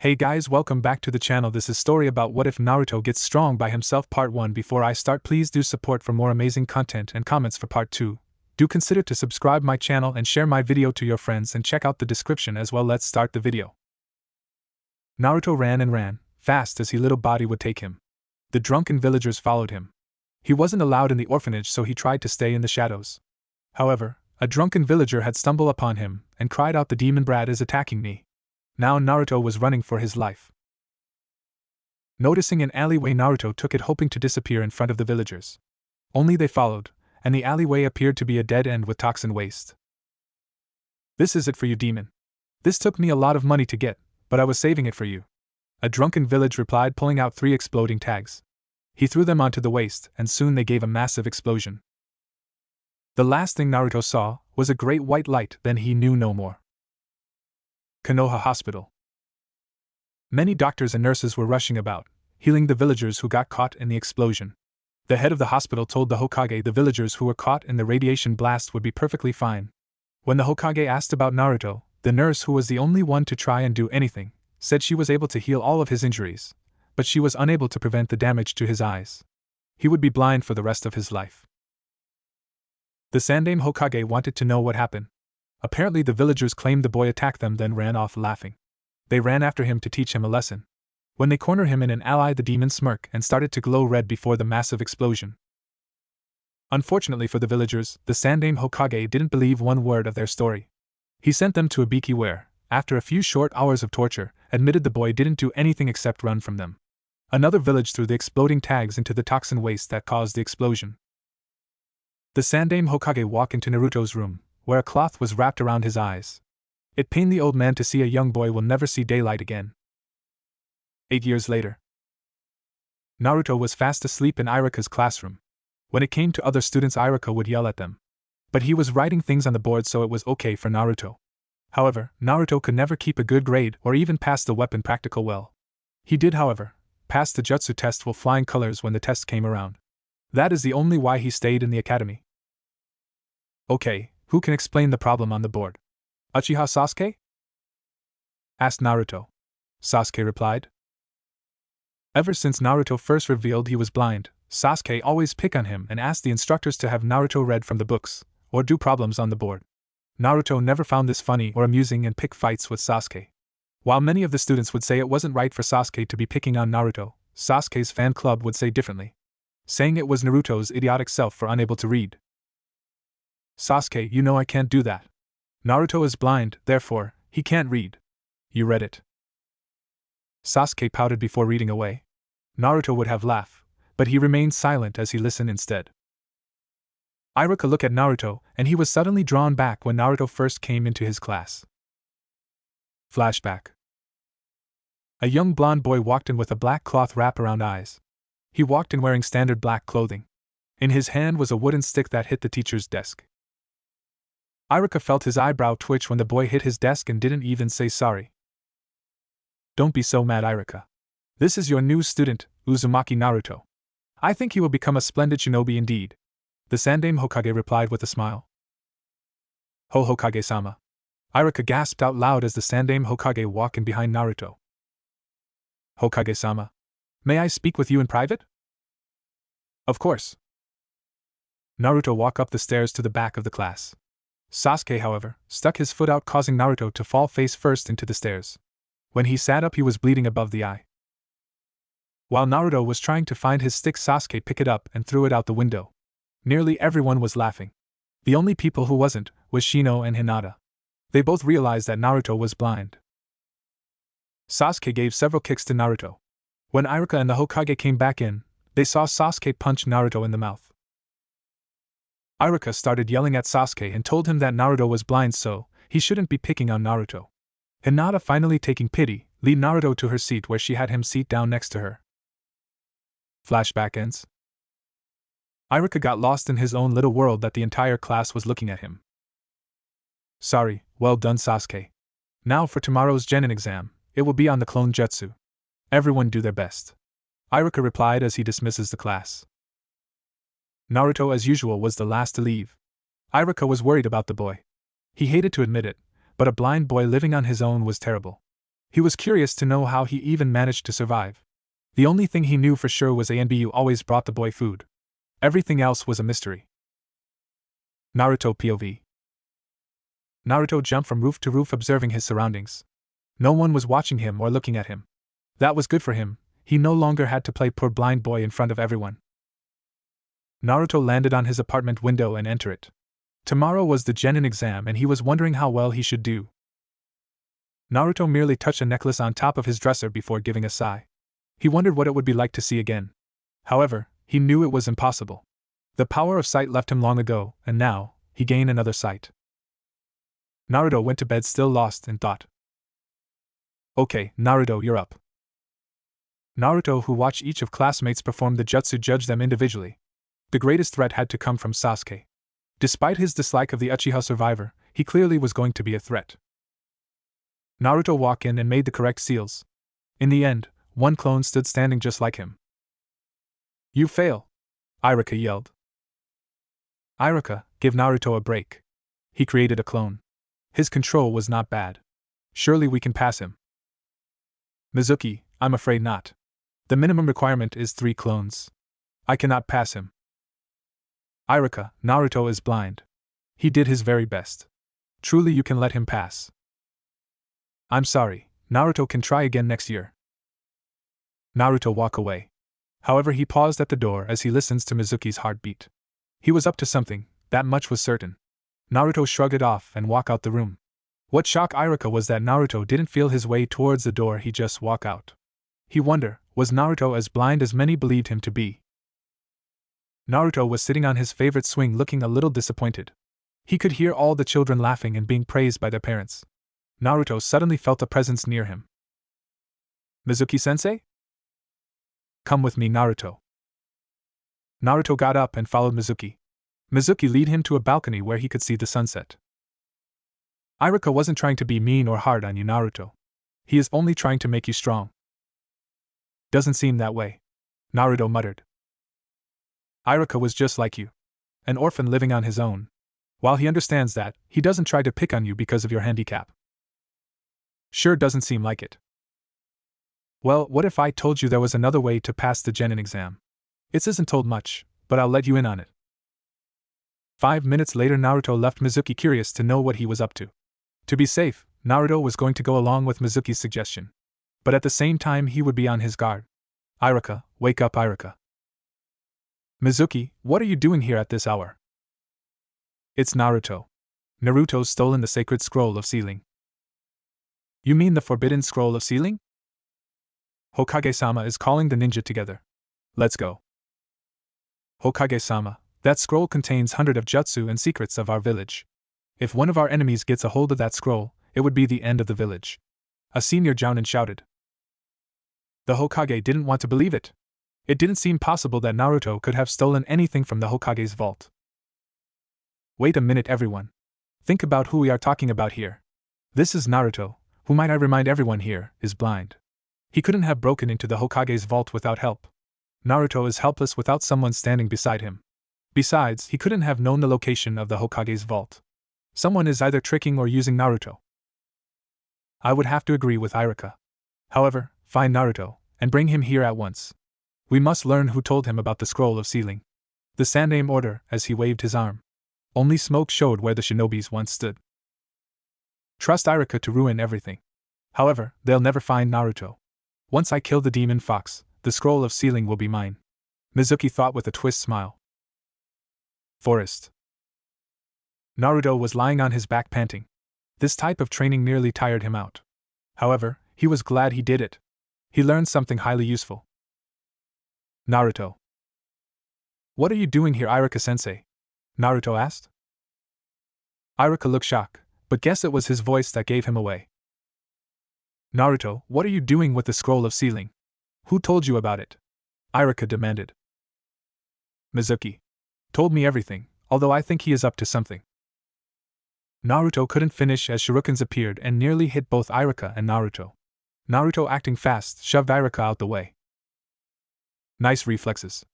Hey guys, welcome back to the channel. This is story about what if Naruto gets strong by himself part 1. Before I start, please do support for more amazing content and comments for part 2. Do consider to subscribe my channel and share my video to your friends and check out the description as well. Let's start the video. Naruto ran and ran, fast as his little body would take him. The drunken villagers followed him. He wasn't allowed in the orphanage, so he tried to stay in the shadows. However, a drunken villager had stumbled upon him and cried out, "The demon brat is attacking me." Now Naruto was running for his life. Noticing an alleyway, Naruto took it, hoping to disappear in front of the villagers. Only they followed, and the alleyway appeared to be a dead end with toxin waste. "This is it for you, demon. This took me a lot of money to get, but I was saving it for you," a drunken village replied, pulling out 3 exploding tags. He threw them onto the waste, and soon they gave a massive explosion. The last thing Naruto saw was a great white light, then he knew no more. Konoha Hospital. Many doctors and nurses were rushing about, healing the villagers who got caught in the explosion. The head of the hospital told the Hokage the villagers who were caught in the radiation blast would be perfectly fine. When the Hokage asked about Naruto, the nurse, who was the only one to try and do anything, said she was able to heal all of his injuries, but she was unable to prevent the damage to his eyes. He would be blind for the rest of his life. The Sandaime Hokage wanted to know what happened. Apparently the villagers claimed the boy attacked them, then ran off laughing. They ran after him to teach him a lesson. When they cornered him in an alley, the demon smirked and started to glow red before the massive explosion. Unfortunately for the villagers, the Sandaime Hokage didn't believe one word of their story. He sent them to Ibiki where, after a few short hours of torture, admitted the boy didn't do anything except run from them. Another village threw the exploding tags into the toxin waste that caused the explosion. The Sandaime Hokage walked into Naruto's room, where a cloth was wrapped around his eyes. It pained the old man to see a young boy will never see daylight again. 8 years later, Naruto was fast asleep in Iruka's classroom. When it came to other students, Iruka would yell at them. But he was writing things on the board, so it was okay for Naruto. However, Naruto could never keep a good grade or even pass the weapon practical well. He did, however, pass the jutsu test with flying colors when the test came around. That is the only why he stayed in the academy. "Okay, who can explain the problem on the board?" "Uchiha Sasuke?" asked Naruto. Sasuke replied. Ever since Naruto first revealed he was blind, Sasuke always picked on him and asked the instructors to have Naruto read from the books, or do problems on the board. Naruto never found this funny or amusing and picked fights with Sasuke. While many of the students would say it wasn't right for Sasuke to be picking on Naruto, Sasuke's fan club would say differently, saying it was Naruto's idiotic self for unable to read. "Sasuke, you know I can't do that. Naruto is blind, therefore, he can't read. You read it." Sasuke pouted before reading away. Naruto would have laughed, but he remained silent as he listened instead. Iruka looked at Naruto, and he was suddenly drawn back when Naruto first came into his class. Flashback. A young blonde boy walked in with a black cloth wrap around eyes. He walked in wearing standard black clothing. In his hand was a wooden stick that hit the teacher's desk. Iruka felt his eyebrow twitch when the boy hit his desk and didn't even say sorry. "Don't be so mad, Iruka. This is your new student, Uzumaki Naruto. I think he will become a splendid shinobi indeed," the Sandaime Hokage replied with a smile. "Ho Hokage-sama." Iruka gasped out loud as the Sandaime Hokage walked in behind Naruto. "Hokage-sama, may I speak with you in private?" "Of course." Naruto walked up the stairs to the back of the class. Sasuke, however, stuck his foot out, causing Naruto to fall face first into the stairs. When he sat up, he was bleeding above the eye. While Naruto was trying to find his stick, Sasuke picked it up and threw it out the window. Nearly everyone was laughing. The only people who wasn't was Shino and Hinata. They both realized that Naruto was blind. Sasuke gave several kicks to Naruto. When Iruka and the Hokage came back in, they saw Sasuke punch Naruto in the mouth. Iruka started yelling at Sasuke and told him that Naruto was blind, so he shouldn't be picking on Naruto. Hinata, finally taking pity, led Naruto to her seat where she had him sit down next to her. Flashback ends. Iruka got lost in his own little world that the entire class was looking at him. "Sorry, well done, Sasuke. Now for tomorrow's Genin exam, it will be on the clone jutsu. Everyone do their best," Iruka replied as he dismisses the class. Naruto, as usual, was the last to leave. Iruka was worried about the boy. He hated to admit it, but a blind boy living on his own was terrible. He was curious to know how he even managed to survive. The only thing he knew for sure was Anbu always brought the boy food. Everything else was a mystery. Naruto POV. Naruto jumped from roof to roof observing his surroundings. No one was watching him or looking at him. That was good for him, he no longer had to play poor blind boy in front of everyone. Naruto landed on his apartment window and entered it. Tomorrow was the genin exam and he was wondering how well he should do. Naruto merely touched a necklace on top of his dresser before giving a sigh. He wondered what it would be like to see again. However, he knew it was impossible. The power of sight left him long ago, and now, he gained another sight. Naruto went to bed still lost in thought. Okay, Naruto, you're up. Naruto, who watched each of classmates perform the jutsu, judged them individually. The greatest threat had to come from Sasuke. Despite his dislike of the Uchiha survivor, he clearly was going to be a threat. Naruto walked in and made the correct seals. In the end, one clone stood standing just like him. You fail! Iruka yelled. Iruka, give Naruto a break. He created a clone. His control was not bad. Surely we can pass him. Mizuki, I'm afraid not. The minimum requirement is 3 clones. I cannot pass him. Iruka, Naruto is blind. He did his very best. Truly you can let him pass. I'm sorry, Naruto can try again next year. Naruto walked away. However, he paused at the door as he listens to Mizuki's heartbeat. He was up to something, that much was certain. Naruto shrugged it off and walked out the room. What shocked Iruka was that Naruto didn't feel his way towards the door, he just walked out. He wondered, was Naruto as blind as many believed him to be? Naruto was sitting on his favorite swing looking a little disappointed. He could hear all the children laughing and being praised by their parents. Naruto suddenly felt a presence near him. Mizuki-sensei? Come with me, Naruto. Naruto got up and followed Mizuki. Mizuki led him to a balcony where he could see the sunset. Iruka wasn't trying to be mean or hard on you, Naruto. He is only trying to make you strong. Doesn't seem that way, Naruto muttered. Iruka was just like you. An orphan living on his own. While he understands that, he doesn't try to pick on you because of your handicap. Sure doesn't seem like it. Well, what if I told you there was another way to pass the genin exam? It isn't told much, but I'll let you in on it. 5 minutes later, Naruto left Mizuki curious to know what he was up to. To be safe, Naruto was going to go along with Mizuki's suggestion. But at the same time he would be on his guard. Iruka, wake up, Iruka. Mizuki, what are you doing here at this hour? It's Naruto. Naruto's stolen the sacred scroll of sealing. You mean the forbidden scroll of sealing? Hokage-sama is calling the ninja together. Let's go. Hokage-sama, that scroll contains hundreds of jutsu and secrets of our village. If one of our enemies gets a hold of that scroll, it would be the end of the village. A senior jounin shouted. The Hokage didn't want to believe it. It didn't seem possible that Naruto could have stolen anything from the Hokage's vault. Wait a minute, everyone. Think about who we are talking about here. This is Naruto, who, might I remind everyone here, is blind. He couldn't have broken into the Hokage's vault without help. Naruto is helpless without someone standing beside him. Besides, he couldn't have known the location of the Hokage's vault. Someone is either tricking or using Naruto. I would have to agree with Iruka. However, find Naruto, and bring him here at once. We must learn who told him about the scroll of sealing. The Sandaime ordered as he waved his arm. Only smoke showed where the shinobis once stood. Trust Iruka to ruin everything. However, they'll never find Naruto. Once I kill the demon fox, the scroll of sealing will be mine. Mizuki thought with a twist smile. Forest. Naruto was lying on his back panting. This type of training nearly tired him out. However, he was glad he did it. He learned something highly useful. Naruto. What are you doing here, Iruka-sensei? Naruto asked. Iruka looked shocked, but guessed it was his voice that gave him away. Naruto, what are you doing with the scroll of sealing? Who told you about it? Iruka demanded. Mizuki. Told me everything, although I think he is up to something. Naruto couldn't finish as shurikens appeared and nearly hit both Iruka and Naruto. Naruto, acting fast, shoved Iruka out the way. Nice reflexes.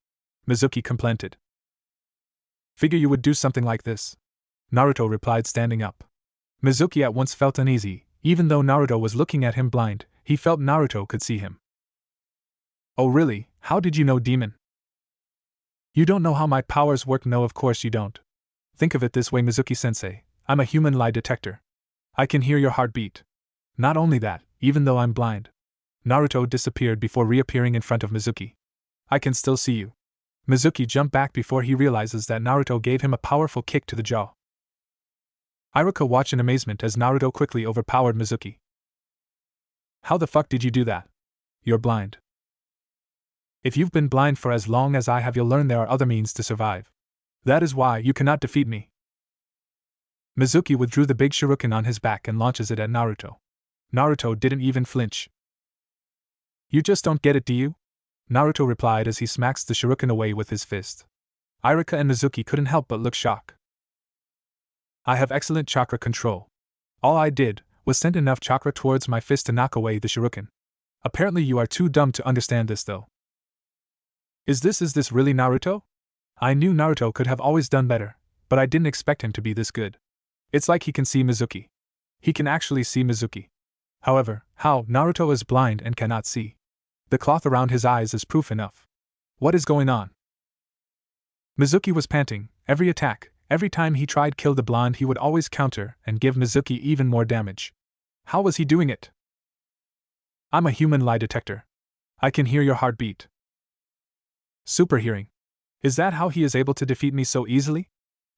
Mizuki complimented. Figure you would do something like this. Naruto replied, standing up. Mizuki at once felt uneasy, Even though Naruto was looking at him blind, he felt Naruto could see him. Oh really, how did you know, demon? You don't know how my powers work? No, of course you don't. Think of it this way, Mizuki-sensei, I'm a human lie detector. I can hear your heartbeat. Not only that, even though I'm blind. Naruto disappeared before reappearing in front of Mizuki. I can still see you. Mizuki jumped back before he realizes that Naruto gave him a powerful kick to the jaw. Iruka watched in amazement as Naruto quickly overpowered Mizuki. How the fuck did you do that? You're blind. If you've been blind for as long as I have, you'll learn there are other means to survive. That is why you cannot defeat me. Mizuki withdrew the big shuriken on his back and launches it at Naruto. Naruto didn't even flinch. You just don't get it, do you? Naruto replied as he smacks the shuriken away with his fist. Iruka and Mizuki couldn't help but look shocked. I have excellent chakra control. All I did was send enough chakra towards my fist to knock away the shuriken. Apparently you are too dumb to understand this though. Is this really Naruto? I knew Naruto could have always done better, but I didn't expect him to be this good. It's like he can see Mizuki. He can actually see Mizuki. However, how Naruto is blind and cannot see? The cloth around his eyes is proof enough. What is going on? Mizuki was panting. Every attack, every time he tried kill the blonde, he would always counter and give Mizuki even more damage. How was he doing it? I'm a human lie detector. I can hear your heartbeat. Super hearing. Is that how he is able to defeat me so easily?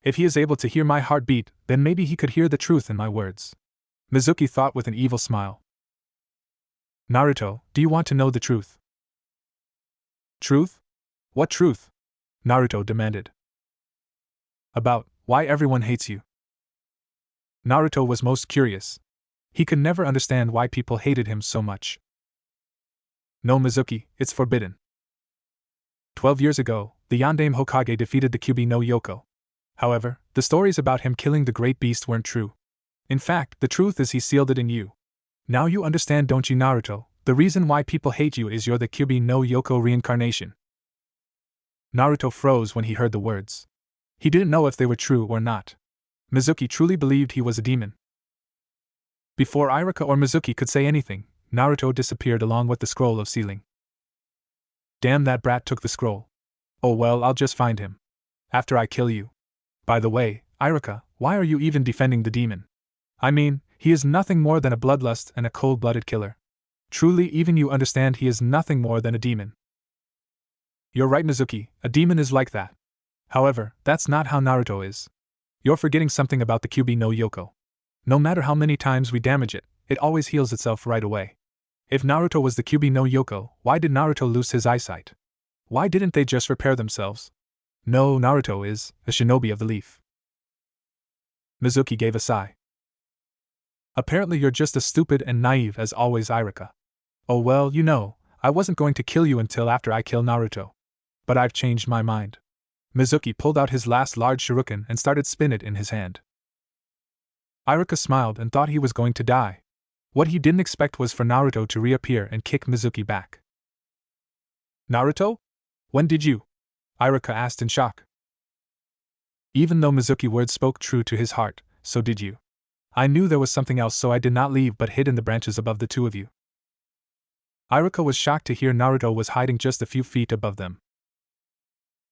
If he is able to hear my heartbeat, then maybe he could hear the truth in my words. Mizuki thought with an evil smile. Naruto, do you want to know the truth? Truth? What truth? Naruto demanded. About why everyone hates you. Naruto was most curious. He could never understand why people hated him so much. No, Mizuki, it's forbidden. 12 years ago, the Yondaime Hokage defeated the Kyuubi no Yoko. However, the stories about him killing the great beast weren't true. In fact, the truth is he sealed it in you. Now you understand, don't you, Naruto? The reason why people hate you is you're the Kyuubi no Yoko reincarnation. Naruto froze when he heard the words. He didn't know if they were true or not. Mizuki truly believed he was a demon. Before Iruka or Mizuki could say anything, Naruto disappeared along with the scroll of sealing. Damn, that brat took the scroll. Oh well, I'll just find him. After I kill you. By the way, Iruka, why are you even defending the demon? I mean, he is nothing more than a bloodlust and a cold-blooded killer. Truly, even you understand he is nothing more than a demon. You're right, Mizuki, a demon is like that. However, that's not how Naruto is. You're forgetting something about the Kyuubi no Yoko. No matter how many times we damage it, it always heals itself right away. If Naruto was the Kyuubi no Yoko, why did Naruto lose his eyesight? Why didn't they just repair themselves? No, Naruto is a shinobi of the leaf. Mizuki gave a sigh. Apparently you're just as stupid and naive as always, Iruka. Oh well, you know, I wasn't going to kill you until after I kill Naruto. But I've changed my mind. Mizuki pulled out his last large shuriken and started spin it in his hand. Iruka smiled and thought he was going to die. What he didn't expect was for Naruto to reappear and kick Mizuki back. Naruto? When did you? Iruka asked in shock. Even though Mizuki's words spoke true to his heart, so did you. I knew there was something else, so I did not leave but hid in the branches above the two of you. Iruka was shocked to hear Naruto was hiding just a few feet above them.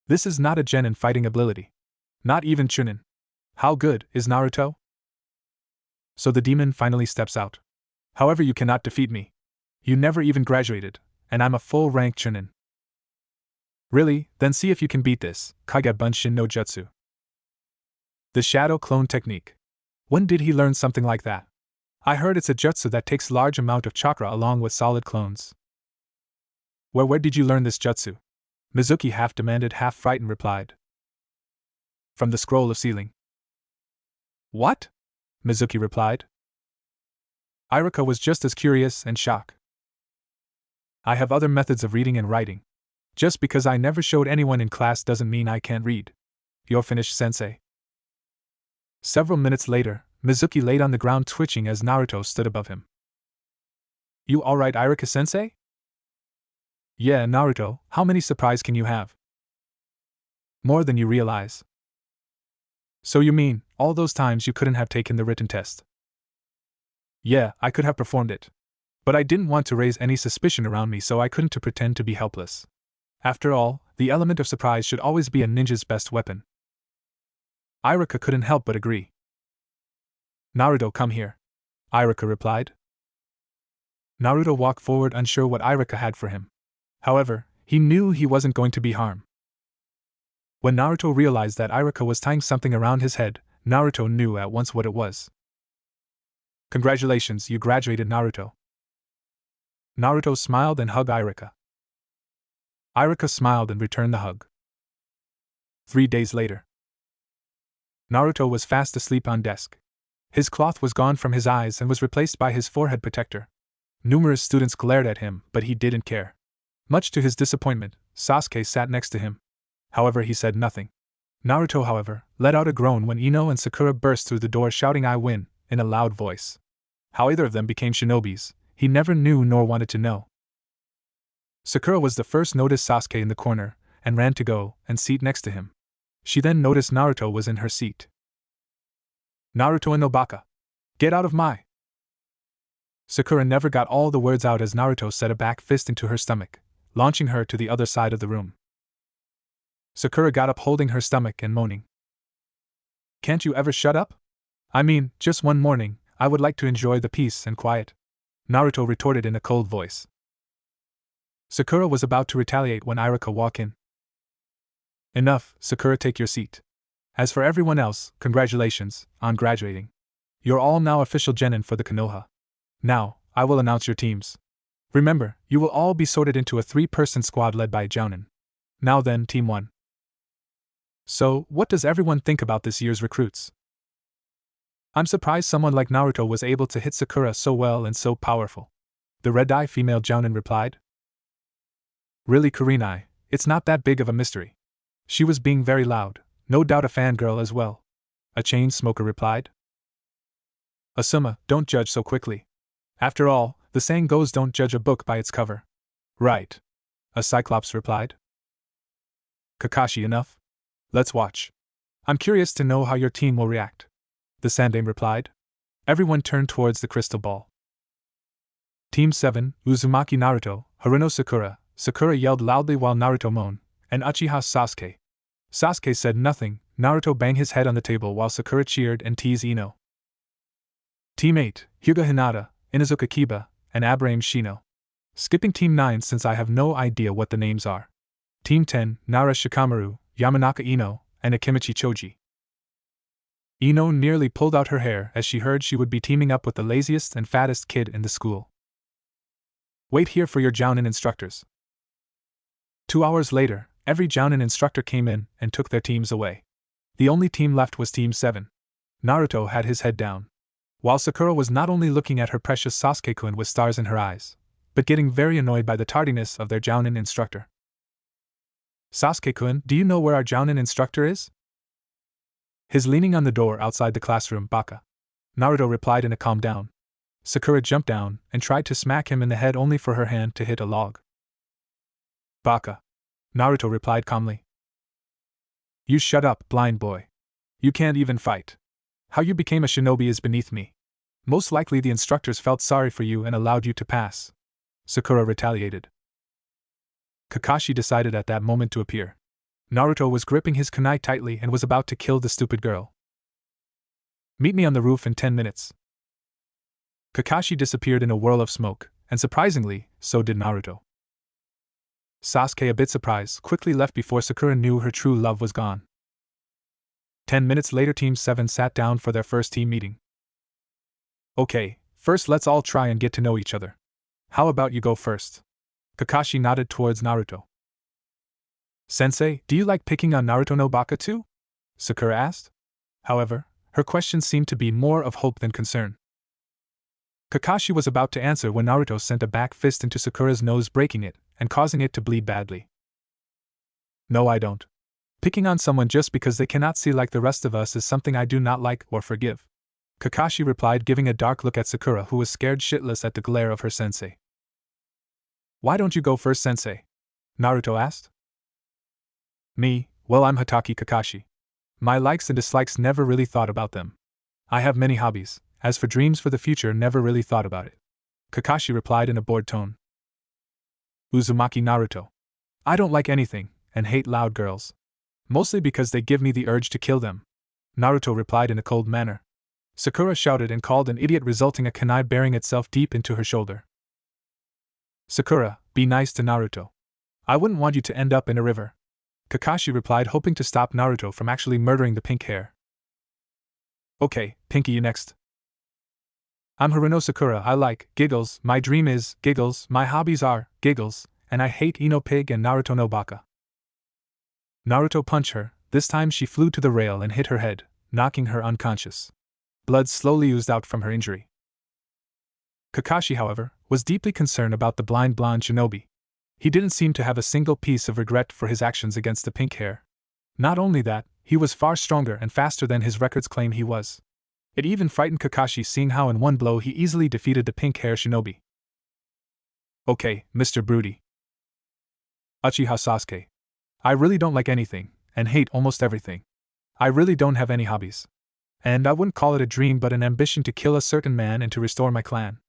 This is not a genin fighting ability. Not even Chunin. How good is Naruto? So the demon finally steps out. However, you cannot defeat me. You never even graduated, and I'm a full-rank Chunin. Really? Then see if you can beat this, Kage Bunshin no Jutsu. The Shadow Clone Technique. When did he learn something like that? I heard it's a jutsu that takes large amount of chakra along with solid clones. Where did you learn this jutsu? Mizuki half demanded, half frightened replied. From the scroll of sealing. What? Mizuki replied. Iruka was just as curious and shocked. I have other methods of reading and writing. Just because I never showed anyone in class doesn't mean I can't read. You're finished, sensei. Several minutes later, Mizuki laid on the ground twitching as Naruto stood above him. You alright, Iruka-sensei? Yeah, Naruto, how many surprise can you have? More than you realize. So you mean, all those times you couldn't have taken the written test? Yeah, I could have performed it. But I didn't want to raise any suspicion around me, so I couldn't to pretend to be helpless. After all, the element of surprise should always be a ninja's best weapon. Iruka couldn't help but agree. Naruto, come here, Iruka replied. Naruto walked forward, unsure what Iruka had for him. However, he knew he wasn't going to be harmed. When Naruto realized that Iruka was tying something around his head, Naruto knew at once what it was. Congratulations, you graduated, Naruto. Naruto smiled and hugged Iruka. Iruka smiled and returned the hug. 3 days later. Naruto was fast asleep on desk. His cloth was gone from his eyes and was replaced by his forehead protector. Numerous students glared at him, but he didn't care. Much to his disappointment, Sasuke sat next to him. However, he said nothing. Naruto, however, let out a groan when Ino and Sakura burst through the door shouting "I win," in a loud voice. How either of them became shinobis, he never knew nor wanted to know. Sakura was the first noticed Sasuke in the corner, and ran to go and seat next to him. She then noticed Naruto was in her seat. Naruto and Nobaka, get out of my... Sakura never got all the words out as Naruto set a back fist into her stomach, launching her to the other side of the room. Sakura got up holding her stomach and moaning. Can't you ever shut up? I mean, just one morning, I would like to enjoy the peace and quiet, Naruto retorted in a cold voice. Sakura was about to retaliate when Iruka walked in. Enough, Sakura, take your seat. As for everyone else, congratulations on graduating. You're all now official genin for the Konoha. Now, I will announce your teams. Remember, you will all be sorted into a 3-person squad led by Jounin. Now then, Team 1. So, what does everyone think about this year's recruits? I'm surprised someone like Naruto was able to hit Sakura so well and so powerful. The red-eye female Jounin replied. Really, Kurenai, it's not that big of a mystery. She was being very loud, no doubt a fangirl as well, a chain smoker replied. Asuma, don't judge so quickly. After all, the saying goes, don't judge a book by its cover. Right, a Cyclops replied. Kakashi, enough? Let's watch. I'm curious to know how your team will react, the Sandame replied. Everyone turned towards the crystal ball. Team 7, Uzumaki Naruto, Haruno Sakura. Sakura yelled loudly while Naruto moaned, and Uchiha Sasuke. Sasuke said nothing, Naruto banged his head on the table while Sakura cheered and teased Ino. Team 8, Hyuga Hinata, Inuzuka Kiba, and Abraham Shino. Skipping Team 9 since I have no idea what the names are. Team 10, Nara Shikamaru, Yamanaka Ino, and Akimichi Choji. Ino nearly pulled out her hair as she heard she would be teaming up with the laziest and fattest kid in the school. Wait here for your Jounin instructors. 2 hours later, every Jounin instructor came in and took their teams away. The only team left was Team 7. Naruto had his head down, while Sakura was not only looking at her precious Sasuke-kun with stars in her eyes, but getting very annoyed by the tardiness of their Jounin instructor. Sasuke-kun, do you know where our Jounin instructor is? He's leaning on the door outside the classroom, Baka. Naruto replied in a calm down. Sakura jumped down and tried to smack him in the head only for her hand to hit a log. Baka, Naruto replied calmly. You shut up, blind boy. You can't even fight. How you became a shinobi is beneath me. Most likely the instructors felt sorry for you and allowed you to pass, Sakura retaliated. Kakashi decided at that moment to appear. Naruto was gripping his kunai tightly and was about to kill the stupid girl. Meet me on the roof in 10 minutes. Kakashi disappeared in a whirl of smoke, and surprisingly, so did Naruto. Sasuke, a bit surprised, quickly left before Sakura knew her true love was gone. 10 minutes later, Team 7 sat down for their first team meeting. Okay, first let's all try and get to know each other. How about you go first? Kakashi nodded towards Naruto. Sensei, do you like picking on Naruto no Baka too? Sakura asked. However, her question seemed to be more of hope than concern. Kakashi was about to answer when Naruto sent a back fist into Sakura's nose, breaking it and causing it to bleed badly. No, I don't. Picking on someone just because they cannot see like the rest of us is something I do not like or forgive, Kakashi replied, giving a dark look at Sakura, who was scared shitless at the glare of her sensei. Why don't you go first, sensei? Naruto asked. Me, well, I'm Hatake Kakashi. My likes and dislikes, never really thought about them. I have many hobbies, as for dreams for the future, never really thought about it. Kakashi replied in a bored tone. Uzumaki Naruto. I don't like anything, and hate loud girls. Mostly because they give me the urge to kill them. Naruto replied in a cold manner. Sakura shouted and called an idiot, resulting a kunai bearing itself deep into her shoulder. Sakura, be nice to Naruto. I wouldn't want you to end up in a river. Kakashi replied, hoping to stop Naruto from actually murdering the pink hair. Okay, Pinky, you next. I'm Haruno Sakura. I like giggles, my dream is giggles, my hobbies are giggles, and I hate Ino Pig and Naruto no Baka. Naruto punched her. This time she flew to the rail and hit her head, knocking her unconscious. Blood slowly oozed out from her injury. Kakashi, however, was deeply concerned about the blind blonde shinobi. He didn't seem to have a single piece of regret for his actions against the pink hair. Not only that, he was far stronger and faster than his records claim he was. It even frightened Kakashi seeing how in one blow he easily defeated the pink hair shinobi. Okay, Mr. Broody. Uchiha Sasuke. I really don't like anything, and hate almost everything. I really don't have any hobbies. And I wouldn't call it a dream but an ambition to kill a certain man and to restore my clan.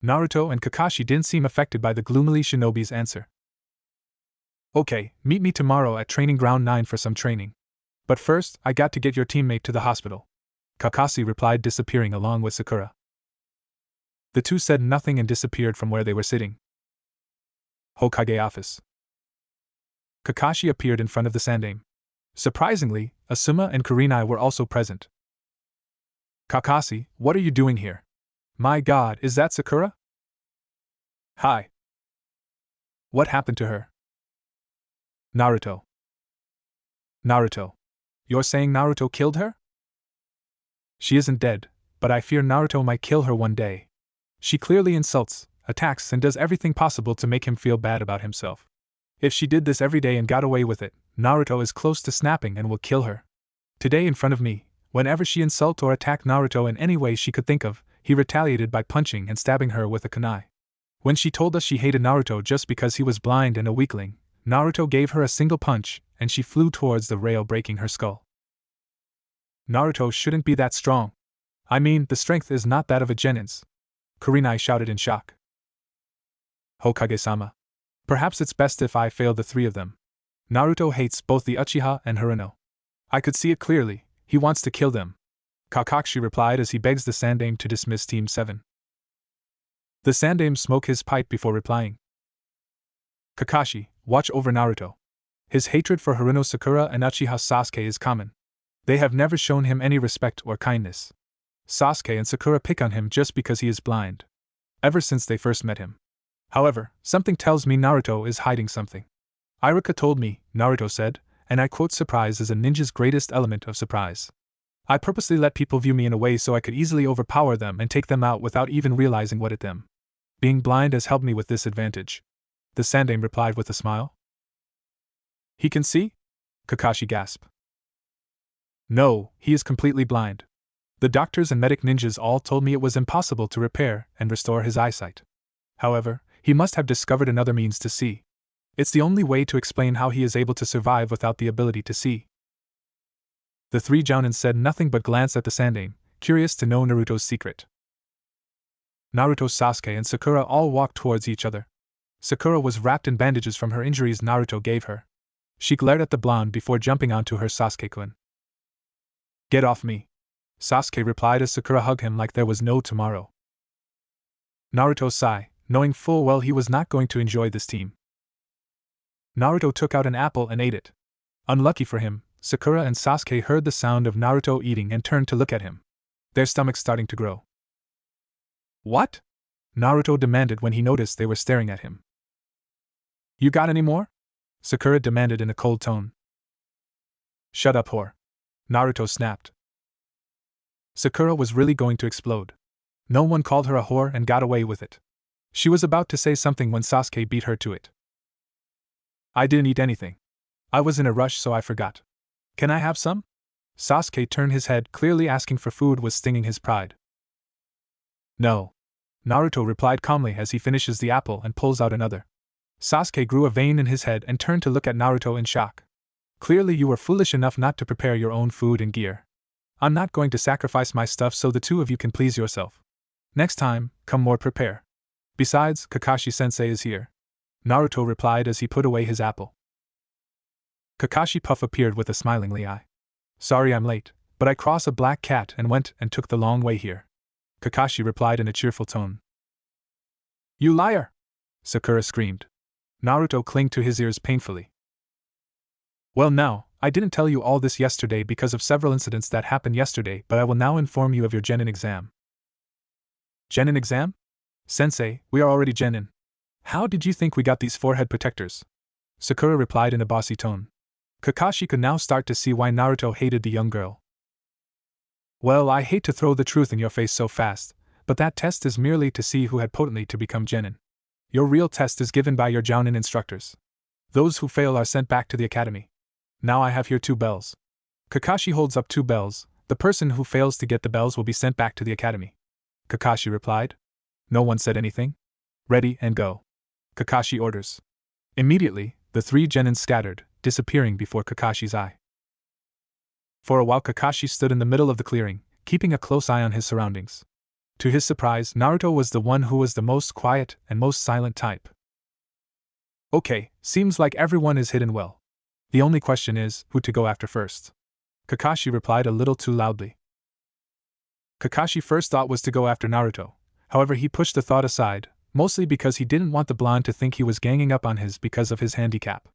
Naruto and Kakashi didn't seem affected by the gloomily shinobi's answer. Okay, meet me tomorrow at Training Ground 9 for some training. But first, I got to get your teammate to the hospital. Kakashi replied, disappearing along with Sakura. The two said nothing and disappeared from where they were sitting. Hokage office. Kakashi appeared in front of the Sandaime. Surprisingly, Asuma and Kurenai were also present. Kakashi, what are you doing here? My god, is that Sakura? Hi. What happened to her? Naruto. Naruto. You're saying Naruto killed her? She isn't dead, but I fear Naruto might kill her one day. She clearly insults, attacks, and does everything possible to make him feel bad about himself. If she did this every day and got away with it, Naruto is close to snapping and will kill her. Today in front of me, whenever she insulted or attacked Naruto in any way she could think of, he retaliated by punching and stabbing her with a kunai. When she told us she hated Naruto just because he was blind and a weakling, Naruto gave her a single punch, and she flew towards the rail, breaking her skull. Naruto shouldn't be that strong. I mean, the strength is not that of a genin's. Kurenai shouted in shock. Hokage-sama. Perhaps it's best if I fail the three of them. Naruto hates both the Uchiha and Haruno. I could see it clearly, he wants to kill them. Kakashi replied as he begs the Sandaime to dismiss Team 7. The Sandaime smoked his pipe before replying. Kakashi, watch over Naruto. His hatred for Haruno Sakura and Uchiha Sasuke is common. They have never shown him any respect or kindness. Sasuke and Sakura pick on him just because he is blind. Ever since they first met him. However, something tells me Naruto is hiding something. Iruka told me, Naruto said, and I quote, surprise is a ninja's greatest element of surprise. I purposely let people view me in a way so I could easily overpower them and take them out without even realizing what hit them. Being blind has helped me with this advantage. The Sandaime replied with a smile. He can see? Kakashi gasped. No, he is completely blind. The doctors and medic ninjas all told me it was impossible to repair and restore his eyesight. However, he must have discovered another means to see. It's the only way to explain how he is able to survive without the ability to see. The three Jounins said nothing but glanced at the Sandaime, curious to know Naruto's secret. Naruto, Sasuke, and Sakura all walked towards each other. Sakura was wrapped in bandages from her injuries Naruto gave her. She glared at the blonde before jumping onto her Sasuke-kun. Get off me. Sasuke replied as Sakura hugged him like there was no tomorrow. Naruto sighed, knowing full well he was not going to enjoy this team. Naruto took out an apple and ate it. Unlucky for him, Sakura and Sasuke heard the sound of Naruto eating and turned to look at him. Their stomachs starting to grow. What? Naruto demanded when he noticed they were staring at him. You got any more? Sakura demanded in a cold tone. Shut up, whore. Naruto snapped. Sakura was really going to explode. No one called her a whore and got away with it. She was about to say something when Sasuke beat her to it. I didn't eat anything. I was in a rush so I forgot. Can I have some? Sasuke turned his head, clearly asking for food was stinging his pride. No. Naruto replied calmly as he finishes the apple and pulls out another. Sasuke grew a vein in his head and turned to look at Naruto in shock. Clearly you were foolish enough not to prepare your own food and gear. I'm not going to sacrifice my stuff so the two of you can please yourself. Next time, come more prepare. Besides, Kakashi-sensei is here. Naruto replied as he put away his apple. Kakashi Puff appeared with a smilingly eye. Sorry I'm late, but I crossed a black cat and went and took the long way here. Kakashi replied in a cheerful tone. You liar! Sakura screamed. Naruto clinged to his ears painfully. Well now, I didn't tell you all this yesterday because of several incidents that happened yesterday, but I will now inform you of your Genin exam. Genin exam? Sensei, we are already Genin. How did you think we got these forehead protectors? Sakura replied in a bossy tone. Kakashi could now start to see why Naruto hated the young girl. Well, I hate to throw the truth in your face so fast, but that test is merely to see who had potently to become Genin. Your real test is given by your Jounin instructors. Those who fail are sent back to the academy. Now I have here 2 bells. Kakashi holds up 2 bells. The person who fails to get the bells will be sent back to the academy. Kakashi replied. No one said anything. Ready and go. Kakashi orders. Immediately, the 3 Genins scattered, disappearing before Kakashi's eye. For a while Kakashi stood in the middle of the clearing, keeping a close eye on his surroundings. To his surprise, Naruto was the one who was the most quiet and most silent type. Okay, seems like everyone is hidden well. The only question is, who to go after first. Kakashi replied a little too loudly. Kakashi's first thought was to go after Naruto. However, he pushed the thought aside, mostly because he didn't want the blonde to think he was ganging up on his because of his handicap.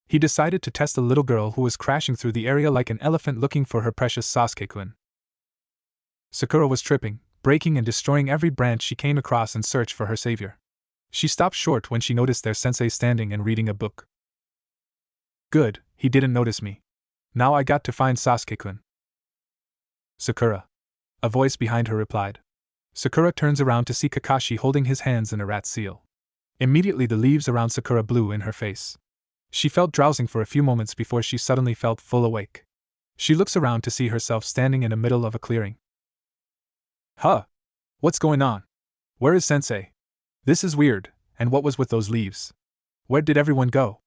He decided to test the little girl who was crashing through the area like an elephant looking for her precious Sasuke-kun. Sakura was tripping, breaking and destroying every branch she came across in search for her savior. She stopped short when she noticed their sensei standing and reading a book. Good, he didn't notice me. Now I got to find Sasuke-kun. Sakura. A voice behind her replied. Sakura turns around to see Kakashi holding his hands in a rat seal. Immediately the leaves around Sakura blew in her face. She felt drowsing for a few moments before she suddenly felt full awake. She looks around to see herself standing in the middle of a clearing. Huh? What's going on? Where is Sensei? This is weird, and what was with those leaves? Where did everyone go?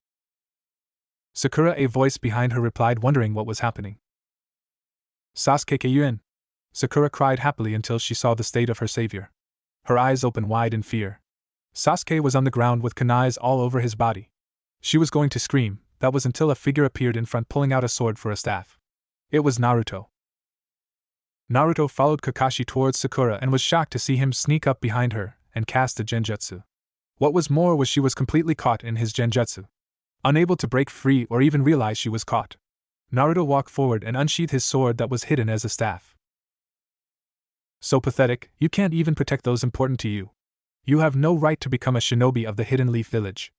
Sakura, a voice behind her replied, wondering what was happening. Sasuke-kun! Sakura cried happily until she saw the state of her savior. Her eyes opened wide in fear. Sasuke was on the ground with kunais all over his body. She was going to scream, that was until a figure appeared in front pulling out a sword for a staff. It was Naruto. Naruto followed Kakashi towards Sakura and was shocked to see him sneak up behind her and cast a genjutsu. What was more was she was completely caught in his genjutsu. Unable to break free or even realize she was caught. Naruto walked forward and unsheathed his sword that was hidden as a staff. So pathetic, you can't even protect those important to you. You have no right to become a shinobi of the Hidden Leaf Village.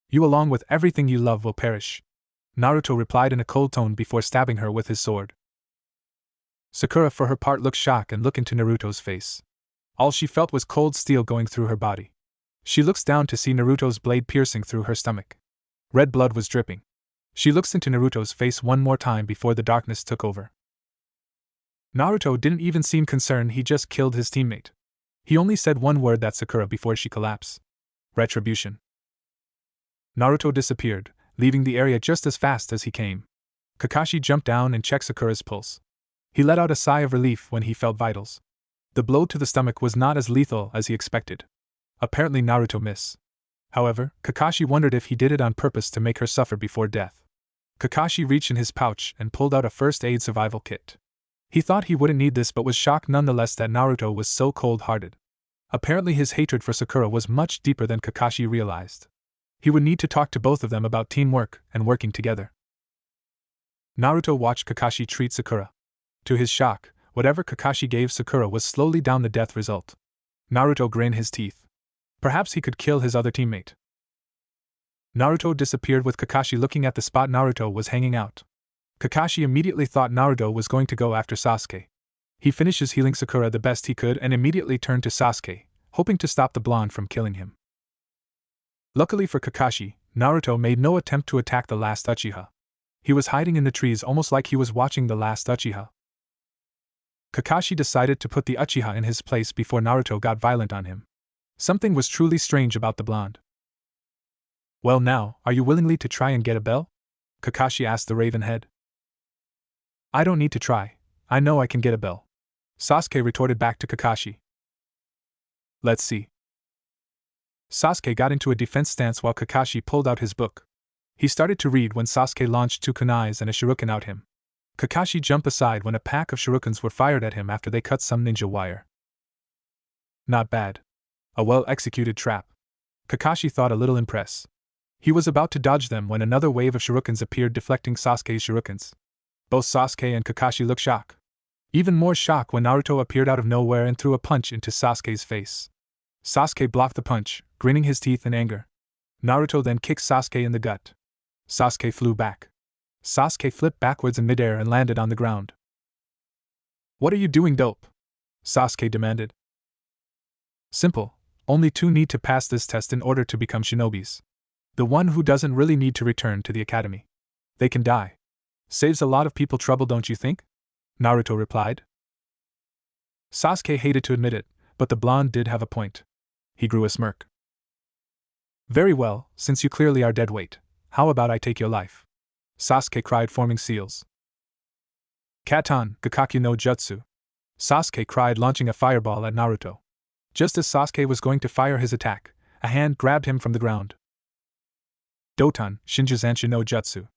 You along with everything you love will perish. Naruto replied in a cold tone before stabbing her with his sword. Sakura for her part looked shocked and looked into Naruto's face. All she felt was cold steel going through her body. She looks down to see Naruto's blade piercing through her stomach. Red blood was dripping. She looks into Naruto's face one more time before the darkness took over. Naruto didn't even seem concerned, he just killed his teammate. He only said one word, that Sakura, before she collapsed. Retribution. Naruto disappeared, leaving the area just as fast as he came. Kakashi jumped down and checked Sakura's pulse. He let out a sigh of relief when he felt vitals. The blow to the stomach was not as lethal as he expected. Apparently Naruto missed. However, Kakashi wondered if he did it on purpose to make her suffer before death. Kakashi reached in his pouch and pulled out a first aid survival kit. He thought he wouldn't need this but was shocked nonetheless that Naruto was so cold-hearted. Apparently his hatred for Sakura was much deeper than Kakashi realized. He would need to talk to both of them about teamwork and working together. Naruto watched Kakashi treat Sakura. To his shock, whatever Kakashi gave Sakura was slowly down the death result. Naruto grinned his teeth. Perhaps he could kill his other teammate. Naruto disappeared with Kakashi looking at the spot Naruto was hanging out. Kakashi immediately thought Naruto was going to go after Sasuke. He finishes healing Sakura the best he could and immediately turned to Sasuke, hoping to stop the blonde from killing him. Luckily for Kakashi, Naruto made no attempt to attack the last Uchiha. He was hiding in the trees almost like he was watching the last Uchiha. Kakashi decided to put the Uchiha in his place before Naruto got violent on him. Something was truly strange about the blonde. Well now, are you willingly to try and get a bell? Kakashi asked the Raven Head. I don't need to try, I know I can get a bell. Sasuke retorted back to Kakashi. Let's see. Sasuke got into a defense stance while Kakashi pulled out his book. He started to read when Sasuke launched 2 kunais and a shuriken at him. Kakashi jumped aside when a pack of shurikens were fired at him after they cut some ninja wire. Not bad. A well-executed trap. Kakashi thought, a little impressed. He was about to dodge them when another wave of shurikens appeared, deflecting Sasuke's shurikens. Both Sasuke and Kakashi looked shocked. Even more shock when Naruto appeared out of nowhere and threw a punch into Sasuke's face. Sasuke blocked the punch, gritting his teeth in anger. Naruto then kicked Sasuke in the gut. Sasuke flew back. Sasuke flipped backwards in midair and landed on the ground. What are you doing, dope? Sasuke demanded. Simple. Only 2 need to pass this test in order to become shinobis. The one who doesn't really need to return to the academy. They can die. Saves a lot of people trouble, don't you think? Naruto replied. Sasuke hated to admit it, but the blonde did have a point. He grew a smirk. Very well, since you clearly are dead weight, how about I take your life? Sasuke cried, forming seals. Katan, Gakakyu no Jutsu. Sasuke cried, launching a fireball at Naruto. Just as Sasuke was going to fire his attack, a hand grabbed him from the ground. Doton, Shinjuzanshu no Jutsu.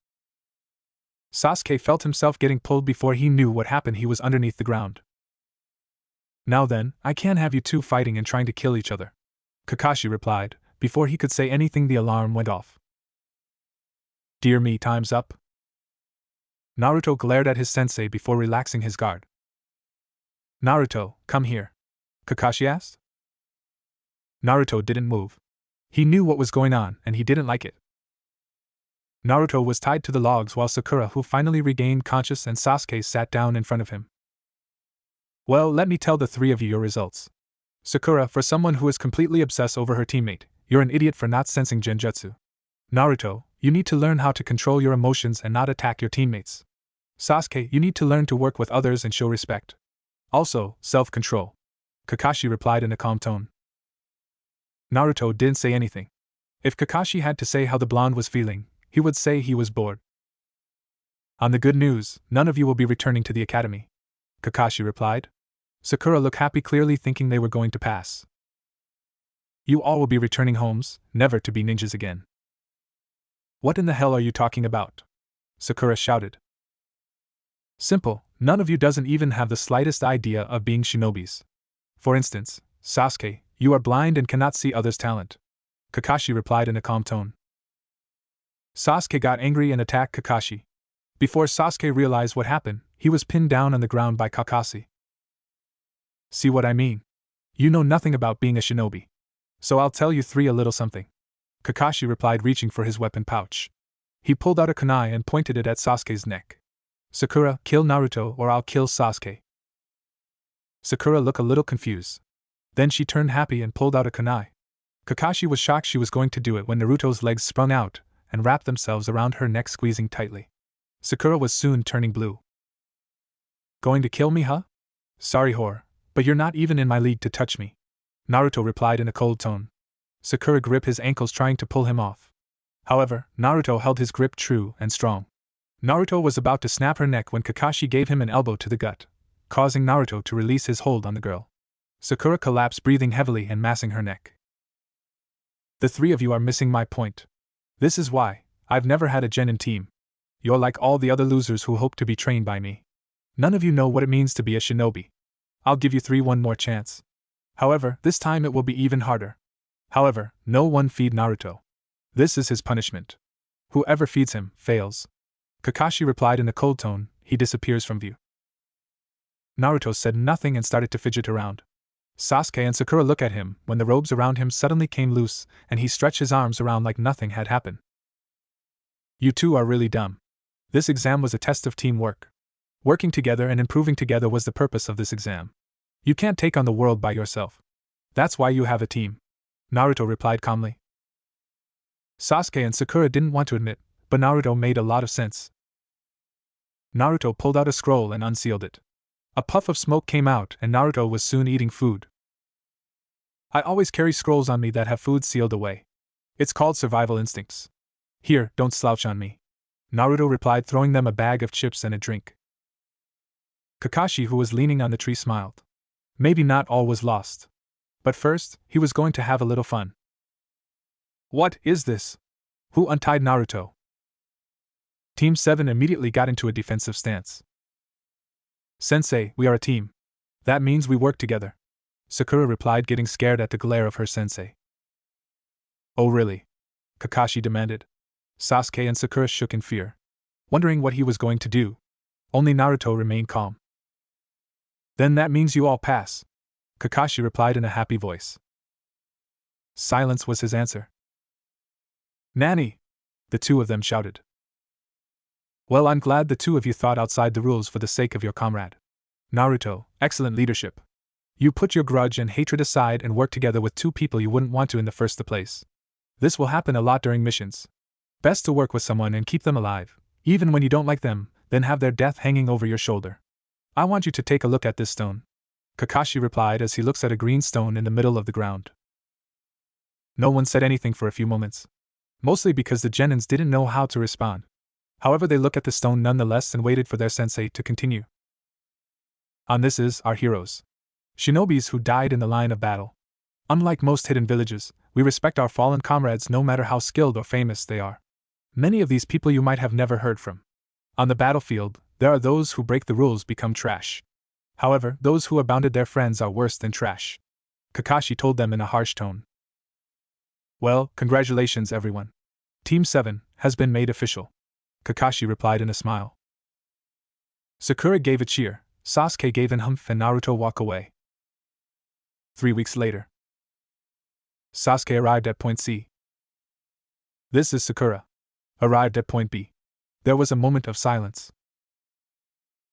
Sasuke felt himself getting pulled before he knew what happened. He was underneath the ground. Now then, I can't have you two fighting and trying to kill each other, Kakashi replied. Before he could say anything, the alarm went off. Dear me, time's up? Naruto glared at his sensei before relaxing his guard. Naruto, come here, Kakashi asked. Naruto didn't move. He knew what was going on, and he didn't like it. Naruto was tied to the logs while Sakura, who finally regained conscious, and Sasuke sat down in front of him. Well, let me tell the 3 of you your results. Sakura, for someone who is completely obsessed over her teammate, you're an idiot for not sensing genjutsu. Naruto, you need to learn how to control your emotions and not attack your teammates. Sasuke, you need to learn to work with others and show respect. Also, self-control. Kakashi replied in a calm tone. Naruto didn't say anything. If Kakashi had to say how the blonde was feeling, he would say he was bored. On the good news, none of you will be returning to the academy, Kakashi replied. Sakura looked happy, clearly thinking they were going to pass. You all will be returning homes, never to be ninjas again. What in the hell are you talking about? Sakura shouted. Simple, none of you doesn't even have the slightest idea of being shinobis. For instance, Sasuke, you are blind and cannot see others' talent, Kakashi replied in a calm tone. Sasuke got angry and attacked Kakashi. Before Sasuke realized what happened, he was pinned down on the ground by Kakashi. See what I mean? You know nothing about being a shinobi. So I'll tell you 3 a little something, Kakashi replied, reaching for his weapon pouch. He pulled out a kunai and pointed it at Sasuke's neck. Sakura, kill Naruto or I'll kill Sasuke. Sakura looked a little confused. Then she turned happy and pulled out a kunai. Kakashi was shocked she was going to do it when Naruto's legs sprung out and wrapped themselves around her neck, squeezing tightly. Sakura was soon turning blue. Going to kill me, huh? Sorry, whore, but you're not even in my league to touch me, Naruto replied in a cold tone. Sakura gripped his ankles, trying to pull him off. However, Naruto held his grip true and strong. Naruto was about to snap her neck when Kakashi gave him an elbow to the gut, causing Naruto to release his hold on the girl. Sakura collapsed, breathing heavily and massing her neck. The 3 of you are missing my point. This is why I've never had a genin team. You're like all the other losers who hope to be trained by me. None of you know what it means to be a shinobi. I'll give you 3 one more chance. However, this time it will be even harder. However, no one feed Naruto. This is his punishment. Whoever feeds him, fails. Kakashi replied in a cold tone. He disappears from view. Naruto said nothing and started to fidget around. Sasuke and Sakura looked at him when the robes around him suddenly came loose and he stretched his arms around like nothing had happened. You two are really dumb. This exam was a test of teamwork. Working together and improving together was the purpose of this exam. You can't take on the world by yourself. That's why you have a team, Naruto replied calmly. Sasuke and Sakura didn't want to admit, but Naruto made a lot of sense. Naruto pulled out a scroll and unsealed it. A puff of smoke came out and Naruto was soon eating food. I always carry scrolls on me that have food sealed away. It's called survival instincts. Here, don't slouch on me, Naruto replied, throwing them a bag of chips and a drink. Kakashi, who was leaning on the tree, smiled. Maybe not all was lost. But first, he was going to have a little fun. What is this? Who untied Naruto? Team 7 immediately got into a defensive stance. Sensei, we are a team. That means we work together, Sakura replied, getting scared at the glare of her sensei. Oh really? Kakashi demanded. Sasuke and Sakura shook in fear, wondering what he was going to do. Only Naruto remained calm. Then that means you all pass, Kakashi replied in a happy voice. Silence was his answer. Nani! The two of them shouted. Well, I'm glad the two of you thought outside the rules for the sake of your comrade. Naruto, excellent leadership. You put your grudge and hatred aside and work together with two people you wouldn't want to in the first place. This will happen a lot during missions. Best to work with someone and keep them alive, even when you don't like them, then have their death hanging over your shoulder. I want you to take a look at this stone, Kakashi replied as he looks at a green stone in the middle of the ground. No one said anything for a few moments, mostly because the genins didn't know how to respond. However, they looked at the stone nonetheless and waited for their sensei to continue. On this is our heroes. Shinobis who died in the line of battle. Unlike most hidden villages, we respect our fallen comrades no matter how skilled or famous they are. Many of these people you might have never heard from. On the battlefield, there are those who break the rules become trash. However, those who abandoned their friends are worse than trash, Kakashi told them in a harsh tone. Well, congratulations everyone. Team 7 has been made official, Kakashi replied in a smile. Sakura gave a cheer, Sasuke gave an humph, and Naruto walked away. 3 weeks later. Sasuke arrived at point C. This is Sakura. Arrived at point B. There was a moment of silence.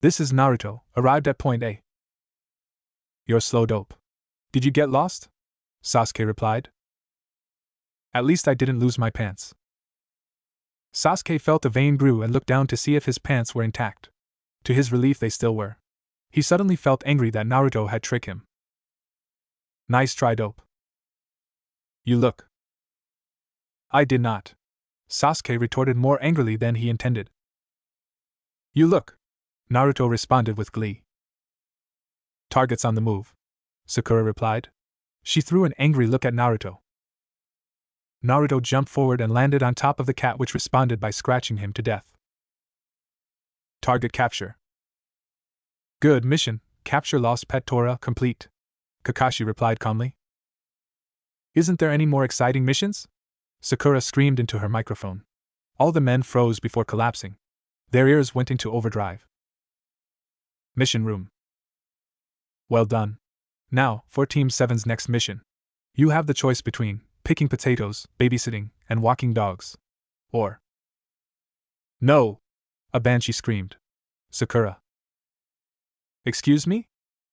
This is Naruto, arrived at point A. You're slow dope. Did you get lost? Sasuke replied. At least I didn't lose my pants. Sasuke felt the vein grew and looked down to see if his pants were intact. To his relief, they still were. He suddenly felt angry that Naruto had tricked him. Nice try, dope. You look. I did not. Sasuke retorted more angrily than he intended. You look. Naruto responded with glee. Target's on the move, Sakura replied. She threw an angry look at Naruto. Naruto jumped forward and landed on top of the cat, which responded by scratching him to death. Target capture. Good mission, capture lost pet Tora complete, Kakashi replied calmly. Isn't there any more exciting missions? Sakura screamed into her microphone. All the men froze before collapsing. Their ears went into overdrive. Mission room. Well done. Now, for Team 7's next mission. You have the choice between picking potatoes, babysitting, and walking dogs. Or. No! A banshee screamed. Sakura. Excuse me?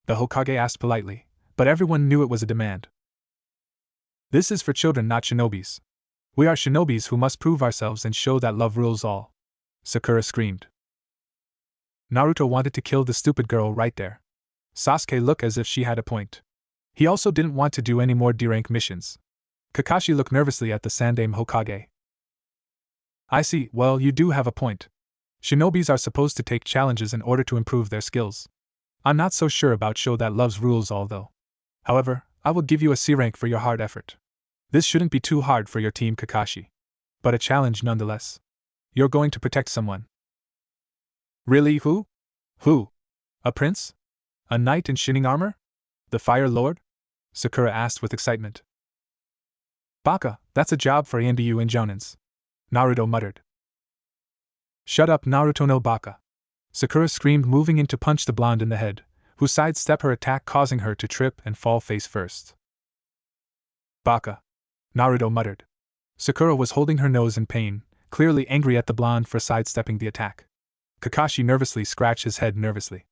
The Hokage asked politely, but everyone knew it was a demand. This is for children, not shinobis. We are shinobis who must prove ourselves and show that love rules all. Sakura screamed. Naruto wanted to kill the stupid girl right there. Sasuke looked as if she had a point. He also didn't want to do any more D-rank missions. Kakashi looked nervously at the Sandaime Hokage. I see, well, you do have a point. Shinobis are supposed to take challenges in order to improve their skills. I'm not so sure about show that loves rules all though. However, I will give you a C rank for your hard effort. This shouldn't be too hard for your team, Kakashi. But a challenge nonetheless. You're going to protect someone. Really, who? Who? A prince? A knight in shining armor? The Fire Lord? Sakura asked with excitement. Baka, that's a job for Anbu and Jounins. Naruto muttered. Shut up, Naruto no Baka. Sakura screamed, moving in to punch the blonde in the head, who sidestepped her attack, causing her to trip and fall face first. Baka. Naruto muttered. Sakura was holding her nose in pain, clearly angry at the blonde for sidestepping the attack. Kakashi nervously scratched his head nervously.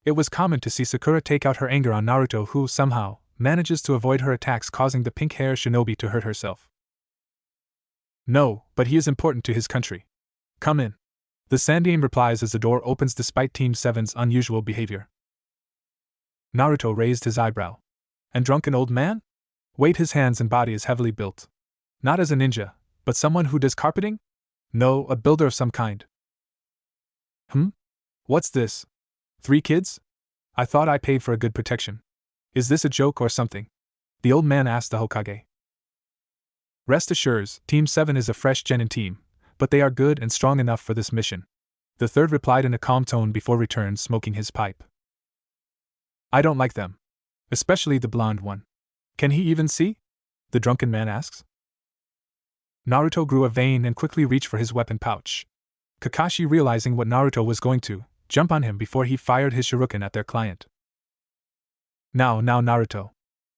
It was common to see Sakura take out her anger on Naruto, who, somehow, manages to avoid her attacks, causing the pink-haired shinobi to hurt herself. No, but he is important to his country. Come in. The Sandaime replies as the door opens despite Team 7's unusual behavior. Naruto raised his eyebrow. And drunken old man? Wait, his hands and body is heavily built. Not as a ninja, but someone who does carpeting? No, a builder of some kind. What's this? 3 kids? I thought I paid for a good protection. Is this a joke or something? The old man asked the Hokage. Rest assured, Team 7 is a fresh genin team, but they are good and strong enough for this mission. The third replied in a calm tone before returned smoking his pipe. I don't like them. Especially the blonde one. Can he even see? The drunken man asks. Naruto grew a vein and quickly reached for his weapon pouch. Kakashi, realizing what Naruto was going to, jump on him before he fired his shuriken at their client. Now Naruto.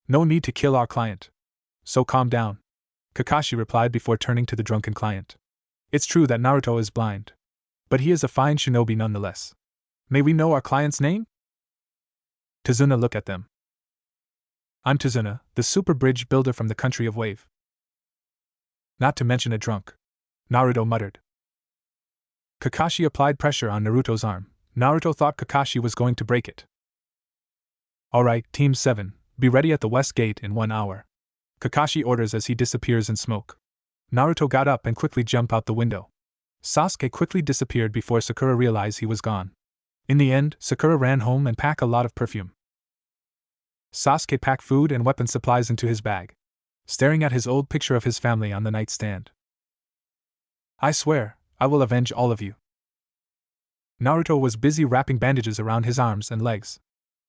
No need to kill our client. So calm down. Kakashi replied before turning to the drunken client. It's true that Naruto is blind. But he is a fine shinobi nonetheless. May we know our client's name? Tazuna looked at them. I'm Tazuna, the super bridge builder from the country of Wave. Not to mention a drunk. Naruto muttered. Kakashi applied pressure on Naruto's arm. Naruto thought Kakashi was going to break it. Alright, Team 7, be ready at the west gate in 1 hour. Kakashi orders as he disappears in smoke. Naruto got up and quickly jumped out the window. Sasuke quickly disappeared before Sakura realized he was gone. In the end, Sakura ran home and packed a lot of perfume. Sasuke packed food and weapon supplies into his bag, staring at his old picture of his family on the nightstand. I swear, I will avenge all of you. Naruto was busy wrapping bandages around his arms and legs.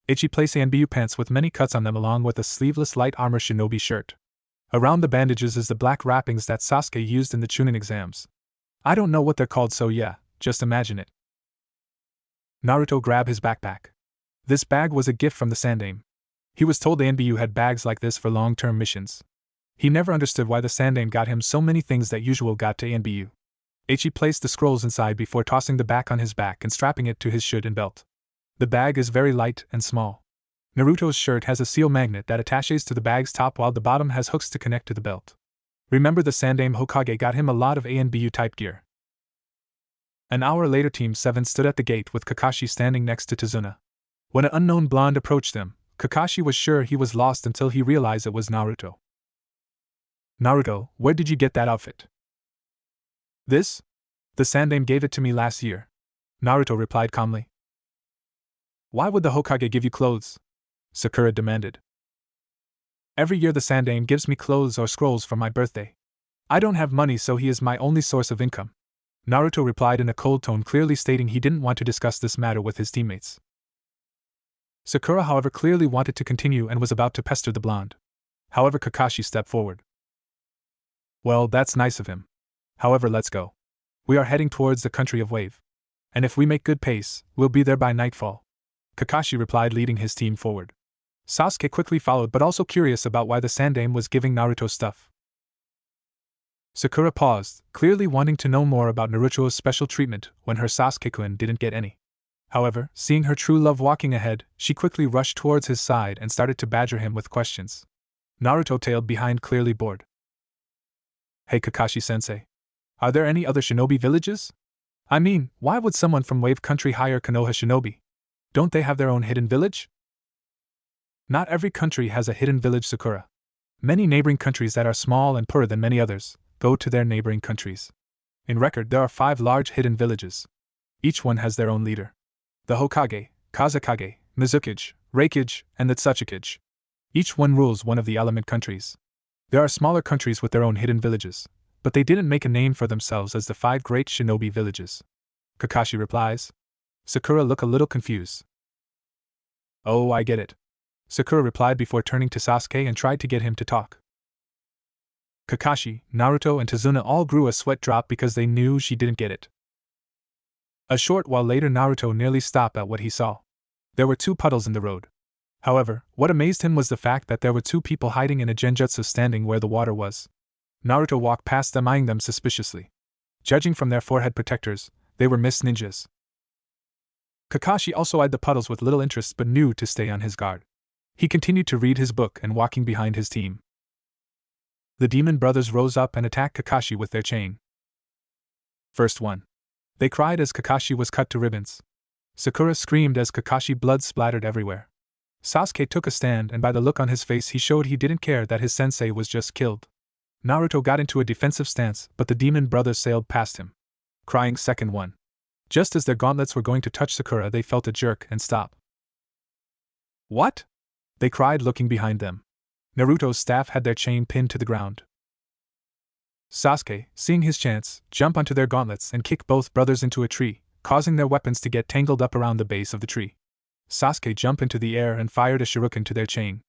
Ichi placed ANBU pants with many cuts on them along with a sleeveless light armor shinobi shirt. Around the bandages is the black wrappings that Sasuke used in the Chunin exams. I don't know what they're called, so yeah, just imagine it. Naruto grabbed his backpack. This bag was a gift from the Sandaime. He was told the ANBU had bags like this for long-term missions. He never understood why the Sandaime got him so many things that usual got to ANBU. Ichi placed the scrolls inside before tossing the back on his back and strapping it to his shirt and belt. The bag is very light and small. Naruto's shirt has a seal magnet that attaches to the bag's top while the bottom has hooks to connect to the belt. Remember, the Sandaime Hokage got him a lot of ANBU type gear. An hour later, Team 7 stood at the gate with Kakashi standing next to Tazuna. When an unknown blonde approached them, Kakashi was sure he was lost until he realized it was Naruto. Naruto, where did you get that outfit? This? The Sandaime gave it to me last year. Naruto replied calmly. Why would the Hokage give you clothes? Sakura demanded. Every year the Sandaime gives me clothes or scrolls for my birthday. I don't have money, so he is my only source of income. Naruto replied in a cold tone, clearly stating he didn't want to discuss this matter with his teammates. Sakura, however, clearly wanted to continue and was about to pester the blonde. However, Kakashi stepped forward. Well, that's nice of him. However, let's go. We are heading towards the country of Wave. And if we make good pace, we'll be there by nightfall. Kakashi replied, leading his team forward. Sasuke quickly followed, but also curious about why the Sandaime was giving Naruto stuff. Sakura paused, clearly wanting to know more about Naruto's special treatment when her Sasuke-kun didn't get any. However, seeing her true love walking ahead, she quickly rushed towards his side and started to badger him with questions. Naruto tailed behind, clearly bored. Hey Kakashi-sensei. Are there any other shinobi villages? I mean, why would someone from Wave Country hire Konoha shinobi? Don't they have their own hidden village? Not every country has a hidden village, Sakura. Many neighboring countries that are small and poorer than many others go to their neighboring countries. In record, there are 5 large hidden villages. Each one has their own leader. The Hokage, Kazekage, Mizukage, Reikage, and the Tsuchikage. Each one rules one of the element countries. There are smaller countries with their own hidden villages, but they didn't make a name for themselves as the 5 great shinobi villages. Kakashi replies. Sakura looked a little confused. Oh, I get it. Sakura replied before turning to Sasuke and tried to get him to talk. Kakashi, Naruto, and Tazuna all grew a sweat drop because they knew she didn't get it. A short while later, Naruto nearly stopped at what he saw. There were 2 puddles in the road. However, what amazed him was the fact that there were 2 people hiding in a genjutsu standing where the water was. Naruto walked past them, eyeing them suspiciously. Judging from their forehead protectors, they were mist ninjas. Kakashi also eyed the puddles with little interest but knew to stay on his guard. He continued to read his book and walking behind his team. The demon brothers rose up and attacked Kakashi with their chain. First one. They cried as Kakashi was cut to ribbons. Sakura screamed as Kakashi blood splattered everywhere. Sasuke took a stand, and by the look on his face he showed he didn't care that his sensei was just killed. Naruto got into a defensive stance, but the demon brothers sailed past him. Crying second one. Just as their gauntlets were going to touch Sakura, they felt a jerk and stop. What? They cried, looking behind them. Naruto's staff had their chain pinned to the ground. Sasuke, seeing his chance, jumped onto their gauntlets and kicked both brothers into a tree, causing their weapons to get tangled up around the base of the tree. Sasuke jumped into the air and fired a shuriken to their chain.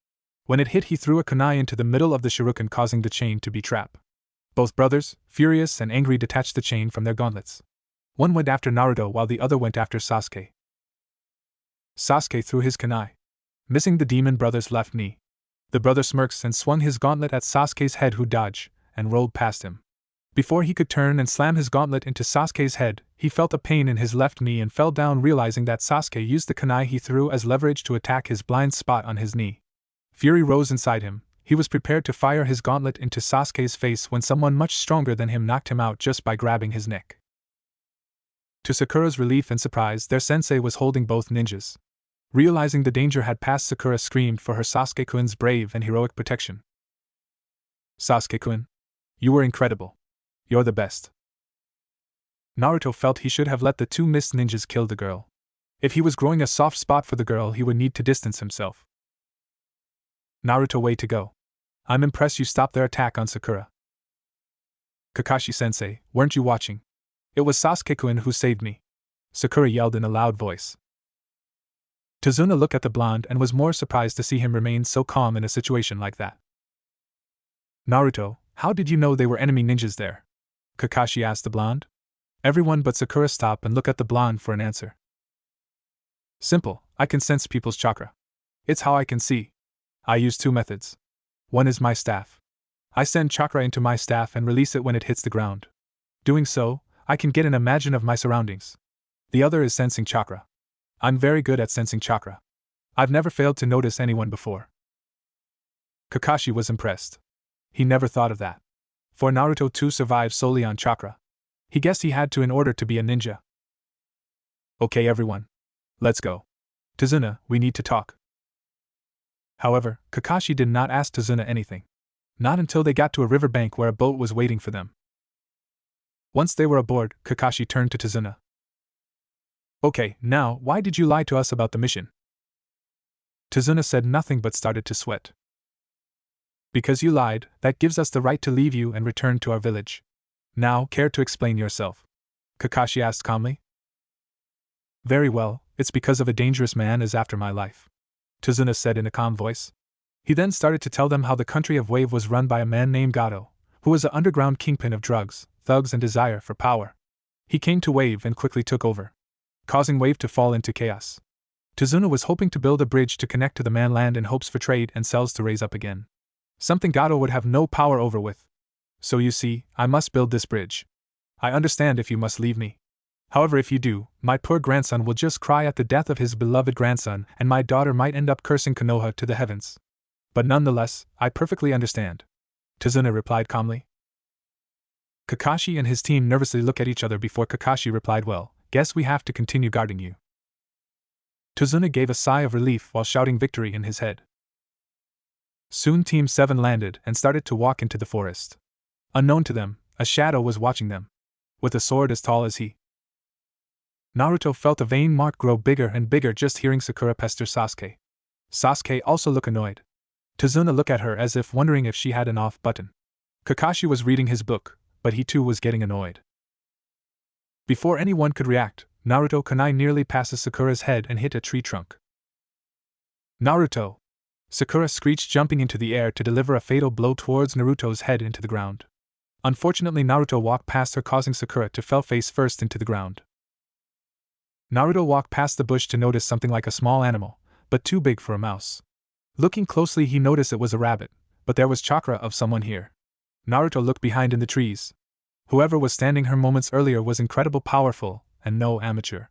When it hit, he threw a kunai into the middle of the shuriken, causing the chain to be trapped. Both brothers, furious and angry, detached the chain from their gauntlets. One went after Naruto while the other went after Sasuke. Sasuke threw his kunai, missing the demon brother's left knee. The brother smirks and swung his gauntlet at Sasuke's head, who dodged and rolled past him. Before he could turn and slam his gauntlet into Sasuke's head, he felt a pain in his left knee and fell down, realizing that Sasuke used the kunai he threw as leverage to attack his blind spot on his knee. Fury rose inside him. He was prepared to fire his gauntlet into Sasuke's face when someone much stronger than him knocked him out just by grabbing his neck. To Sakura's relief and surprise, their sensei was holding both ninjas. Realizing the danger had passed, Sakura screamed for her Sasuke-kun's brave and heroic protection. Sasuke-kun, you were incredible. You're the best. Naruto felt he should have let the two mist ninjas kill the girl. If he was growing a soft spot for the girl, he would need to distance himself. Naruto, way to go. I'm impressed you stopped their attack on Sakura. Kakashi-sensei, weren't you watching? It was Sasuke-kun who saved me. Sakura yelled in a loud voice. Tazuna looked at the blonde and was more surprised to see him remain so calm in a situation like that. Naruto, how did you know they were enemy ninjas there? Kakashi asked the blonde. Everyone but Sakura stopped and looked at the blonde for an answer. Simple, I can sense people's chakra. It's how I can see. I use two methods. One is my staff. I send chakra into my staff and release it when it hits the ground. Doing so, I can get an imagine of my surroundings. The other is sensing chakra. I'm very good at sensing chakra. I've never failed to notice anyone before. Kakashi was impressed. He never thought of that. For Naruto too survived solely on chakra. He guessed he had to in order to be a ninja. Okay everyone. Let's go. Tazuna, we need to talk. However, Kakashi did not ask Tazuna anything. Not until they got to a riverbank where a boat was waiting for them. Once they were aboard, Kakashi turned to Tazuna. Okay, now, why did you lie to us about the mission? Tazuna said nothing but started to sweat. Because you lied, that gives us the right to leave you and return to our village. Now, care to explain yourself? Kakashi asked calmly. Very well, it's because of a dangerous man is after my life, Tazuna said in a calm voice. He then started to tell them how the country of Wave was run by a man named Gato, who was an underground kingpin of drugs, thugs and desire for power. He came to Wave and quickly took over, causing Wave to fall into chaos. Tazuna was hoping to build a bridge to connect to the mainland in hopes for trade and cells to raise up again. Something Gato would have no power over with. So you see, I must build this bridge. I understand if you must leave me. However, if you do, my poor grandson will just cry at the death of his beloved grandson, and my daughter might end up cursing Konoha to the heavens. But nonetheless, I perfectly understand, Tazuna replied calmly. Kakashi and his team nervously looked at each other before Kakashi replied, well, guess we have to continue guarding you. Tazuna gave a sigh of relief while shouting victory in his head. Soon Team 7 landed and started to walk into the forest. Unknown to them, a shadow was watching them, with a sword as tall as he. Naruto felt a vein mark grow bigger and bigger just hearing Sakura pester Sasuke. Sasuke also looked annoyed. Tazuna looked at her as if wondering if she had an off button. Kakashi was reading his book, but he too was getting annoyed. Before anyone could react, Naruto kunai nearly passes Sakura's head and hit a tree trunk. Naruto! Sakura screeched, jumping into the air to deliver a fatal blow towards Naruto's head into the ground. Unfortunately, Naruto walked past her, causing Sakura to fall face first into the ground. Naruto walked past the bush to notice something like a small animal, but too big for a mouse. Looking closely, he noticed it was a rabbit, but there was chakra of someone here. Naruto looked behind in the trees. Whoever was standing here moments earlier was incredibly powerful, and no amateur.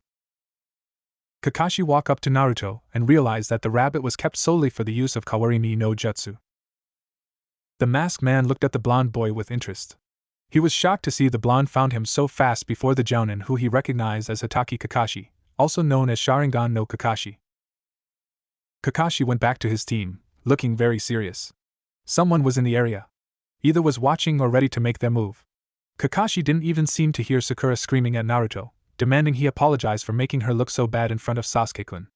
Kakashi walked up to Naruto and realized that the rabbit was kept solely for the use of Kawarimi no Jutsu. The masked man looked at the blonde boy with interest. He was shocked to see the blonde found him so fast before the Jounin, who he recognized as Hatake Kakashi, also known as Sharingan no Kakashi. Kakashi went back to his team, looking very serious. Someone was in the area. Either was watching or ready to make their move. Kakashi didn't even seem to hear Sakura screaming at Naruto, demanding he apologize for making her look so bad in front of Sasuke-kun.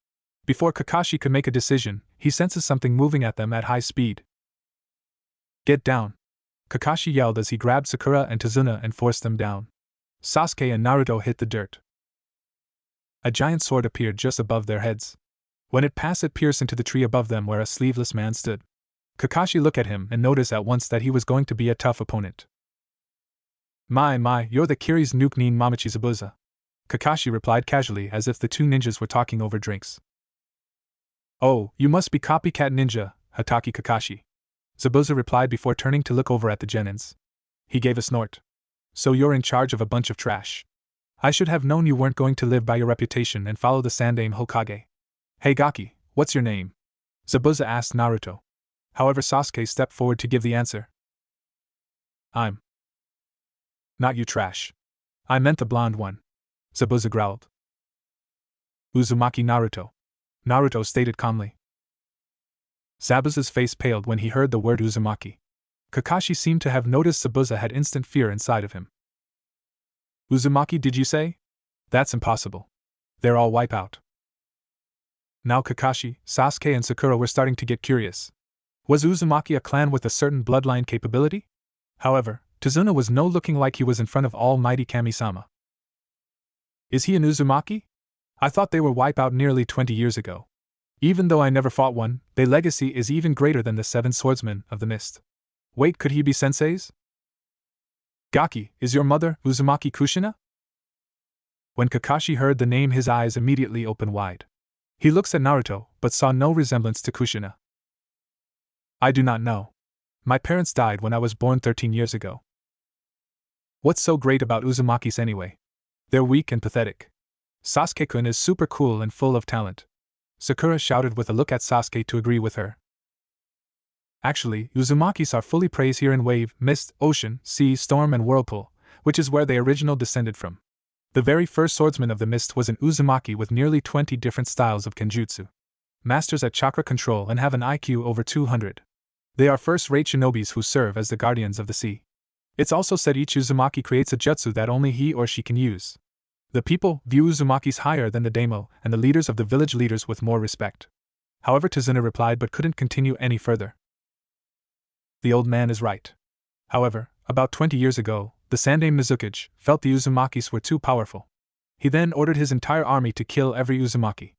Before Kakashi could make a decision, he senses something moving at them at high speed. Get down! Kakashi yelled as he grabbed Sakura and Tazuna and forced them down. Sasuke and Naruto hit the dirt. A giant sword appeared just above their heads. When it passed, it pierced into the tree above them where a sleeveless man stood. Kakashi looked at him and noticed at once that he was going to be a tough opponent. My, you're the Kiri's nuke nin Mamachi Zabuza. Kakashi replied casually as if the two ninjas were talking over drinks. Oh, you must be copycat ninja, Hatake Kakashi. Zabuza replied before turning to look over at the genins. He gave a snort. So you're in charge of a bunch of trash. I should have known you weren't going to live by your reputation and follow the Sandaime Hokage. Hey Gaki, what's your name? Zabuza asked Naruto. However, Sasuke stepped forward to give the answer. I'm. Not you trash. I meant the blonde one. Zabuza growled. Uzumaki Naruto. Naruto stated calmly. Zabuza's face paled when he heard the word Uzumaki. Kakashi seemed to have noticed Zabuza had instant fear inside of him. Uzumaki, did you say? That's impossible. They're all wipe out. Now Kakashi, Sasuke and Sakura were starting to get curious. Was Uzumaki a clan with a certain bloodline capability? However, Tazuna was no looking like he was in front of almighty Kami-sama. Is he an Uzumaki? I thought they were wipe out nearly 20 years ago. Even though I never fought one, their legacy is even greater than the 7 swordsmen of the mist. Wait, could he be sensei's? Gaki, is your mother Uzumaki Kushina? When Kakashi heard the name, his eyes immediately opened wide. He looks at Naruto, but saw no resemblance to Kushina. I do not know. My parents died when I was born 13 years ago. What's so great about Uzumakis anyway? They're weak and pathetic. Sasuke-kun is super cool and full of talent. Sakura shouted with a look at Sasuke to agree with her. Actually, Uzumakis are fully praised here in Wave, Mist, Ocean, Sea, Storm and Whirlpool, which is where they originally descended from. The very first swordsman of the Mist was an Uzumaki with nearly 20 different styles of kenjutsu. Masters at chakra control and have an IQ over 200. They are first-rate shinobis who serve as the guardians of the sea. It's also said each Uzumaki creates a jutsu that only he or she can use. The people view Uzumakis higher than the daimyo and the leaders of the village leaders with more respect. However, Tazuna replied but couldn't continue any further. The old man is right. However, about 20 years ago, the Sandaime Mizukage felt the Uzumakis were too powerful. He then ordered his entire army to kill every Uzumaki.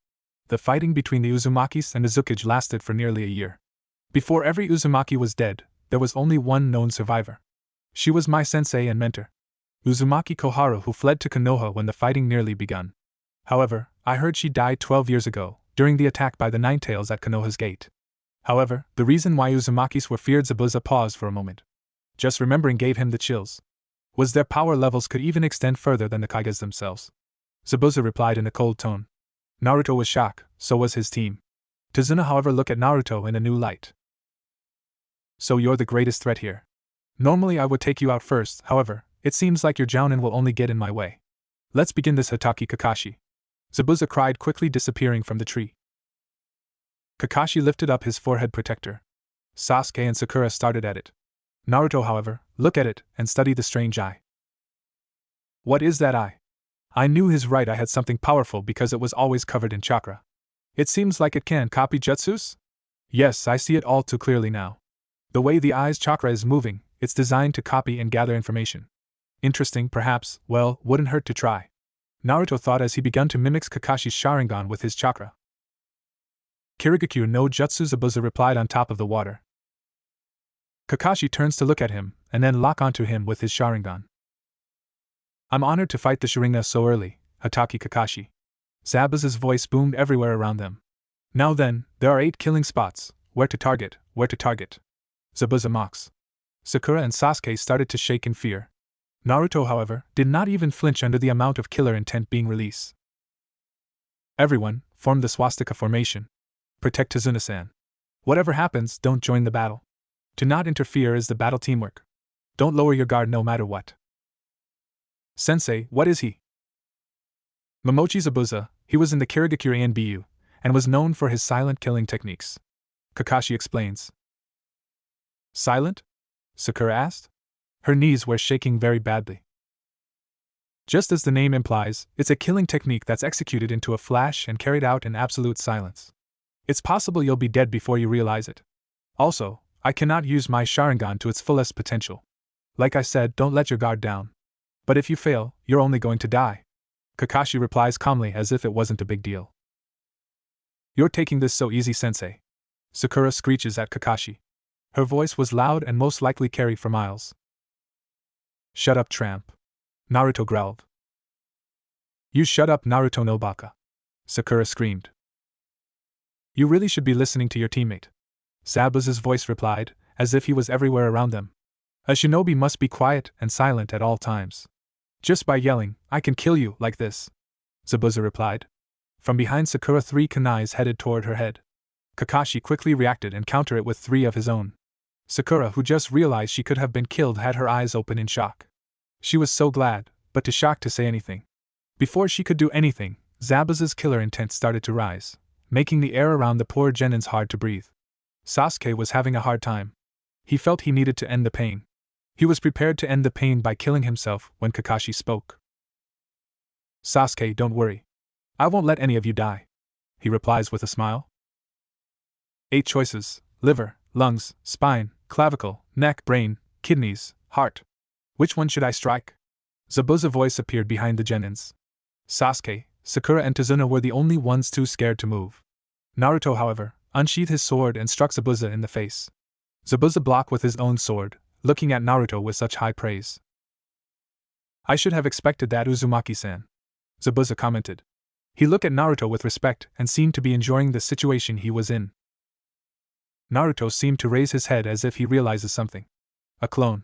The fighting between the Uzumakis and Mizukage lasted for nearly a year. Before every Uzumaki was dead, there was only one known survivor. She was my sensei and mentor, Uzumaki Koharu, who fled to Konoha when the fighting nearly begun. However, I heard she died 12 years ago, during the attack by the Ninetales at Konoha's gate. However, the reason why Uzumakis were feared, Zabuza paused for a moment. Just remembering gave him the chills. Was their power levels could even extend further than the Kaigas themselves? Zabuza replied in a cold tone. Naruto was shocked, so was his team. Tazuna, however, looked at Naruto in a new light. So you're the greatest threat here. Normally I would take you out first, however, it seems like your jounin will only get in my way. Let's begin this, Hatake Kakashi. Zabuza cried, quickly disappearing from the tree. Kakashi lifted up his forehead protector. Sasuke and Sakura started at it. Naruto, however, looked at it and studied the strange eye. What is that eye? I knew his right eye had something powerful because it was always covered in chakra. It seems like it can copy jutsus? Yes, I see it all too clearly now. The way the eye's chakra is moving, it's designed to copy and gather information. Interesting, perhaps, well, wouldn't hurt to try. Naruto thought as he began to mimic Kakashi's Sharingan with his chakra. Kirigakyu no Jutsu, Zabuza replied on top of the water. Kakashi turns to look at him, and then lock onto him with his Sharingan. I'm honored to fight the Sharingan so early, Hatake Kakashi. Zabuza's voice boomed everywhere around them. Now then, there are 8 killing spots, where to target, where to target. Zabuza mocks. Sakura and Sasuke started to shake in fear. Naruto, however, did not even flinch under the amount of killer intent being released. Everyone, form the swastika formation. Protect Tazuna-san. Whatever happens, don't join the battle. To not interfere is the battle teamwork. Don't lower your guard no matter what. Sensei, what is he? Momochi Zabuza, he was in the Kirigakure NBU, and was known for his silent killing techniques. Kakashi explains. Silent? Sakura asked. Her knees were shaking very badly. Just as the name implies, it's a killing technique that's executed into a flash and carried out in absolute silence. It's possible you'll be dead before you realize it. Also, I cannot use my Sharingan to its fullest potential. Like I said, don't let your guard down. But if you fail, you're only going to die. Kakashi replies calmly as if it wasn't a big deal. You're taking this so easy, sensei. Sakura screeches at Kakashi. Her voice was loud and most likely carried for miles. Shut up, tramp. Naruto growled. You shut up, Naruto no baka. Sakura screamed. You really should be listening to your teammate. Zabuza's voice replied, as if he was everywhere around them. A shinobi must be quiet and silent at all times. Just by yelling, I can kill you, like this. Zabuza replied. From behind Sakura 3 kunais headed toward her head. Kakashi quickly reacted and countered it with 3 of his own. Sakura, who just realized she could have been killed, had her eyes open in shock. She was so glad, but too shocked to say anything. Before she could do anything, Zabuza's killer intent started to rise, making the air around the poor genins hard to breathe. Sasuke was having a hard time. He felt he needed to end the pain. He was prepared to end the pain by killing himself when Kakashi spoke. Sasuke, don't worry. I won't let any of you die. He replies with a smile. 8 choices: liver, lungs, spine, clavicle, neck, brain, kidneys, heart. Which one should I strike? Zabuza's voice appeared behind the genins. Sasuke, Sakura and Tazuna were the only ones too scared to move. Naruto, however, unsheathed his sword and struck Zabuza in the face. Zabuza blocked with his own sword, looking at Naruto with such high praise. I should have expected that, Uzumaki-san. Zabuza commented. He looked at Naruto with respect and seemed to be enjoying the situation he was in. Naruto seemed to raise his head as if he realizes something. A clone.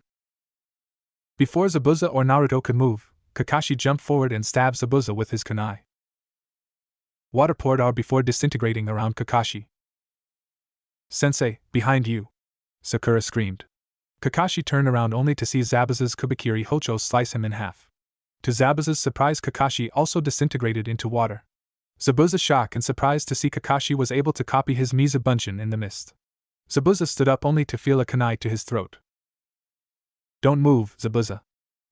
Before Zabuza or Naruto could move, Kakashi jumped forward and stabbed Zabuza with his kunai. Water poured out before disintegrating around Kakashi. Sensei, behind you! Sakura screamed. Kakashi turned around only to see Zabuza's Kubikiri Hocho slice him in half. To Zabuza's surprise, Kakashi also disintegrated into water. Zabuza's shock and surprise to see Kakashi was able to copy his Mizubunshin in the mist. Zabuza stood up only to feel a kunai to his throat. Don't move, Zabuza.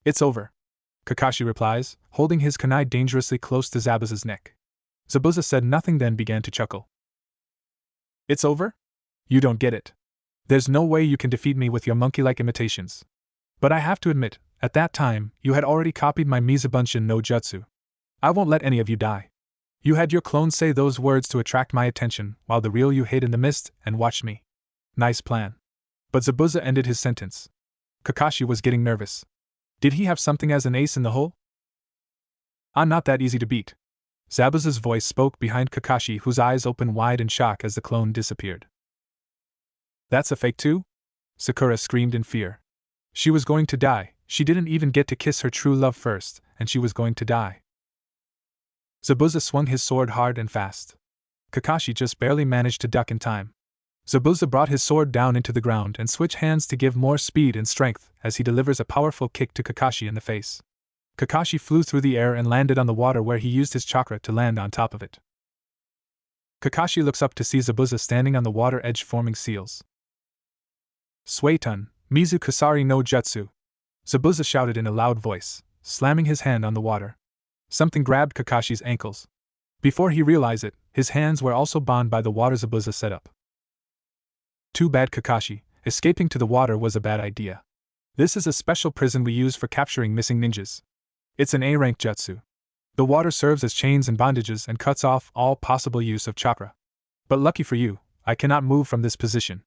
It's over. Kakashi replies, holding his kunai dangerously close to Zabuza's neck. Zabuza said nothing, then began to chuckle. It's over? You don't get it. There's no way you can defeat me with your monkey-like imitations. But I have to admit, at that time, you had already copied my Mizubunshin no Jutsu. I won't let any of you die. You had your clone say those words to attract my attention, while the real you hid in the mist and watched me. Nice plan. But Zabuza ended his sentence. Kakashi was getting nervous. Did he have something as an ace in the hole? I'm not that easy to beat. Zabuza's voice spoke behind Kakashi, whose eyes opened wide in shock as the clone disappeared. That's a fake too? Sakura screamed in fear. She was going to die. She didn't even get to kiss her true love first, and she was going to die. Zabuza swung his sword hard and fast. Kakashi just barely managed to duck in time. Zabuza brought his sword down into the ground and switched hands to give more speed and strength as he delivers a powerful kick to Kakashi in the face. Kakashi flew through the air and landed on the water, where he used his chakra to land on top of it. Kakashi looks up to see Zabuza standing on the water edge forming seals. Suetun, Mizu Kusari no Jutsu! Zabuza shouted in a loud voice, slamming his hand on the water. Something grabbed Kakashi's ankles. Before he realized it, his hands were also bound by the water Zabuza set up. Too bad, Kakashi. Escaping to the water was a bad idea. This is a special prison we use for capturing missing ninjas. It's an A-rank jutsu. The water serves as chains and bondages and cuts off all possible use of chakra. But lucky for you, I cannot move from this position.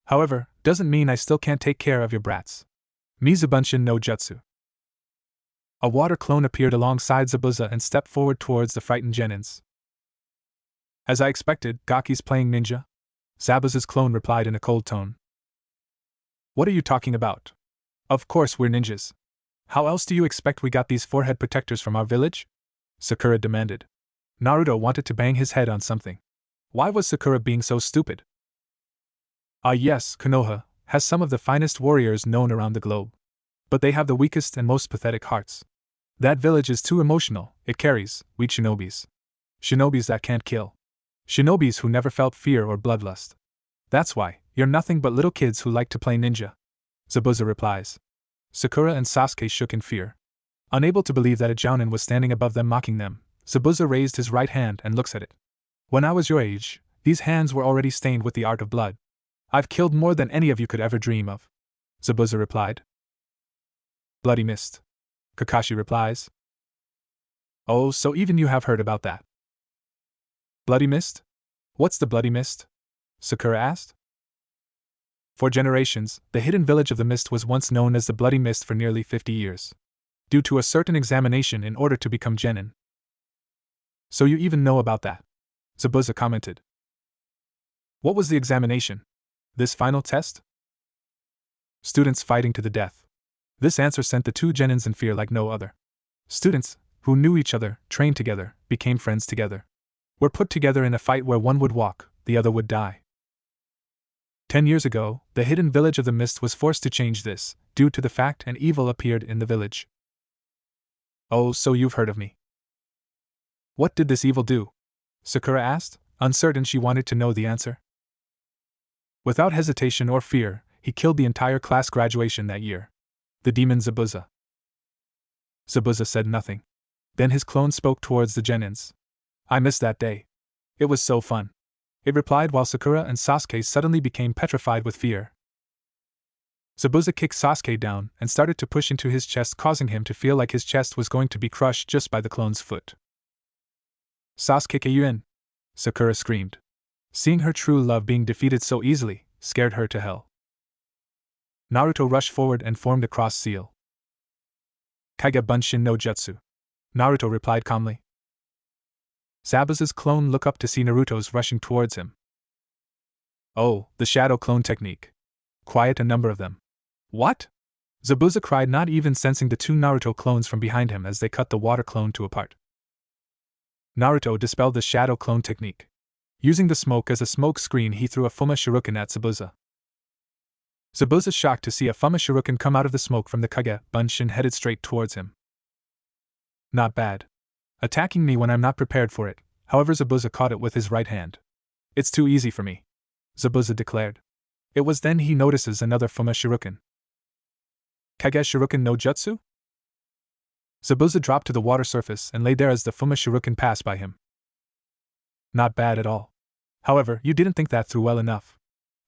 However, doesn't mean I still can't take care of your brats. Mizubunshin no Jutsu. A water clone appeared alongside Zabuza and stepped forward towards the frightened genins. As I expected, Gaki's playing ninja? Zabuza's clone replied in a cold tone. What are you talking about? Of course we're ninjas. How else do you expect we got these forehead protectors from our village? Sakura demanded. Naruto wanted to bang his head on something. Why was Sakura being so stupid? Ah yes, Konoha has some of the finest warriors known around the globe. But they have the weakest and most pathetic hearts. That village is too emotional, it carries weak shinobis. Shinobis that can't kill. Shinobis who never felt fear or bloodlust. That's why, you're nothing but little kids who like to play ninja. Zabuza replies. Sakura and Sasuke shook in fear. Unable to believe that a jounin was standing above them mocking them, Zabuza raised his right hand and looks at it. When I was your age, these hands were already stained with the art of blood. I've killed more than any of you could ever dream of, Zabuza replied. Bloody mist, Kakashi replies. Oh, so even you have heard about that. Bloody mist? What's the bloody mist? Sakura asked. For generations, the hidden village of the mist was once known as the Bloody Mist for nearly 50 years. Due to a certain examination in order to become genin. So you even know about that, Zabuza commented. What was the examination? This final test? Students fighting to the death. This answer sent the two genins in fear like no other. Students, who knew each other, trained together, became friends together. Were put together in a fight where one would walk, the other would die. 10 years ago, the hidden village of the mist was forced to change this, due to the fact an evil appeared in the village. Oh, so you've heard of me. What did this evil do? Sakura asked, uncertain she wanted to know the answer. Without hesitation or fear, he killed the entire class graduation that year. The demon Zabuza. Zabuza said nothing. Then his clone spoke towards the genins. I missed that day. It was so fun. It replied while Sakura and Sasuke suddenly became petrified with fear. Zabuza kicked Sasuke down and started to push into his chest, causing him to feel like his chest was going to be crushed just by the clone's foot. Sasuke Kyuin! Sakura screamed. Seeing her true love being defeated so easily, scared her to hell. Naruto rushed forward and formed a cross seal. Kage Bunshin no Jutsu. Naruto replied calmly. Zabuza's clone looked up to see Naruto's rushing towards him. Oh, the shadow clone technique. Quiet a number of them. What? Zabuza cried, not even sensing the two Naruto clones from behind him as they cut the water clone to apart. Naruto dispelled the shadow clone technique. Using the smoke as a smoke screen, he threw a Fuma Shuriken at Zabuza. Zabuza shocked to see a Fuma Shuriken come out of the smoke from the Kage Bunshin headed straight towards him. Not bad. Attacking me when I'm not prepared for it, however Zabuza caught it with his right hand. It's too easy for me, Zabuza declared. It was then he notices another Fuma Shuriken. Kage Shuriken no Jutsu? Zabuza dropped to the water surface and lay there as the Fuma Shuriken passed by him. Not bad at all. However, you didn't think that through well enough.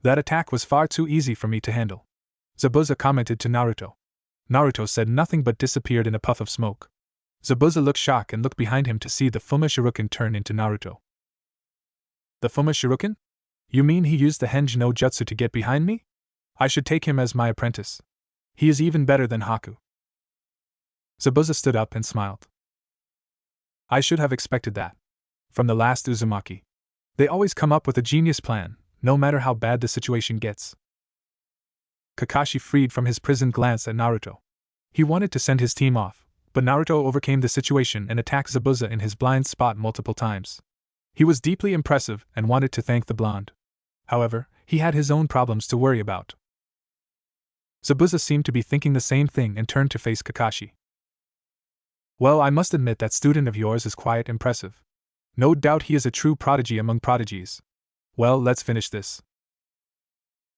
That attack was far too easy for me to handle, Zabuza commented to Naruto. Naruto said nothing but disappeared in a puff of smoke. Zabuza looked shocked and looked behind him to see the Fuma Shuriken turn into Naruto. The Fuma Shuriken? You mean he used the Henj no Jutsu to get behind me? I should take him as my apprentice. He is even better than Haku. Zabuza stood up and smiled. I should have expected that. From the last Uzumaki. They always come up with a genius plan, no matter how bad the situation gets. Kakashi freed from his prison glanced at Naruto. He wanted to send his team off, but Naruto overcame the situation and attacked Zabuza in his blind spot multiple times. He was deeply impressive and wanted to thank the blonde. However, he had his own problems to worry about. Zabuza seemed to be thinking the same thing and turned to face Kakashi. Well, I must admit that student of yours is quite impressive. No doubt he is a true prodigy among prodigies. Well, let's finish this.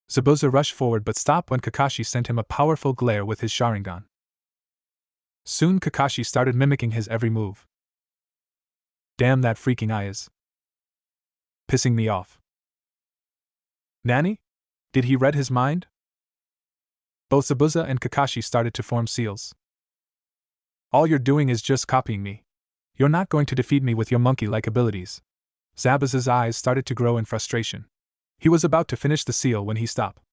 Zabuza rushed forward but stopped when Kakashi sent him a powerful glare with his Sharingan. Soon Kakashi started mimicking his every move. Damn, that freaking eye is pissing me off. Nani? Did he read his mind? Both Zabuza and Kakashi started to form seals. All you're doing is just copying me. You're not going to defeat me with your monkey-like abilities. Zabuza's eyes started to grow in frustration. He was about to finish the seal when he stopped.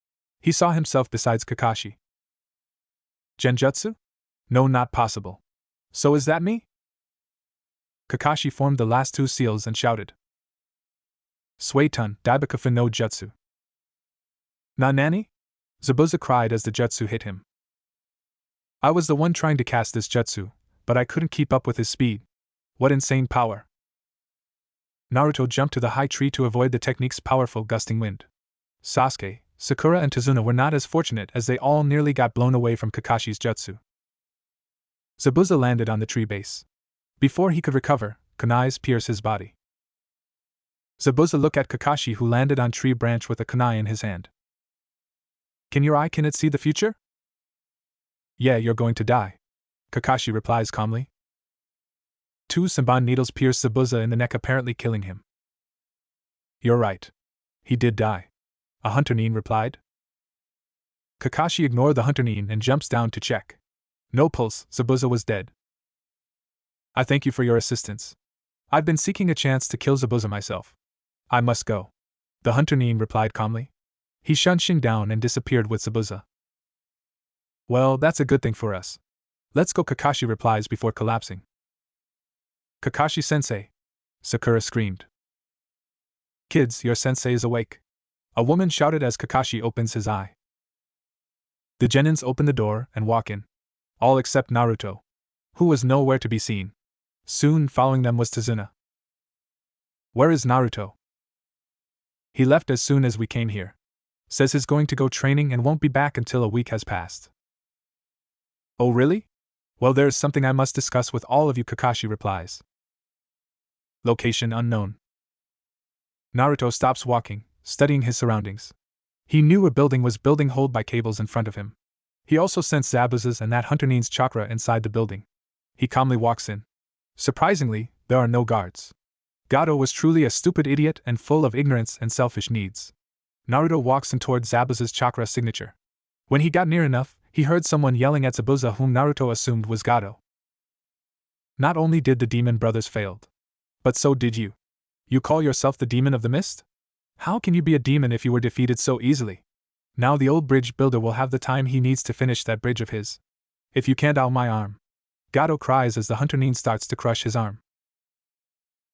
He saw himself beside Kakashi. Genjutsu? No, not possible. So is that me? Kakashi formed the last two seals and shouted. Suetun, Daibakafu no Jutsu. Na nani? Zabuza cried as the jutsu hit him. I was the one trying to cast this jutsu, but I couldn't keep up with his speed. What insane power! Naruto jumped to the high tree to avoid the technique's powerful gusting wind. Sasuke, Sakura and Tazuna were not as fortunate as they all nearly got blown away from Kakashi's jutsu. Zabuza landed on the tree base. Before he could recover, kunais pierced his body. Zabuza looked at Kakashi, who landed on tree branch with a kunai in his hand. Can it see the future? Yeah, you're going to die. Kakashi replies calmly. 2 Senbon needles pierce Zabuza in the neck, apparently killing him. You're right. He did die. A hunter nin replied. Kakashi ignored the hunter nin and jumps down to check. No pulse, Zabuza was dead. I thank you for your assistance. I've been seeking a chance to kill Zabuza myself. I must go. The hunter nin replied calmly. He shunned Shing down and disappeared with Zabuza. Well, that's a good thing for us. Let's go, Kakashi replies before collapsing. Kakashi-sensei! Sakura screamed. Kids, your sensei is awake. A woman shouted as Kakashi opens his eye. The genins open the door and walk in. All except Naruto, who was nowhere to be seen. Soon following them was Tazuna. Where is Naruto? He left as soon as we came here. Says he's going to go training and won't be back until a week has passed. Oh really? Well, there's something I must discuss with all of you, Kakashi replies. Location unknown. Naruto stops walking, studying his surroundings. He knew a building was being held by cables in front of him. He also sensed Zabuza's and that hunter nin's chakra inside the building. He calmly walks in. Surprisingly, there are no guards. Gato was truly a stupid idiot and full of ignorance and selfish needs. Naruto walks in toward Zabuza's chakra signature. When he got near enough, he heard someone yelling at Zabuza, whom Naruto assumed was Gato. Not only did the demon brothers failed, but so did you. You call yourself the demon of the mist? How can you be a demon if you were defeated so easily? Now the old bridge builder will have the time he needs to finish that bridge of his. If you can't ow my arm. Gato cries as the hunter nin starts to crush his arm.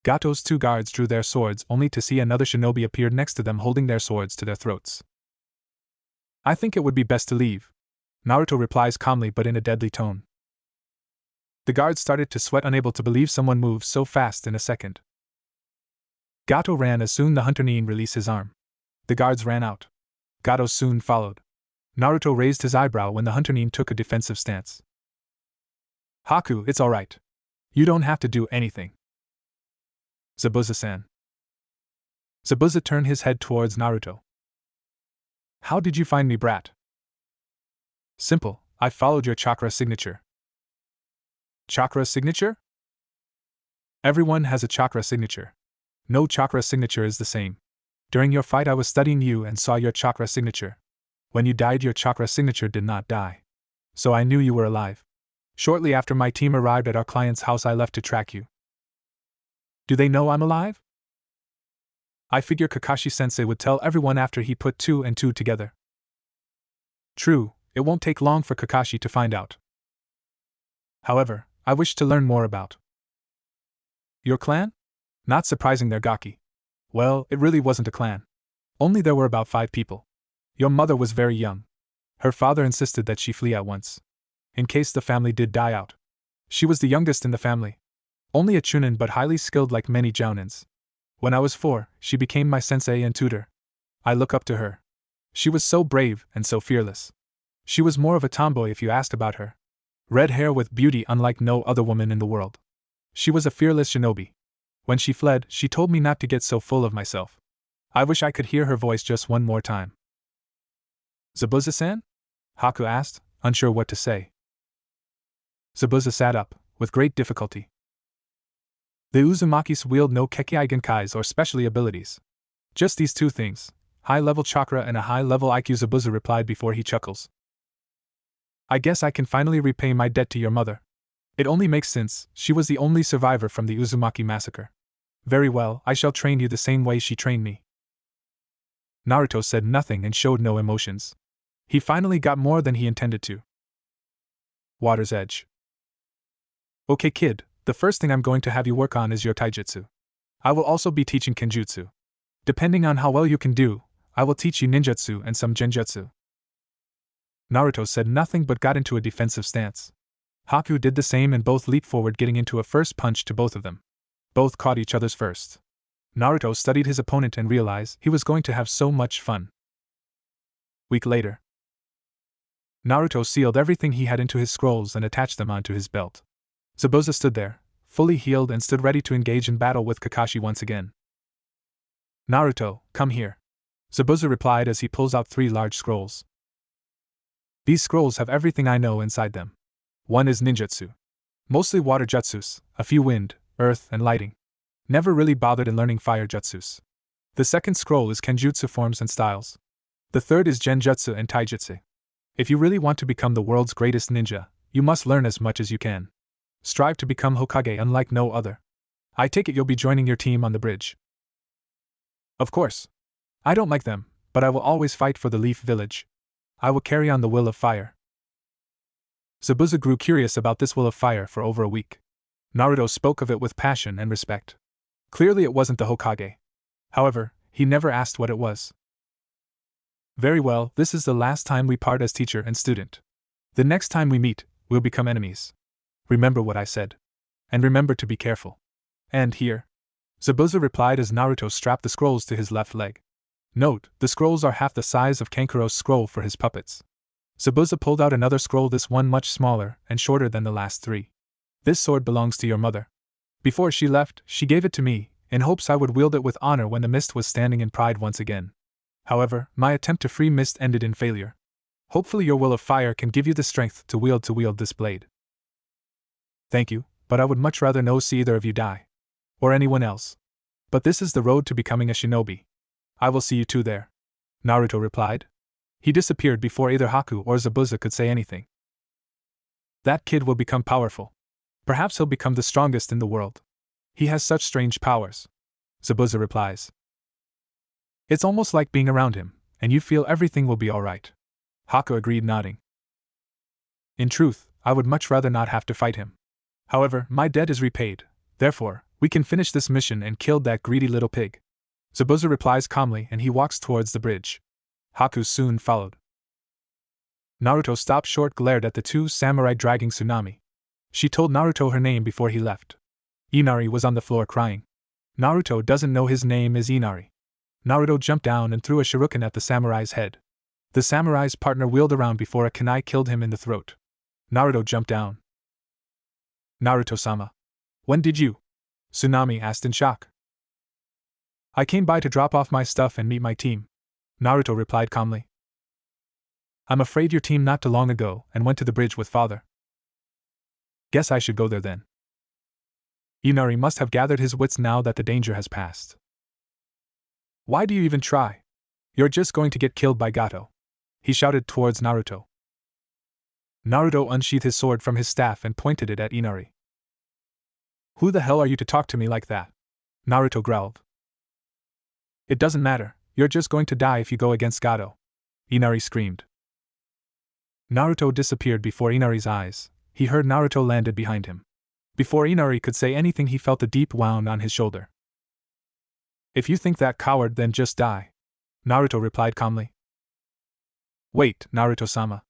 Gato's 2 guards drew their swords only to see another shinobi appear next to them holding their swords to their throats. I think it would be best to leave. Naruto replies calmly but in a deadly tone. The guards started to sweat, unable to believe someone moved so fast in a second. Gato ran as soon the hunter nin released his arm. The guards ran out. Gato soon followed. Naruto raised his eyebrow when the hunter nin took a defensive stance. Haku, it's alright. You don't have to do anything. Zabuza-san. Zabuza turned his head towards Naruto. How did you find me, brat? Simple, I followed your chakra signature. Chakra signature? Everyone has a chakra signature. No chakra signature is the same. During your fight I was studying you and saw your chakra signature. When you died your chakra signature did not die. So I knew you were alive. Shortly after my team arrived at our client's house I left to track you. Do they know I'm alive? I figure Kakashi-sensei would tell everyone after he put 2 and 2 together. True, it won't take long for Kakashi to find out. However, I wish to learn more about your clan? Not surprising, they're gaki. Well, it really wasn't a clan. Only there were about 5 people. Your mother was very young. Her father insisted that she flee at once, in case the family did die out. She was the youngest in the family. Only a chunin but highly skilled like many jounins. When I was 4, she became my sensei and tutor. I look up to her. She was so brave and so fearless. She was more of a tomboy if you asked about her. Red hair with beauty unlike no other woman in the world. She was a fearless shinobi. When she fled, she told me not to get so full of myself. I wish I could hear her voice just one more time. Zabuza-san? Haku asked, unsure what to say. Zabuza sat up, with great difficulty. The Uzumakis wield no Kekkei Genkais or special abilities. Just these 2 things, high-level chakra and a high-level IQ, Zabuza replied before he chuckles. I guess I can finally repay my debt to your mother. It only makes sense, she was the only survivor from the Uzumaki massacre. Very well, I shall train you the same way she trained me. Naruto said nothing and showed no emotions. He finally got more than he intended to. Water's Edge. Okay kid, the first thing I'm going to have you work on is your taijutsu. I will also be teaching kenjutsu. Depending on how well you can do, I will teach you ninjutsu and some genjutsu. Naruto said nothing but got into a defensive stance. Haku did the same and both leaped forward, getting into a first punch to both of them. Both caught each other's first. Naruto studied his opponent and realized he was going to have so much fun. Week later. Naruto sealed everything he had into his scrolls and attached them onto his belt. Zabuza stood there, fully healed, and stood ready to engage in battle with Kakashi once again. Naruto, come here. Zabuza replied as he pulls out 3 large scrolls. These scrolls have everything I know inside them. One is ninjutsu. Mostly water jutsus, a few wind, earth, and lighting. Never really bothered in learning fire jutsus. The second scroll is Kenjutsu forms and styles. The third is Genjutsu and Taijutsu. If you really want to become the world's greatest ninja, you must learn as much as you can. Strive to become Hokage unlike no other. I take it you'll be joining your team on the bridge. Of course. I don't like them, but I will always fight for the Leaf Village. I will carry on the will of fire. Zabuza grew curious about this will of fire for over a week. Naruto spoke of it with passion and respect. Clearly it wasn't the Hokage. However, he never asked what it was. Very well, this is the last time we part as teacher and student. The next time we meet, we'll become enemies. Remember what I said. And remember to be careful. And here. Zabuza replied as Naruto strapped the scrolls to his left leg. Note, the scrolls are half the size of Kankuro's scroll for his puppets. Zabuza pulled out another scroll, this one much smaller and shorter than the last three. This sword belongs to your mother. Before she left, she gave it to me, in hopes I would wield it with honor when the mist was standing in pride once again. However, my attempt to free mist ended in failure. Hopefully your will of fire can give you the strength to wield this blade. Thank you, but I would much rather no see either of you die. Or anyone else. But this is the road to becoming a shinobi. I will see you two there. Naruto replied. He disappeared before either Haku or Zabuza could say anything. That kid will become powerful. Perhaps he'll become the strongest in the world. He has such strange powers. Zabuza replies. It's almost like being around him, and you feel everything will be alright. Haku agreed, nodding. In truth, I would much rather not have to fight him. However, my debt is repaid, therefore, we can finish this mission and kill that greedy little pig. Zabuza replies calmly and he walks towards the bridge. Haku soon followed. Naruto stopped short, glared at the two samurai dragging Tsunami. She told Naruto her name before he left. Inari was on the floor crying. Naruto doesn't know his name is Inari. Naruto jumped down and threw a shuriken at the samurai's head. The samurai's partner wheeled around before a kunai killed him in the throat. Naruto jumped down. Naruto-sama. When did you? Tsunami asked in shock. I came by to drop off my stuff and meet my team. Naruto replied calmly. I'm afraid your team not too long ago and went to the bridge with father. Guess I should go there then. Inari must have gathered his wits now that the danger has passed. Why do you even try? You're just going to get killed by Gato. He shouted towards Naruto. Naruto unsheathed his sword from his staff and pointed it at Inari. Who the hell are you to talk to me like that? Naruto growled. It doesn't matter, you're just going to die if you go against Gato. Inari screamed. Naruto disappeared before Inari's eyes. He heard Naruto landed behind him. Before Inari could say anything, he felt a deep wound on his shoulder. If you think that coward, then just die. Naruto replied calmly. Wait, Naruto-sama.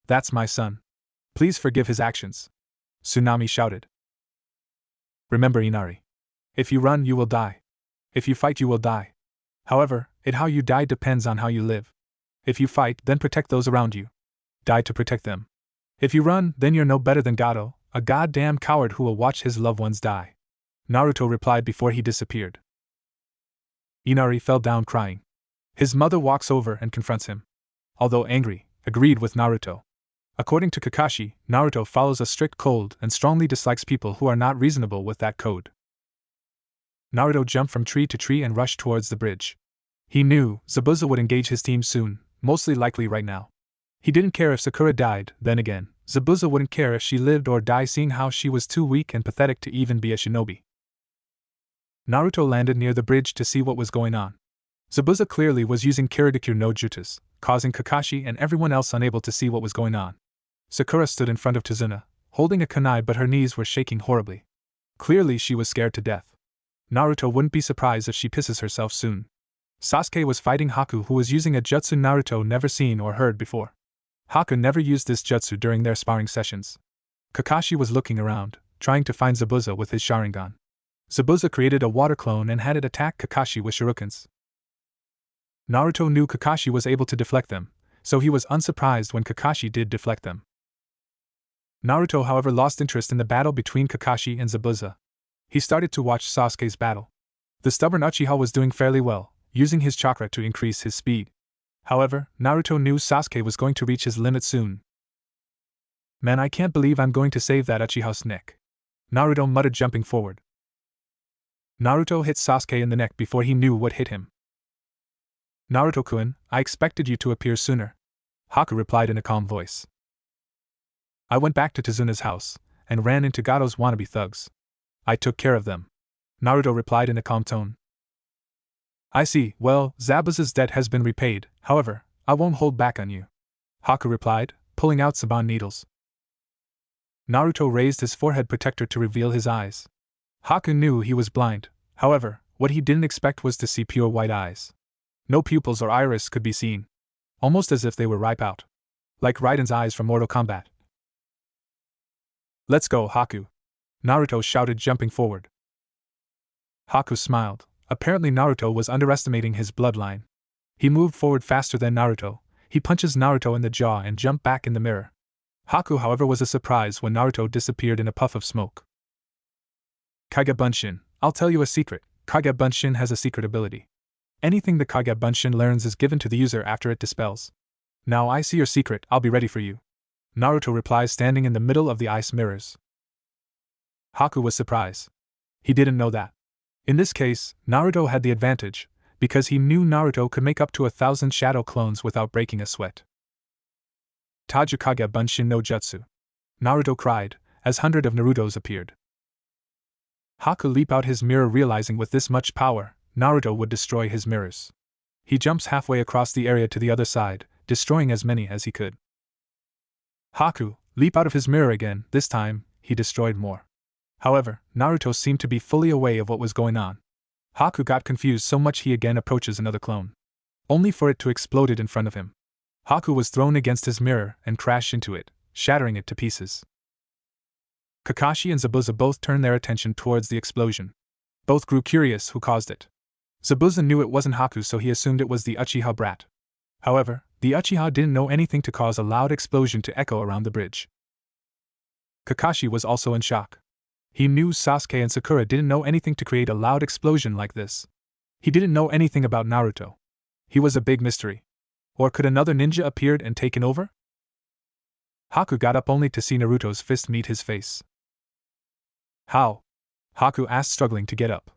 That's my son. Please forgive his actions. Tsunami shouted. Remember, Inari. If you run, you will die. If you fight, you will die. However, how you die depends on how you live. If you fight, then protect those around you. Die to protect them. If you run, then you're no better than Gato, a goddamn coward who will watch his loved ones die. Naruto replied before he disappeared. Inari fell down crying. His mother walks over and confronts him. Although angry, agreed with Naruto. According to Kakashi, Naruto follows a strict code and strongly dislikes people who are not reasonable with that code. Naruto jumped from tree to tree and rushed towards the bridge. He knew Zabuza would engage his team soon, mostly likely right now. He didn't care if Sakura died, then again, Zabuza wouldn't care if she lived or died, seeing how she was too weak and pathetic to even be a shinobi. Naruto landed near the bridge to see what was going on. Zabuza clearly was using Kirigakure no Jutsus, causing Kakashi and everyone else unable to see what was going on. Sakura stood in front of Tazuna, holding a kunai, but her knees were shaking horribly. Clearly she was scared to death. Naruto wouldn't be surprised if she pisses herself soon. Sasuke was fighting Haku, who was using a jutsu Naruto never seen or heard before. Haku never used this jutsu during their sparring sessions. Kakashi was looking around, trying to find Zabuza with his Sharingan. Zabuza created a water clone and had it attack Kakashi with shurikens. Naruto knew Kakashi was able to deflect them, so he was unsurprised when Kakashi did deflect them. Naruto, however, lost interest in the battle between Kakashi and Zabuza. He started to watch Sasuke's battle. The stubborn Uchiha was doing fairly well, using his chakra to increase his speed. However, Naruto knew Sasuke was going to reach his limit soon. Man, I can't believe I'm going to save that Uchiha's neck. Naruto muttered, jumping forward. Naruto hit Sasuke in the neck before he knew what hit him. Naruto-kun, I expected you to appear sooner, Haku replied in a calm voice. I went back to Tazuna's house, and ran into Gado's wannabe thugs. I took care of them, Naruto replied in a calm tone. I see, well, Zabuza's debt has been repaid, however, I won't hold back on you, Haku replied, pulling out Saban needles. Naruto raised his forehead protector to reveal his eyes. Haku knew he was blind, however, what he didn't expect was to see pure white eyes. No pupils or iris could be seen, almost as if they were ripe out. Like Raiden's eyes from Mortal Kombat. Let's go, Haku, Naruto shouted, jumping forward. Haku smiled. Apparently Naruto was underestimating his bloodline. He moved forward faster than Naruto. He punches Naruto in the jaw and jumped back in the mirror. Haku, however, was a surprise when Naruto disappeared in a puff of smoke. Kage Bunshin, I'll tell you a secret. Kage Bunshin has a secret ability. Anything the Kage Bunshin learns is given to the user after it dispels. Now I see your secret, I'll be ready for you, Naruto replies, standing in the middle of the ice mirrors. Haku was surprised. He didn't know that. In this case, Naruto had the advantage, because he knew Naruto could make up to 1,000 shadow clones without breaking a sweat. Tajukage Bunshin no Jutsu, Naruto cried, as hundreds of Narutos appeared. Haku leaped out his mirror, realizing with this much power, Naruto would destroy his mirrors. He jumps halfway across the area to the other side, destroying as many as he could. Haku leaped out of his mirror again. This time, he destroyed more. However, Naruto seemed to be fully aware of what was going on. Haku got confused so much he again approaches another clone, only for it to explode in front of him. Haku was thrown against his mirror and crashed into it, shattering it to pieces. Kakashi and Zabuza both turned their attention towards the explosion. Both grew curious who caused it. Zabuza knew it wasn't Haku, so he assumed it was the Uchiha brat. However, the Uchiha didn't know anything to cause a loud explosion to echo around the bridge. Kakashi was also in shock. He knew Sasuke and Sakura didn't know anything to create a loud explosion like this. He didn't know anything about Naruto. He was a big mystery. Or could another ninja appeared and taken over? Haku got up only to see Naruto's fist meet his face. How? Haku asked, struggling to get up.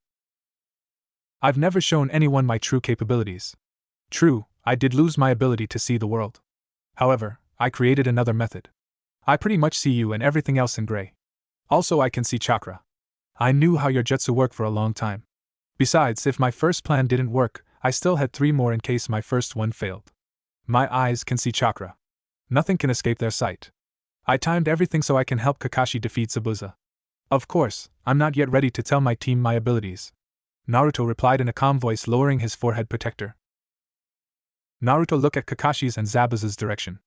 I've never shown anyone my true capabilities. True, I did lose my ability to see the world. However, I created another method. I pretty much see you and everything else in gray. Also, I can see chakra. I knew how your jutsu worked for a long time. Besides, if my first plan didn't work, I still had 3 more in case my first one failed. My eyes can see chakra. Nothing can escape their sight. I timed everything so I can help Kakashi defeat Zabuza. Of course, I'm not yet ready to tell my team my abilities, Naruto replied in a calm voice, lowering his forehead protector. Naruto looked at Kakashi's and Zabuza's direction.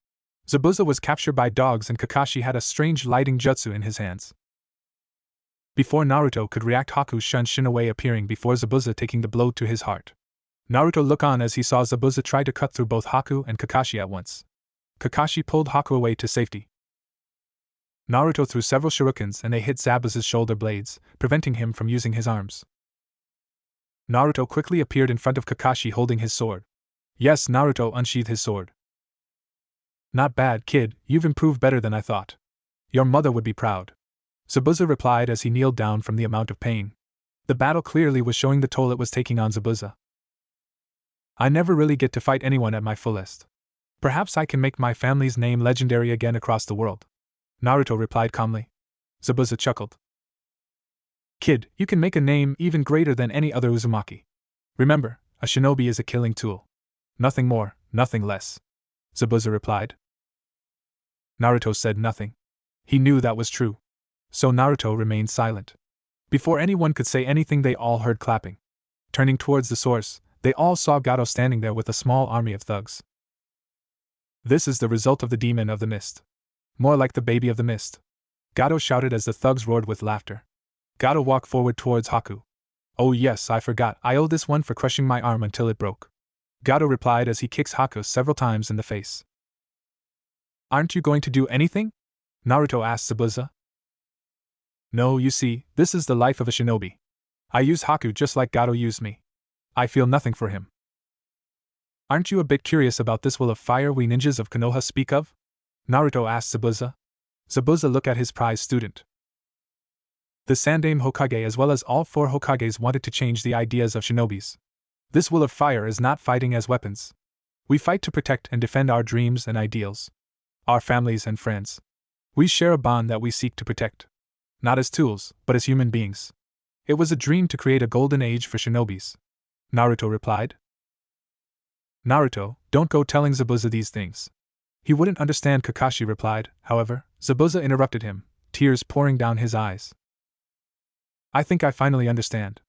Zabuza was captured by dogs and Kakashi had a strange lighting jutsu in his hands. Before Naruto could react, Haku shunned Shinaway appearing before Zabuza, taking the blow to his heart. Naruto looked on as he saw Zabuza try to cut through both Haku and Kakashi at once. Kakashi pulled Haku away to safety. Naruto threw several shurikens and they hit Zabuza's shoulder blades, preventing him from using his arms. Naruto quickly appeared in front of Kakashi holding his sword. Yes, Naruto unsheathed his sword. Not bad, kid, you've improved better than I thought. Your mother would be proud, Zabuza replied as he kneeled down from the amount of pain. The battle clearly was showing the toll it was taking on Zabuza. I never really get to fight anyone at my fullest. Perhaps I can make my family's name legendary again across the world, Naruto replied calmly. Zabuza chuckled. Kid, you can make a name even greater than any other Uzumaki. Remember, a shinobi is a killing tool. Nothing more, nothing less, Zabuza replied. Naruto said nothing. He knew that was true. So Naruto remained silent. Before anyone could say anything, they all heard clapping. Turning towards the source, they all saw Gado standing there with a small army of thugs. This is the result of the demon of the mist. More like the baby of the mist, Gado shouted as the thugs roared with laughter. Gado walked forward towards Haku. Oh yes, I forgot, I owe this one for crushing my arm until it broke, Gado replied as he kicks Haku several times in the face. Aren't you going to do anything? Naruto asked Zabuza. No, you see, this is the life of a shinobi. I use Haku just like Gado used me. I feel nothing for him. Aren't you a bit curious about this will of fire we ninjas of Konoha speak of? Naruto asked Zabuza. Zabuza looked at his prize student. The Sandaime Hokage as well as all 4 Hokages wanted to change the ideas of shinobis. This will of fire is not fighting as weapons. We fight to protect and defend our dreams and ideals. Our families and friends. We share a bond that we seek to protect. Not as tools, but as human beings. It was a dream to create a golden age for shinobis. Naruto replied. Naruto, don't go telling Zabuza these things. He wouldn't understand, Kakashi replied. However, Zabuza interrupted him, tears pouring down his eyes. I think I finally understand.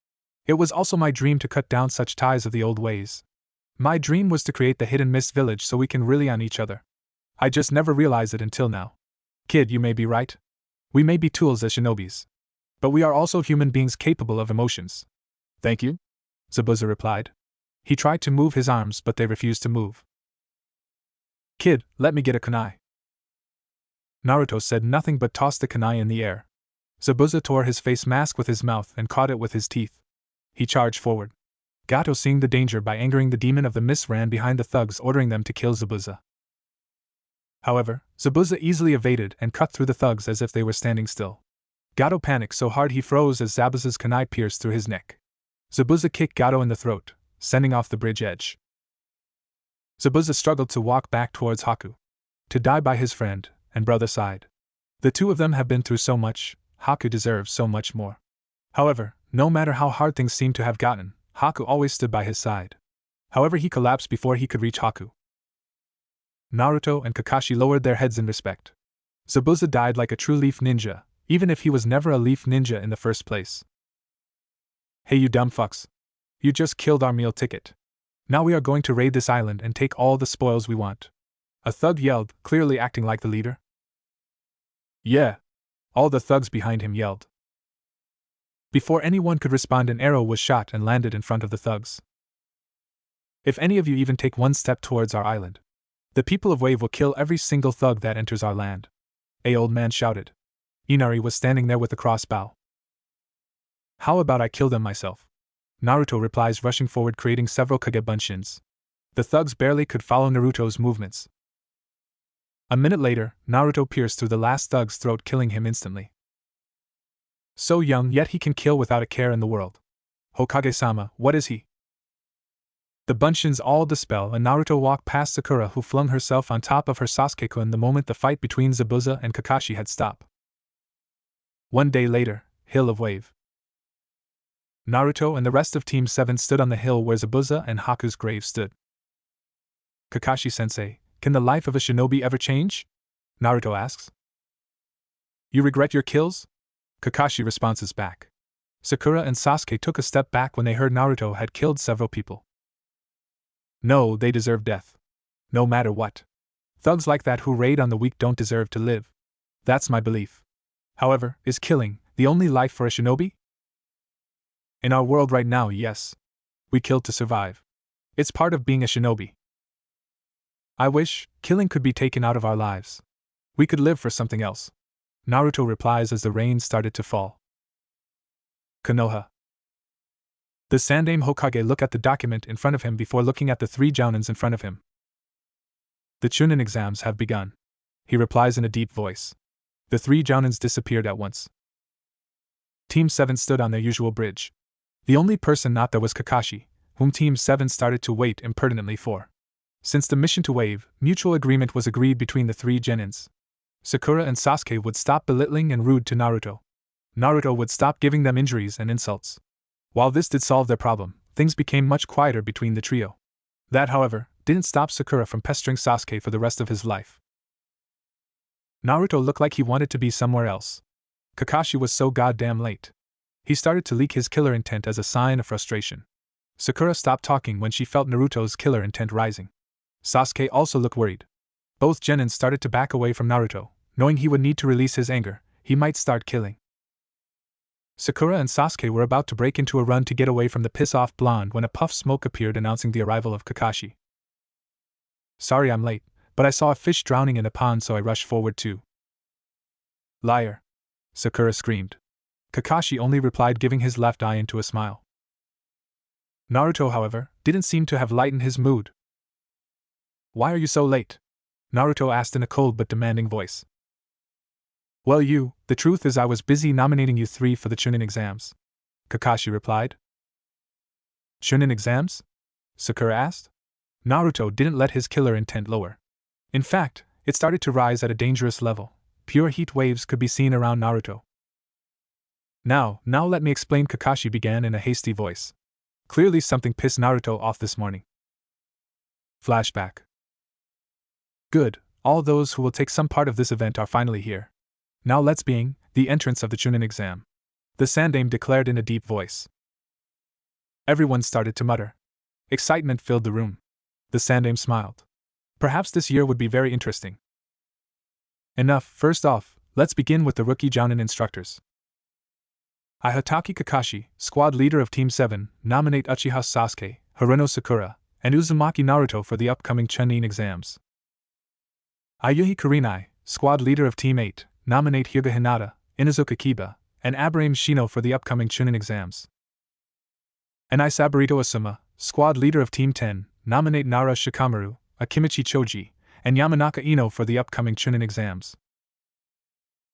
It was also my dream to cut down such ties of the old ways. My dream was to create the hidden mist village so we can rely on each other. I just never realized it until now. Kid, you may be right. We may be tools as shinobis. But we are also human beings capable of emotions. Thank you, Zabuza replied. He tried to move his arms but they refused to move. Kid, let me get a kunai. Naruto said nothing but tossed the kunai in the air. Zabuza tore his face mask with his mouth and caught it with his teeth. He charged forward. Gato, seeing the danger by angering the demon of the mist, ran behind the thugs, ordering them to kill Zabuza. However, Zabuza easily evaded and cut through the thugs as if they were standing still. Gato panicked so hard he froze as Zabuza's kunai pierced through his neck. Zabuza kicked Gato in the throat, sending off the bridge edge. Zabuza struggled to walk back towards Haku. To die by his friend and brother side. The two of them have been through so much. Haku deserves so much more. However, no matter how hard things seemed to have gotten, Haku always stood by his side. However, he collapsed before he could reach Haku. Naruto and Kakashi lowered their heads in respect. Zabuza died like a true leaf ninja, even if he was never a leaf ninja in the first place. Hey you dumb fucks. You just killed our meal ticket. Now we are going to raid this island and take all the spoils we want. A thug yelled, clearly acting like the leader. Yeah. All the thugs behind him yelled. Before anyone could respond, an arrow was shot and landed in front of the thugs. If any of you even take one step towards our island, the people of Wave will kill every single thug that enters our land. A old man shouted. Inari was standing there with a crossbow. How about I kill them myself? Naruto replies, rushing forward, creating several Kage Bunshins. The thugs barely could follow Naruto's movements. A minute later, Naruto pierced through the last thug's throat, killing him instantly. So young, yet he can kill without a care in the world. Hokage-sama, what is he? The Bunshins all dispel and Naruto walked past Sakura, who flung herself on top of her Sasuke-kun the moment the fight between Zabuza and Kakashi had stopped. One day later, Hill of Wave. Naruto and the rest of Team 7 stood on the hill where Zabuza and Haku's grave stood. Kakashi-sensei, can the life of a shinobi ever change? Naruto asks. You regret your kills? Kakashi responds back. Sakura and Sasuke took a step back when they heard Naruto had killed several people. No, they deserve death. No matter what. Thugs like that who raid on the weak don't deserve to live. That's my belief. However, is killing the only life for a shinobi? In our world right now, yes. We kill to survive. It's part of being a shinobi. I wish killing could be taken out of our lives. We could live for something else. Naruto replies as the rain started to fall. Konoha. The Sandaime Hokage looked at the document in front of him before looking at the 3 jounins in front of him. The Chunin exams have begun. He replies in a deep voice. The 3 jounins disappeared at once. Team 7 stood on their usual bridge. The only person not there was Kakashi, whom Team 7 started to wait impertinently for. Since the mission to Wave, mutual agreement was agreed between the 3 genins. Sakura and Sasuke would stop belittling and rude to Naruto. Naruto would stop giving them injuries and insults. While this did solve their problem, things became much quieter between the trio. That, however, didn't stop Sakura from pestering Sasuke for the rest of his life. Naruto looked like he wanted to be somewhere else. Kakashi was so goddamn late. He started to leak his killer intent as a sign of frustration. Sakura stopped talking when she felt Naruto's killer intent rising. Sasuke also looked worried. Both genins started to back away from Naruto, knowing he would need to release his anger. He might start killing. Sakura and Sasuke were about to break into a run to get away from the piss-off blonde when a puff smoke appeared announcing the arrival of Kakashi. Sorry I'm late, but I saw a fish drowning in a pond so I rushed forward too. Liar! Sakura screamed. Kakashi only replied, giving his left eye into a smile. Naruto, however, didn't seem to have lightened his mood. Why are you so late? Naruto asked in a cold but demanding voice. Well, the truth is I was busy nominating you three for the Chunin exams, Kakashi replied. Chunin exams? Sakura asked. Naruto didn't let his killer intent lower. In fact, it started to rise at a dangerous level. Pure heat waves could be seen around Naruto. Now let me explain, Kakashi began in a hasty voice. Clearly something pissed Naruto off this morning. Flashback. Good, all those who will take some part of this event are finally here. Now let's begin the entrance of the Chunin exam, the Sandaime declared in a deep voice. Everyone started to mutter. Excitement filled the room. The Sandaime smiled. Perhaps this year would be very interesting. Enough, first off, let's begin with the rookie Jounin instructors. I, Hatake Kakashi, squad leader of Team 7, nominate Uchiha Sasuke, Haruno Sakura, and Uzumaki Naruto for the upcoming Chunin exams. I, Yuhi Kurenai, squad leader of Team 8, nominate Hyuga Hinata, Inuzuka Kiba, and Abraham Shino for the upcoming Chunin exams. And I, Saburito Asuma, squad leader of Team 10, nominate Nara Shikamaru, Akimichi Choji, and Yamanaka Ino for the upcoming Chunin exams.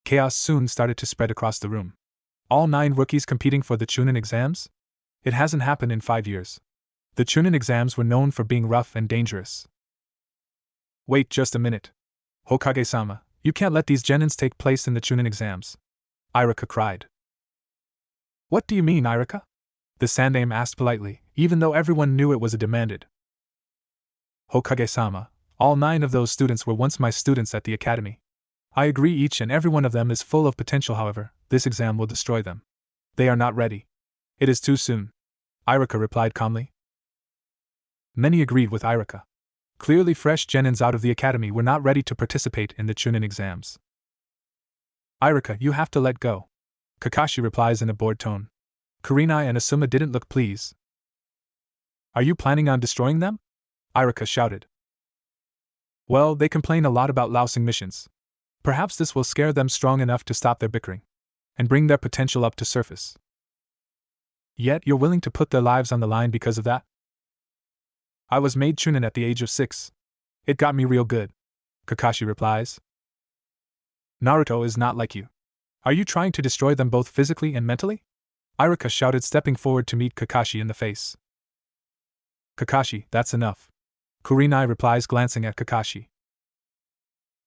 Chaos soon started to spread across the room. All 9 rookies competing for the Chunin exams? It hasn't happened in 5 years. The Chunin exams were known for being rough and dangerous. Wait just a minute. Hokage-sama, you can't let these genins take place in the Chunin exams. Irika cried. What do you mean, Irika? The Sandaime asked politely, even though everyone knew it was a demanded. Hokage-sama, all 9 of those students were once my students at the academy. I agree each and every one of them is full of potential, however, this exam will destroy them. They are not ready. It is too soon. Irika replied calmly. Many agreed with Irika. Clearly fresh genins out of the academy were not ready to participate in the Chunin exams. Irika, you have to let go. Kakashi replies in a bored tone. Kurenai and Asuma didn't look pleased. Are you planning on destroying them? Irika shouted. Well, they complain a lot about lousing missions. Perhaps this will scare them strong enough to stop their bickering and bring their potential up to surface. Yet you're willing to put their lives on the line because of that? I was made Chunin at the age of 6. It got me real good. Kakashi replies. Naruto is not like you. Are you trying to destroy them both physically and mentally? Irika shouted, stepping forward to meet Kakashi in the face. Kakashi, that's enough. Kurenai replies, glancing at Kakashi.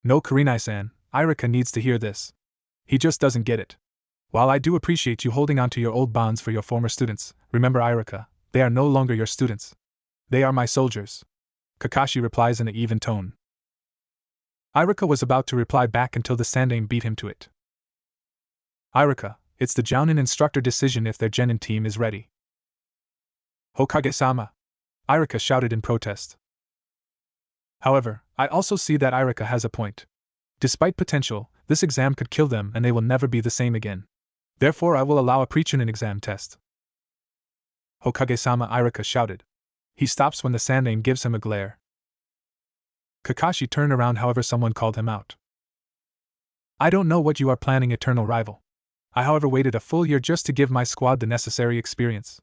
No, Kurenai-san, Irika needs to hear this. He just doesn't get it. While I do appreciate you holding on to your old bonds for your former students, remember, Irika, they are no longer your students. They are my soldiers. Kakashi replies in an even tone. Irika was about to reply back until the Sandaime beat him to it. Irika, it's the Jounin instructor decision if their genin team is ready. Hokage-sama! Irika shouted in protest. However, I also see that Irika has a point. Despite potential, this exam could kill them and they will never be the same again. Therefore I will allow a pre-Chunin exam test. Hokage-sama, Irika shouted. He stops when the Sandaime gives him a glare. Kakashi turned around, however someone called him out. I don't know what you are planning, eternal rival. I however waited a full year just to give my squad the necessary experience.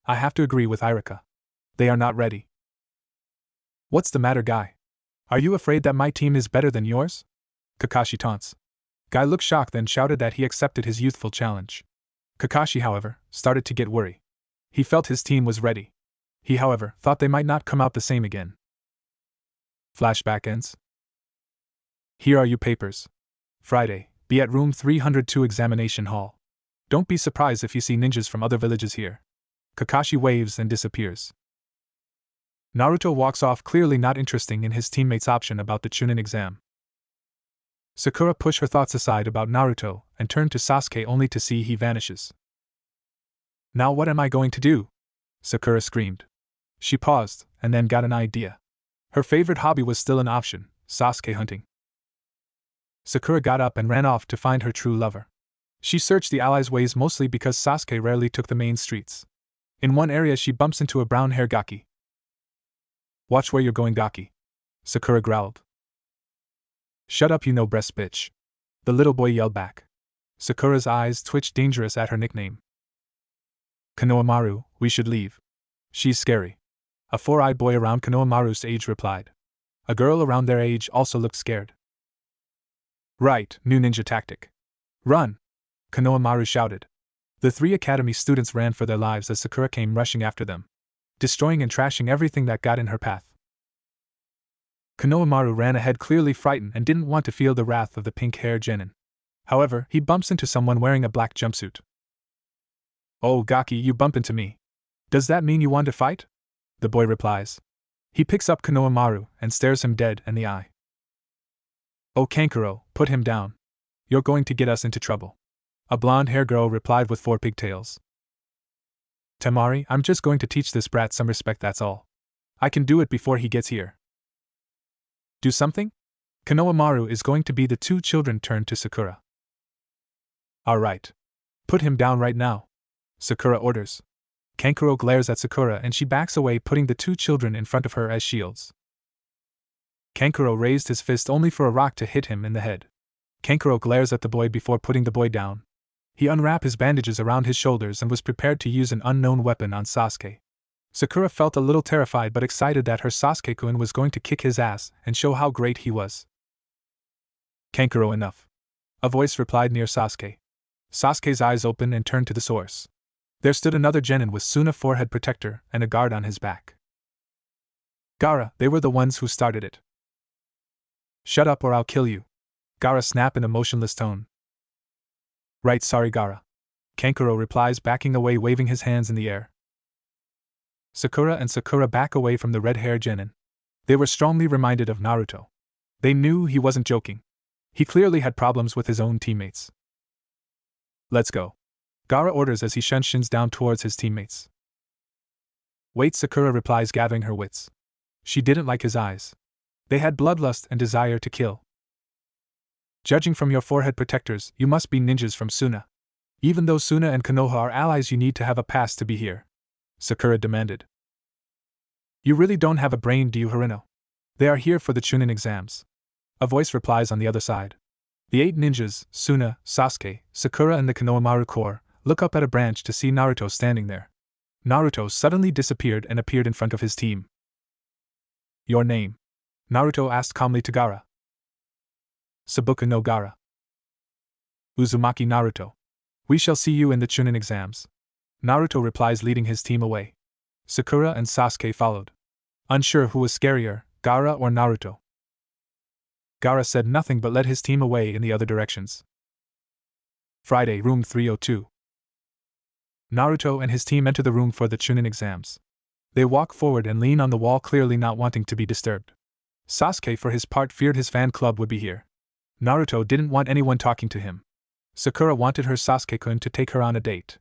I have to agree with Irika. They are not ready. What's the matter, Guy? Are you afraid that my team is better than yours? Kakashi taunts. Guy looked shocked, then shouted that he accepted his youthful challenge. Kakashi, however, started to get worried. He felt his team was ready. He, however, thought they might not come out the same again. Flashback ends. Here are your papers. Friday, be at room 302 examination hall. Don't be surprised if you see ninjas from other villages here. Kakashi waves and disappears. Naruto walks off, clearly not interested in his teammate's option about the Chunin exam. Sakura pushed her thoughts aside about Naruto and turned to Sasuke only to see he vanishes. Now what am I going to do? Sakura screamed. She paused, and then got an idea. Her favorite hobby was still an option, Sasuke hunting. Sakura got up and ran off to find her true lover. She searched the allies' ways mostly because Sasuke rarely took the main streets. In one area she bumps into a brown-haired Gaki. Watch where you're going, Gaki. Sakura growled. Shut up, you no-breast bitch. The little boy yelled back. Sakura's eyes twitched, dangerous at her nickname. Konohamaru, we should leave. She's scary. A four-eyed boy around Konohamaru's age replied. A girl around their age also looked scared. Right, new ninja tactic. Run! Konohamaru shouted. The 3 academy students ran for their lives as Sakura came rushing after them, destroying and trashing everything that got in her path. Konohamaru ran ahead clearly frightened and didn't want to feel the wrath of the pink-haired genin. However, he bumps into someone wearing a black jumpsuit. Oh Gaki, you bump into me. Does that mean you want to fight? The boy replies. He picks up Konohamaru and stares him dead in the eye. Oh Kankuro, put him down. You're going to get us into trouble. A blonde-haired girl replied with 4 pigtails. Temari, I'm just going to teach this brat some respect, that's all. I can do it before he gets here. Do something? Konohamaru is going to be the 2 children turned to Sakura. Alright. Put him down right now. Sakura orders. Kankuro glares at Sakura and she backs away, putting the 2 children in front of her as shields. Kankuro raised his fist only for a rock to hit him in the head. Kankuro glares at the boy before putting the boy down. He unwrapped his bandages around his shoulders and was prepared to use an unknown weapon on Sasuke. Sakura felt a little terrified but excited that her Sasuke-kun was going to kick his ass and show how great he was. Kankuro, enough. A voice replied near Sasuke. Sasuke's eyes opened and turned to the source. There stood another genin with Suna forehead protector and a guard on his back. Gaara, they were the ones who started it. Shut up or I'll kill you. Gaara snapped in a motionless tone. Right, sorry Gaara. Kankuro replies, backing away, waving his hands in the air. Sakura and Sakura back away from the red-haired genin. They were strongly reminded of Naruto. They knew he wasn't joking. He clearly had problems with his own teammates. Let's go. Gaara orders as he shins down towards his teammates. Wait, Sakura replies, gathering her wits. She didn't like his eyes. They had bloodlust and desire to kill. Judging from your forehead protectors, you must be ninjas from Suna. Even though Suna and Konoha are allies, you need to have a pass to be here. Sakura demanded. You really don't have a brain, do you, Harino? They are here for the Chunin exams. A voice replies on the other side. The 8 ninjas, Suna, Sasuke, Sakura and the Konohamaru Corps, look up at a branch to see Naruto standing there. Naruto suddenly disappeared and appeared in front of his team. Your name? Naruto asked calmly to Gaara. Sabuka no Gaara. Uzumaki Naruto. We shall see you in the Chunin exams. Naruto replies, leading his team away. Sakura and Sasuke followed. Unsure who was scarier, Gaara or Naruto. Gaara said nothing but led his team away in the other directions. Friday, room 302. Naruto and his team enter the room for the Chunin exams. They walk forward and lean on the wall, clearly not wanting to be disturbed. Sasuke, for his part, feared his fan club would be here. Naruto didn't want anyone talking to him. Sakura wanted her Sasuke-kun to take her on a date.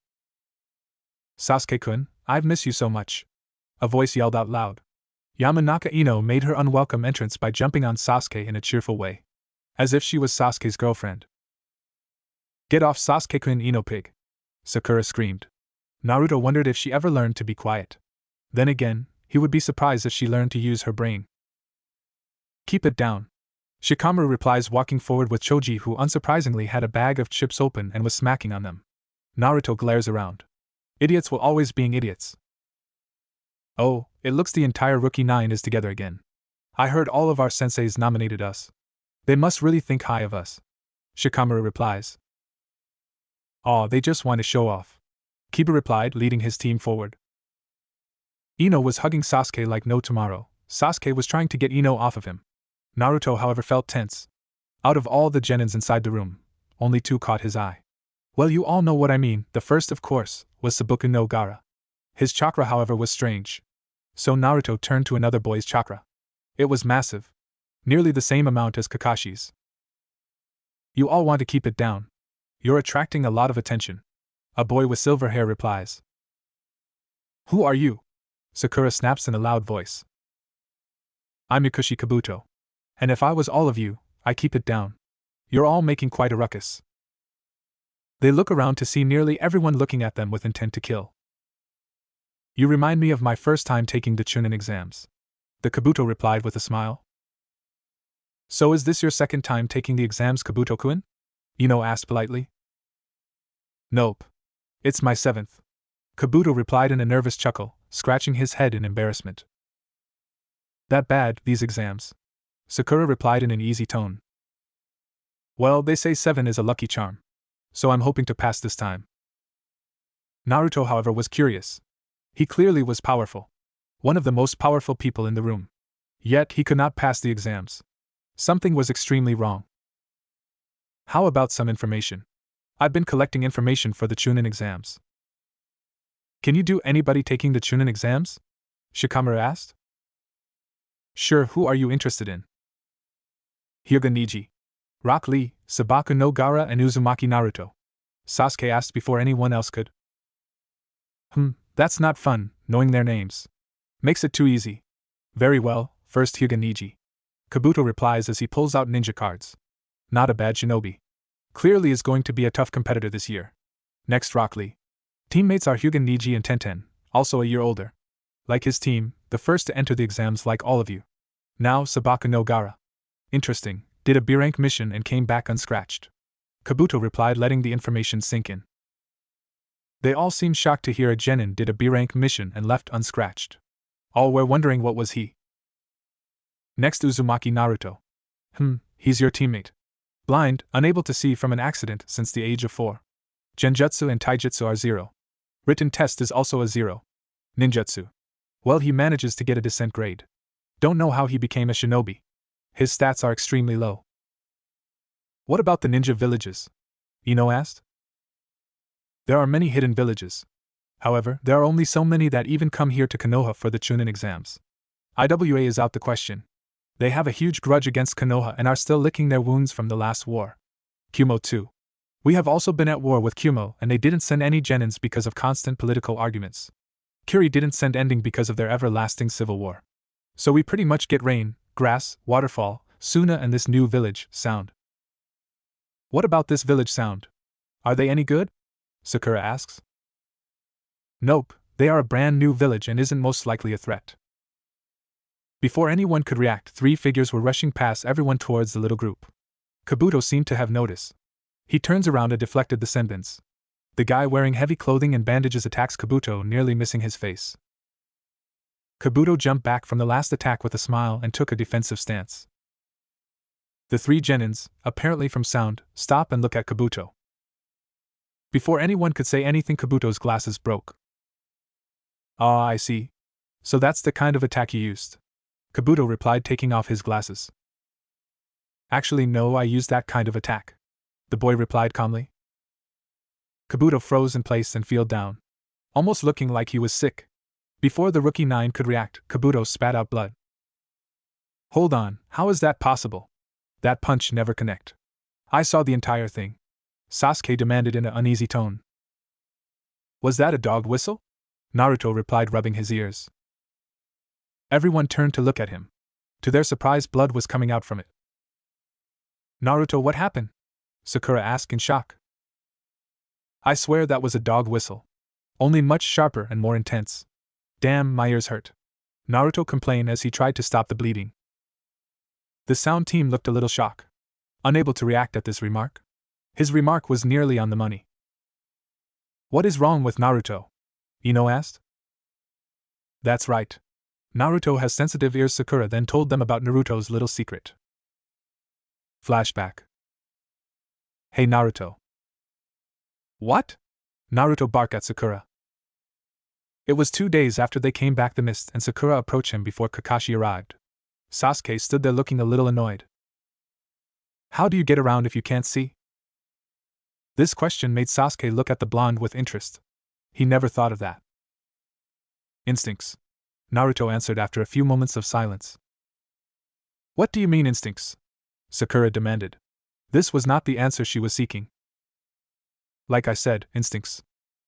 Sasuke-kun, I've missed you so much. A voice yelled out loud. Yamanaka Ino made her unwelcome entrance by jumping on Sasuke in a cheerful way. As if she was Sasuke's girlfriend. Get off Sasuke-kun, Ino pig! Sakura screamed. Naruto wondered if she ever learned to be quiet. Then again, he would be surprised if she learned to use her brain. Keep it down. Shikamaru replies, walking forward with Choji, who unsurprisingly had a bag of chips open and was smacking on them. Naruto glares around. Idiots will always being idiots. Oh, it looks the entire Rookie 9 is together again. I heard all of our senseis nominated us. They must really think high of us. Shikamaru replies. Aw, they just want to show off. Kiba replied, leading his team forward. Ino was hugging Sasuke like no tomorrow. Sasuke was trying to get Ino off of him. Naruto, however, felt tense. Out of all the genins inside the room, only 2 caught his eye. Well, you all know what I mean. The first, of course, was Sabuka no Gaara. His chakra, however, was strange. So Naruto turned to another boy's chakra. It was massive. Nearly the same amount as Kakashi's. You all want to keep it down. You're attracting a lot of attention. A boy with silver hair replies. Who are you? Sakura snaps in a loud voice. I'm Yakushi Kabuto. And if I was all of you, I'd keep it down. You're all making quite a ruckus. They look around to see nearly everyone looking at them with intent to kill. You remind me of my first time taking the Chunin exams. The Kabuto replied with a smile. So is this your second time taking the exams, Kabuto-kun? Ino asked politely. Nope. It's my 7th. Kabuto replied in a nervous chuckle, scratching his head in embarrassment. That bad, these exams? Sakura replied in an easy tone. Well, they say 7 is a lucky charm. so I'm hoping to pass this time. Naruto, however, was curious. He clearly was powerful. One of the most powerful people in the room. Yet he could not pass the exams. Something was extremely wrong. How about some information? I've been collecting information for the Chunin exams. Can you do anybody taking the Chunin exams? Shikamaru asked. Sure, who are you interested in? Hyuga Niji, Rock Lee, Sabaku no Gaara, and Uzumaki Naruto. Sasuke asked before anyone else could. That's not fun, knowing their names. Makes it too easy. Very well, first Hyuga Niji. Kabuto replies as he pulls out ninja cards. Not a bad shinobi. Clearly is going to be a tough competitor this year. Next Rock Lee. Teammates are Hyuga Niji and Tenten, also a year older. Like his team, the first to enter the exams like all of you. Now Sabaku no Gaara. Interesting, did a B-rank mission and came back unscratched. Kabuto replied, letting the information sink in. They all seemed shocked to hear a genin did a B-rank mission and left unscratched. All were wondering what was he. Next Uzumaki Naruto. He's your teammate. Blind, unable to see from an accident since the age of 4. Genjutsu and Taijutsu are 0. Written test is also a 0. Ninjutsu. Well, he manages to get a decent grade. Don't know how he became a shinobi. His stats are extremely low. What about the ninja villages? Ino asked. There are many hidden villages. However, there are only so many that even come here to Konoha for the Chunin exams. IWA is out the question. They have a huge grudge against Konoha and are still licking their wounds from the last war. Kumo too. We have also been at war with Kumo and they didn't send any genins because of constant political arguments. Kuri didn't send ending because of their everlasting civil war. So we pretty much get rain, grass, waterfall, Suna and this new village, Sound. What about this village Sound? Are they any good? Sakura asks. Nope, they are a brand new village and isn't most likely a threat. Before anyone could react, 3 figures were rushing past everyone towards the little group. Kabuto seemed to have noticed. He turns around and deflected the senbons. The guy wearing heavy clothing and bandages attacks Kabuto, nearly missing his face. Kabuto jumped back from the last attack with a smile and took a defensive stance. The 3 genins, apparently from Sound, stop and look at Kabuto. Before anyone could say anything, Kabuto's glasses broke. Ah, I see. So that's the kind of attack you used. Kabuto replied, taking off his glasses. Actually, no, I used that kind of attack. The boy replied calmly. Kabuto froze in place and fell down, almost looking like he was sick. Before the rookie 9 could react, Kabuto spat out blood. Hold on, how is that possible? That punch never connect. I saw the entire thing. Sasuke demanded in an uneasy tone. Was that a dog whistle? Naruto replied, rubbing his ears. Everyone turned to look at him. To their surprise, blood was coming out from it. Naruto, what happened? Sakura asked in shock. I swear that was a dog whistle. Only much sharper and more intense. Damn, my ears hurt. Naruto complained as he tried to stop the bleeding. The Sound team looked a little shocked, unable to react at this remark. His remark was nearly on the money. What is wrong with Naruto? Ino asked. That's right. Naruto has sensitive ears. Sakura then told them about Naruto's little secret. Flashback. Hey Naruto. What? Naruto barked at Sakura. It was 2 days after they came back the mist and Sakura approached him before Kakashi arrived. Sasuke stood there looking a little annoyed. How do you get around if you can't see? This question made Sasuke look at the blonde with interest. He never thought of that. Instincts. Naruto answered after a few moments of silence. What do you mean instincts? Sakura demanded. This was not the answer she was seeking. Like I said, instincts.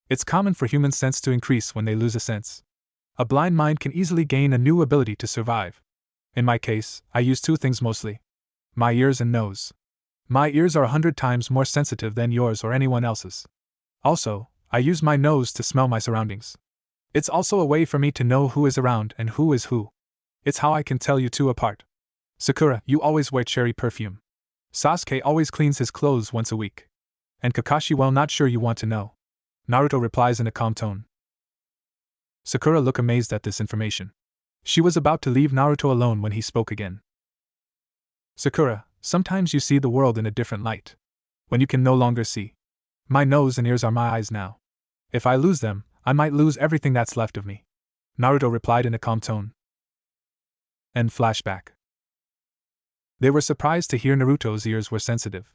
It's common for human sense to increase when they lose a sense. A blind mind can easily gain a new ability to survive. In my case, I use 2 things mostly. My ears and nose. My ears are 100 times more sensitive than yours or anyone else's. Also, I use my nose to smell my surroundings. It's also a way for me to know who is around and who is who. It's how I can tell you 2 apart. Sakura, you always wear cherry perfume. Sasuke always cleans his clothes once a week. And Kakashi, well, not sure you want to know. Naruto replies in a calm tone. Sakura looked amazed at this information. She was about to leave Naruto alone when he spoke again. Sakura, sometimes you see the world in a different light. When you can no longer see. My nose and ears are my eyes now. If I lose them, I might lose everything that's left of me. Naruto replied in a calm tone. End flashback. They were surprised to hear Naruto's ears were sensitive.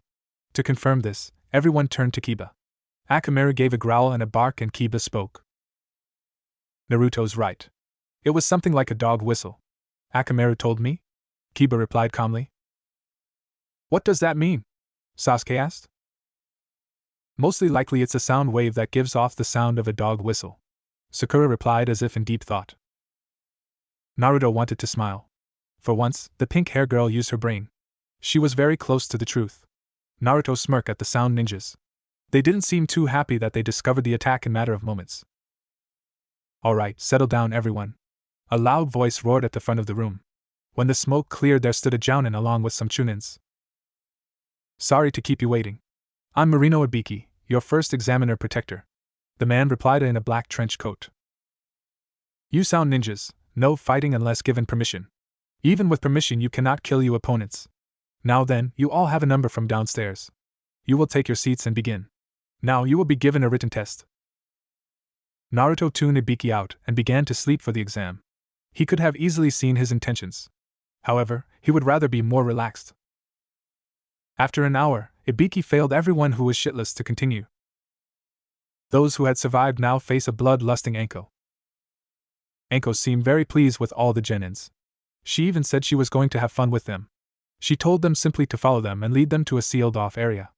To confirm this, everyone turned to Kiba. Akamaru gave a growl and a bark and Kiba spoke. Naruto's right. It was something like a dog whistle. Akamaru told me? Kiba replied calmly. What does that mean? Sasuke asked. Mostly likely it's a sound wave that gives off the sound of a dog whistle. Sakura replied as if in deep thought. Naruto wanted to smile. For once, the pink-haired girl used her brain. She was very close to the truth. Naruto smirked at the sound ninjas. They didn't seem too happy that they discovered the attack in a matter of moments. Alright, settle down everyone. A loud voice roared at the front of the room. When the smoke cleared, there stood a Jounin along with some Chunins. Sorry to keep you waiting. I'm Marino Ibiki, your first examiner protector. The man replied in a black trench coat. You sound ninjas, no fighting unless given permission. Even with permission you cannot kill your opponents. Now then, you all have a number from downstairs. You will take your seats and begin. Now you will be given a written test. Naruto tuned Ibiki out and began to sleep for the exam. He could have easily seen his intentions. However, he would rather be more relaxed. After an hour, Ibiki failed everyone who was shitless to continue. Those who had survived now face a blood-lusting Anko. Anko seemed very pleased with all the genins. She even said she was going to have fun with them. She told them simply to follow them and lead them to a sealed-off area.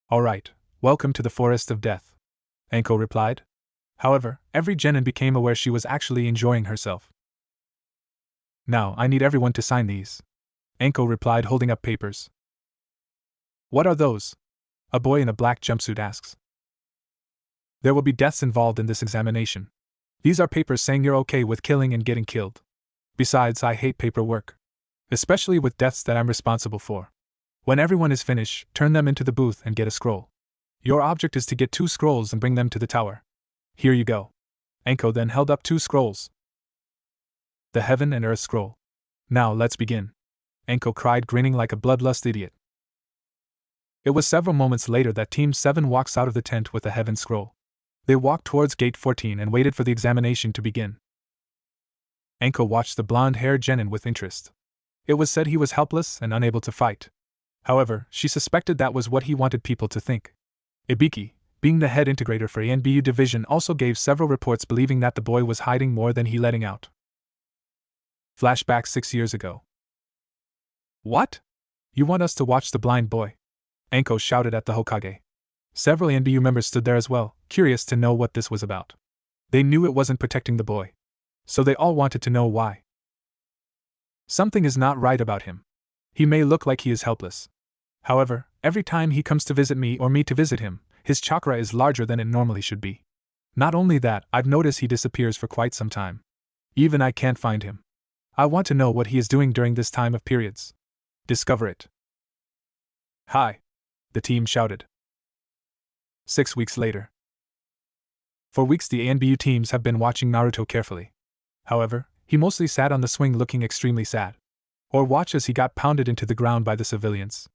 Alright, welcome to the Forest of Death, Anko replied. However, every genin became aware she was actually enjoying herself. Now, I need everyone to sign these, Anko replied, holding up papers. What are those? A boy in a black jumpsuit asks. There will be deaths involved in this examination. These are papers saying you're okay with killing and getting killed. Besides, I hate paperwork. Especially with deaths that I'm responsible for. When everyone is finished, turn them into the booth and get a scroll. Your object is to get 2 scrolls and bring them to the tower. Here you go. Anko then held up 2 scrolls. The Heaven and Earth scroll. Now let's begin. Anko cried, grinning like a bloodlust idiot. It was several moments later that Team 7 walks out of the tent with the Heaven scroll. They walked towards Gate 14 and waited for the examination to begin. Anko watched the blonde-haired genin with interest. It was said he was helpless and unable to fight. However, she suspected that was what he wanted people to think. Ibiki, being the head integrator for ANBU division, also gave several reports believing that the boy was hiding more than he letting out. Flashback 6 years ago. What? You want us to watch the blind boy? Anko shouted at the Hokage. Several ANBU members stood there as well, curious to know what this was about. They knew it wasn't protecting the boy. So they all wanted to know why. Something is not right about him. He may look like he is helpless. However, every time he comes to visit me or me to visit him, his chakra is larger than it normally should be. Not only that, I've noticed he disappears for quite some time. Even I can't find him. I want to know what he is doing during this time of periods. Discover it. Hi! The team shouted. 6 weeks later. For weeks the ANBU teams have been watching Naruto carefully. However, he mostly sat on the swing looking extremely sad. Or watched as he got pounded into the ground by the civilians.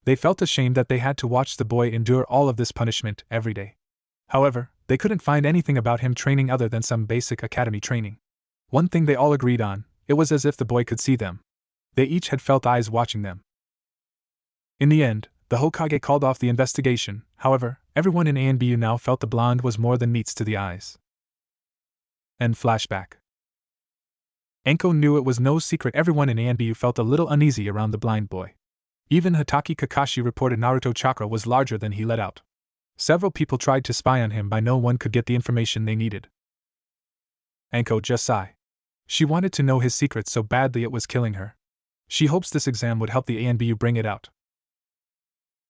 They felt ashamed that they had to watch the boy endure all of this punishment every day. However, they couldn't find anything about him training other than some basic academy training. One thing they all agreed on, it was as if the boy could see them. They each had felt eyes watching them. In the end, the Hokage called off the investigation. However, everyone in ANBU now felt the blonde was more than meets to the eyes. End flashback. Anko knew it was no secret everyone in ANBU felt a little uneasy around the blind boy. Even Hatake Kakashi reported Naruto chakra was larger than he let out. Several people tried to spy on him, but no one could get the information they needed. Anko just sighed. She wanted to know his secret so badly it was killing her. She hopes this exam would help the ANBU bring it out.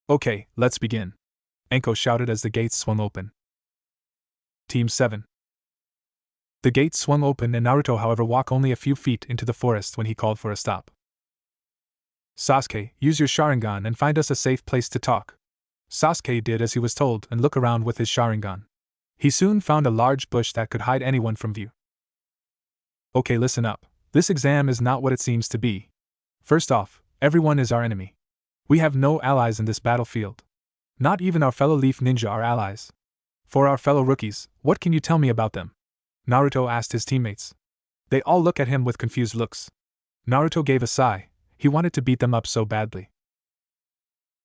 Okay, let's begin. Anko shouted as the gates swung open. Team 7. The gates swung open and Naruto, however, walked only a few feet into the forest when he called for a stop. Sasuke, use your Sharingan and find us a safe place to talk. Sasuke did as he was told and looked around with his Sharingan. He soon found a large bush that could hide anyone from view. Okay, listen up. This exam is not what it seems to be. First off, everyone is our enemy. We have no allies in this battlefield. Not even our fellow Leaf Ninja are allies. For our fellow rookies, what can you tell me about them? Naruto asked his teammates. They all look at him with confused looks. Naruto gave a sigh, he wanted to beat them up so badly.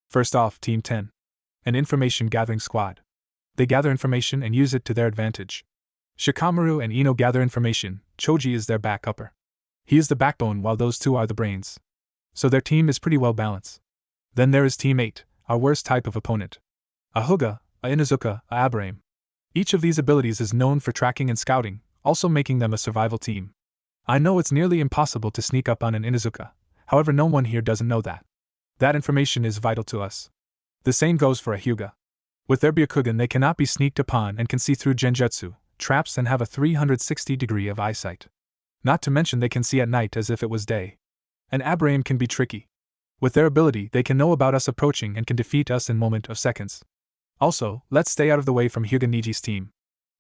First off, Team 10. An information gathering squad. They gather information and use it to their advantage. Shikamaru and Ino gather information, Choji is their backupper. He is the backbone while those two are the brains. So their team is pretty well balanced. Then there is Team 8, our worst type of opponent. A Hyuga, a Inuzuka, a Abraham. Each of these abilities is known for tracking and scouting, also making them a survival team. I know it's nearly impossible to sneak up on an Inuzuka, however no one here doesn't know that. That information is vital to us. The same goes for a Hyuga. With their Byakugan they cannot be sneaked upon and can see through genjutsu, traps and have a 360 degree of eyesight. Not to mention they can see at night as if it was day. An Abraham can be tricky. With their ability they can know about us approaching and can defeat us in moment of seconds. Also, let's stay out of the way from Hyuga Niji's team.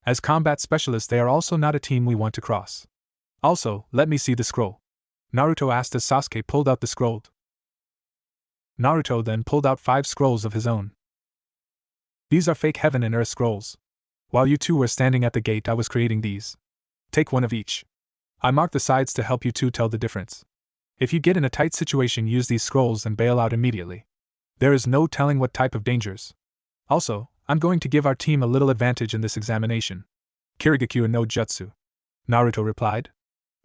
As combat specialists they are also not a team we want to cross. Also, let me see the scroll. Naruto asked as Sasuke pulled out the scroll. Naruto then pulled out 5 scrolls of his own. These are fake heaven and earth scrolls. While you two were standing at the gate I was creating these. Take one of each. I marked the sides to help you two tell the difference. If you get in a tight situation use these scrolls and bail out immediately. There is no telling what type of dangers. Also, I'm going to give our team a little advantage in this examination. Kirigakyu no Jutsu. Naruto replied.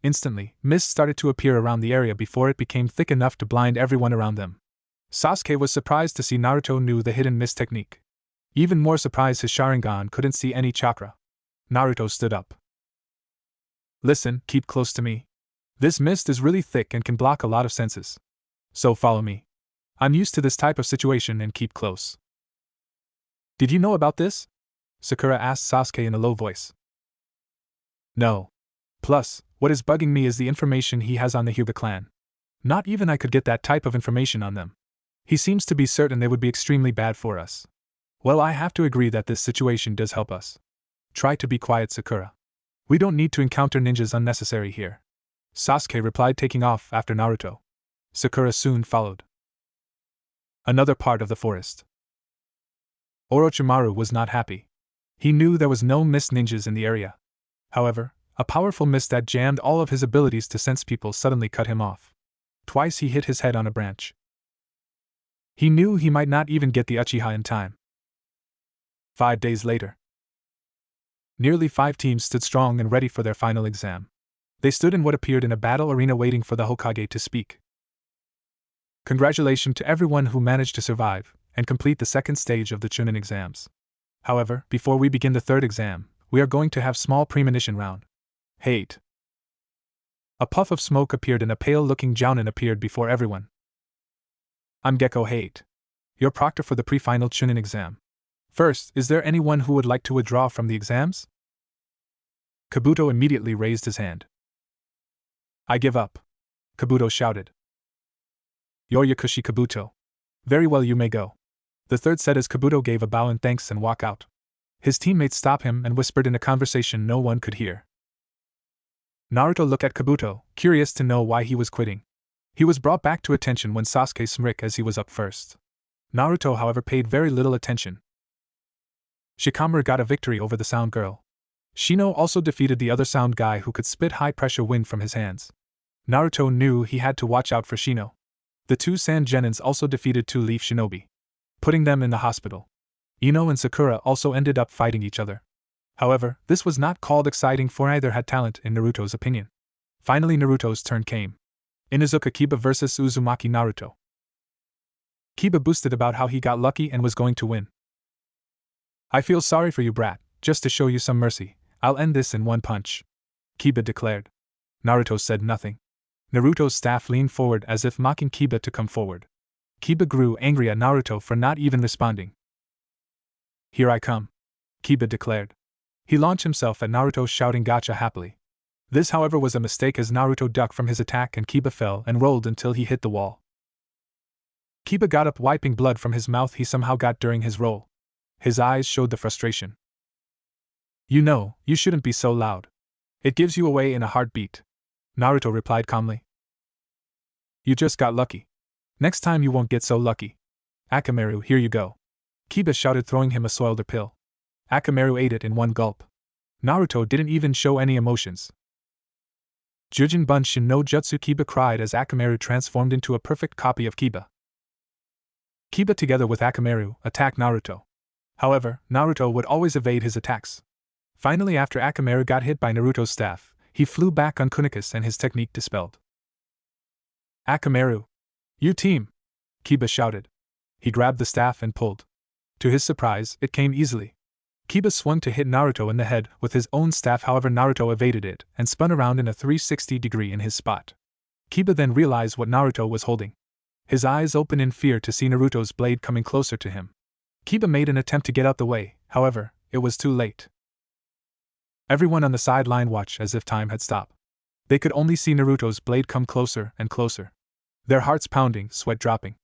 Instantly, mist started to appear around the area before it became thick enough to blind everyone around them. Sasuke was surprised to see Naruto knew the hidden mist technique. Even more surprised his Sharingan couldn't see any chakra. Naruto stood up. Listen, keep close to me. This mist is really thick and can block a lot of senses. So follow me. I'm used to this type of situation and keep close. Did you know about this? Sakura asked Sasuke in a low voice. No. Plus, what is bugging me is the information he has on the Hyuga clan. Not even I could get that type of information on them. He seems to be certain they would be extremely bad for us. Well, I have to agree that this situation does help us. Try to be quiet, Sakura. We don't need to encounter ninjas unnecessary here. Sasuke replied, taking off after Naruto. Sakura soon followed. Another part of the forest. Orochimaru was not happy. He knew there was no mist ninjas in the area. However, a powerful mist that jammed all of his abilities to sense people suddenly cut him off. Twice he hit his head on a branch. He knew he might not even get the Uchiha in time. 5 days later. Nearly 5 teams stood strong and ready for their final exam. They stood in what appeared in a battle arena waiting for the Hokage to speak. Congratulations to everyone who managed to survive and complete the second stage of the Chunin exams. However, before we begin the third exam, we are going to have small premonition round. Hate. A puff of smoke appeared and a pale-looking Jounin appeared before everyone. I'm Gecko Hate, your proctor for the pre-final Chunin exam. First, is there anyone who would like to withdraw from the exams? Kabuto immediately raised his hand. I give up, Kabuto shouted. You're Yakushi Kabuto. Very well, you may go. The third said as Kabuto gave a bow and thanks and walk out. His teammates stopped him and whispered in a conversation no one could hear. Naruto looked at Kabuto, curious to know why he was quitting. He was brought back to attention when Sasuke smirked as he was up first. Naruto, however, paid very little attention. Shikamaru got a victory over the sound girl. Shino also defeated the other sound guy who could spit high-pressure wind from his hands. Naruto knew he had to watch out for Shino. The 2 sand genins also defeated 2 leaf shinobi, putting them in the hospital. Ino and Sakura also ended up fighting each other. However, this was not called exciting for either had talent in Naruto's opinion. Finally Naruto's turn came. Inuzuka Kiba vs Uzumaki Naruto. Kiba boasted about how he got lucky and was going to win. I feel sorry for you, brat, just to show you some mercy, I'll end this in one punch, Kiba declared. Naruto said nothing. Naruto's staff leaned forward as if mocking Kiba to come forward. Kiba grew angry at Naruto for not even responding. Here I come, Kiba declared. He launched himself at Naruto shouting gotcha happily. This, however, was a mistake as Naruto ducked from his attack and Kiba fell and rolled until he hit the wall. Kiba got up wiping blood from his mouth he somehow got during his roll. His eyes showed the frustration. You know, you shouldn't be so loud. It gives you away in a heartbeat, Naruto replied calmly. You just got lucky. Next time you won't get so lucky. Akamaru, here you go. Kiba shouted, throwing him a soiled pill. Akamaru ate it in one gulp. Naruto didn't even show any emotions. Jujin Bunshin no Jutsu, Kiba cried as Akamaru transformed into a perfect copy of Kiba. Kiba, together with Akamaru, attacked Naruto. However, Naruto would always evade his attacks. Finally, after Akamaru got hit by Naruto's staff, he flew back on Kuniku's and his technique dispelled. Akamaru! You team! Kiba shouted. He grabbed the staff and pulled. To his surprise, it came easily. Kiba swung to hit Naruto in the head with his own staff, however Naruto evaded it and spun around in a 360-degree in his spot. Kiba then realized what Naruto was holding. His eyes opened in fear to see Naruto's blade coming closer to him. Kiba made an attempt to get out the way, however, it was too late. Everyone on the sideline watched as if time had stopped. They could only see Naruto's blade come closer and closer. Their hearts pounding, sweat dropping.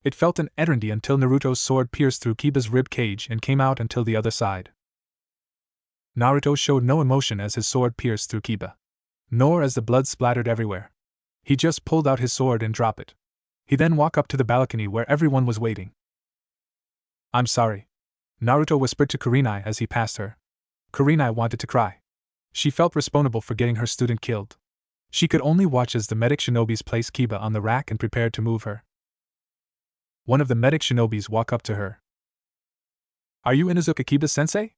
It felt an eternity until Naruto's sword pierced through Kiba's rib cage and came out until the other side. Naruto showed no emotion as his sword pierced through Kiba, nor as the blood splattered everywhere. He just pulled out his sword and dropped it. He then walked up to the balcony where everyone was waiting. I'm sorry, Naruto whispered to Kurenai as he passed her. Kurenai wanted to cry. She felt responsible for getting her student killed. She could only watch as the medic shinobis placed Kiba on the rack and prepared to move her. One of the medic shinobis walked up to her. Are you Inuzuka Kiba-sensei?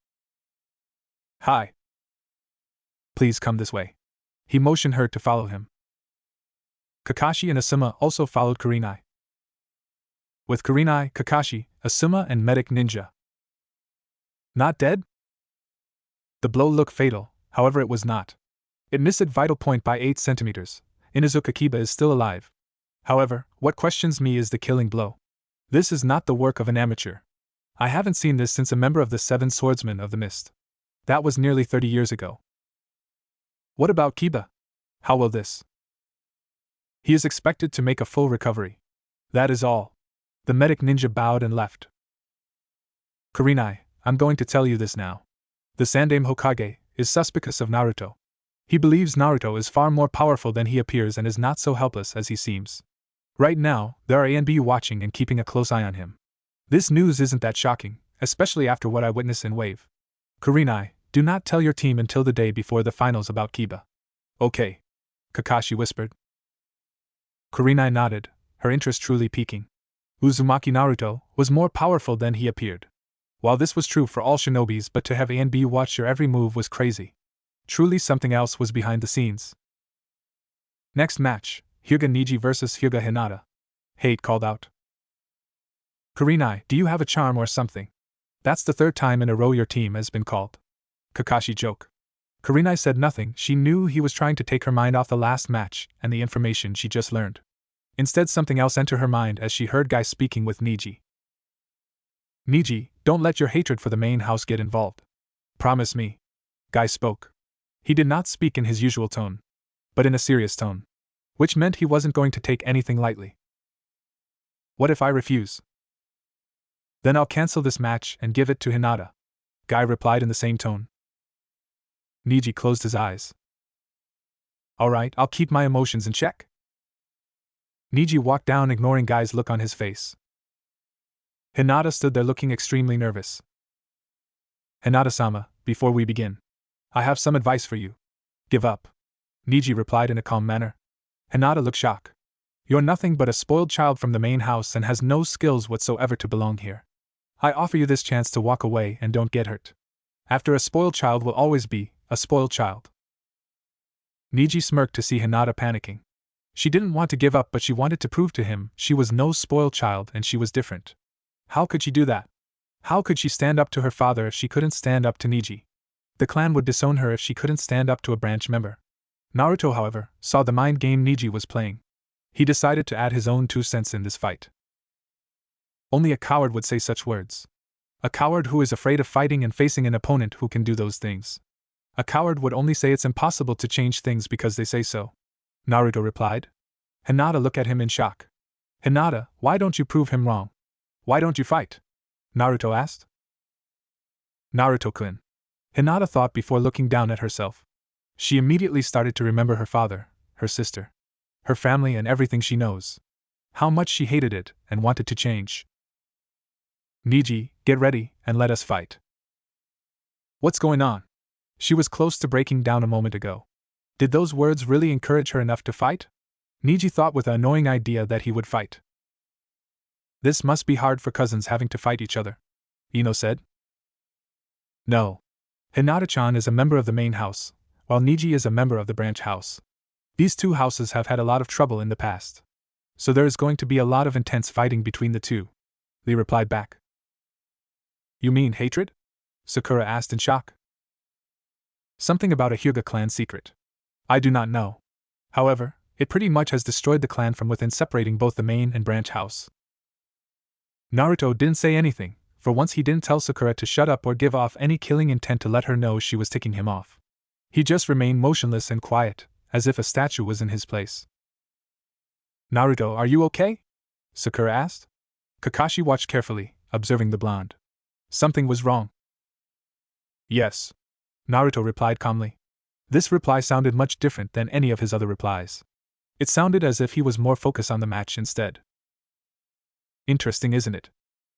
Hi. Please come this way. He motioned her to follow him. Kakashi and Asuma also followed Kurenai. With Kurenai, Kakashi, Asuma, and medic ninja. Not dead? The blow looked fatal, however it was not. It missed its vital point by 8 centimeters. Inuzuka Kiba is still alive. However, what questions me is the killing blow. This is not the work of an amateur. I haven't seen this since a member of the 7 Swordsmen of the Mist. That was nearly 30 years ago. What about Kiba? How will this? He is expected to make a full recovery. That is all. The medic ninja bowed and left. Kurenai, I'm going to tell you this now. The Sandaime Hokage is suspicious of Naruto. He believes Naruto is far more powerful than he appears and is not so helpless as he seems. Right now, there are A and B watching and keeping a close eye on him. This news isn't that shocking, especially after what I witnessed in Wave. Kurenai, do not tell your team until the day before the finals about Kiba. Okay. Kakashi whispered. Kurenai nodded, her interest truly piquing. Uzumaki Naruto was more powerful than he appeared. While this was true for all shinobis, but to have A and B watch your every move was crazy. Truly something else was behind the scenes. Next match, Hyuga Neji vs Hyuga Hinata. Hate called out. Kurenai, do you have a charm or something? That's the 3rd time in a row your team has been called. Kakashi joked. Kurenai said nothing. She knew he was trying to take her mind off the last match and the information she just learned. Instead, something else entered her mind as she heard Guy speaking with Neji. Neji, don't let your hatred for the main house get involved. Promise me. Guy spoke. He did not speak in his usual tone, but in a serious tone, which meant he wasn't going to take anything lightly. What if I refuse? Then I'll cancel this match and give it to Hinata. Guy replied in the same tone. Neji closed his eyes. Alright, I'll keep my emotions in check. Neji walked down, ignoring Guy's look on his face. Hinata stood there looking extremely nervous. Hinata-sama, before we begin, I have some advice for you. Give up. Neji replied in a calm manner. Hinata looked shocked. You're nothing but a spoiled child from the main house and has no skills whatsoever to belong here. I offer you this chance to walk away and don't get hurt. After, a spoiled child will always be a spoiled child. Neji smirked to see Hinata panicking. She didn't want to give up, but she wanted to prove to him she was no spoiled child and she was different. How could she do that? How could she stand up to her father if she couldn't stand up to Neji? The clan would disown her if she couldn't stand up to a branch member. Naruto, however, saw the mind game Neji was playing. He decided to add his own 2 cents in this fight. Only a coward would say such words. A coward who is afraid of fighting and facing an opponent who can do those things. A coward would only say it's impossible to change things because they say so. Naruto replied. Hinata looked at him in shock. Hinata, why don't you prove him wrong? Why don't you fight? Naruto asked. Naruto-kun. Hinata thought before looking down at herself. She immediately started to remember her father, her sister, her family, and everything she knows. How much she hated it and wanted to change. Neji, Get ready, and let us fight. What's going on? She was close to breaking down a moment ago. Did those words really encourage her enough to fight? Niji thought with an annoying idea that he would fight. This must be hard for cousins having to fight each other, Ino said. No. Hinata-chan is a member of the main house, while Niji is a member of the branch house. These two houses have had a lot of trouble in the past. So there is going to be a lot of intense fighting between the two, Lee replied back. You mean hatred? Sakura asked in shock. Something about a Hyuga clan secret. I do not know. However, it pretty much has destroyed the clan from within, separating both the main and branch house. Naruto didn't say anything. For once he didn't tell Sakura to shut up or give off any killing intent to let her know she was ticking him off. He just remained motionless and quiet, as if a statue was in his place. Naruto, are you okay? Sakura asked. Kakashi watched carefully, observing the blonde. Something was wrong. Yes. Naruto replied calmly. This reply sounded much different than any of his other replies. It sounded as if he was more focused on the match instead. Interesting, isn't it?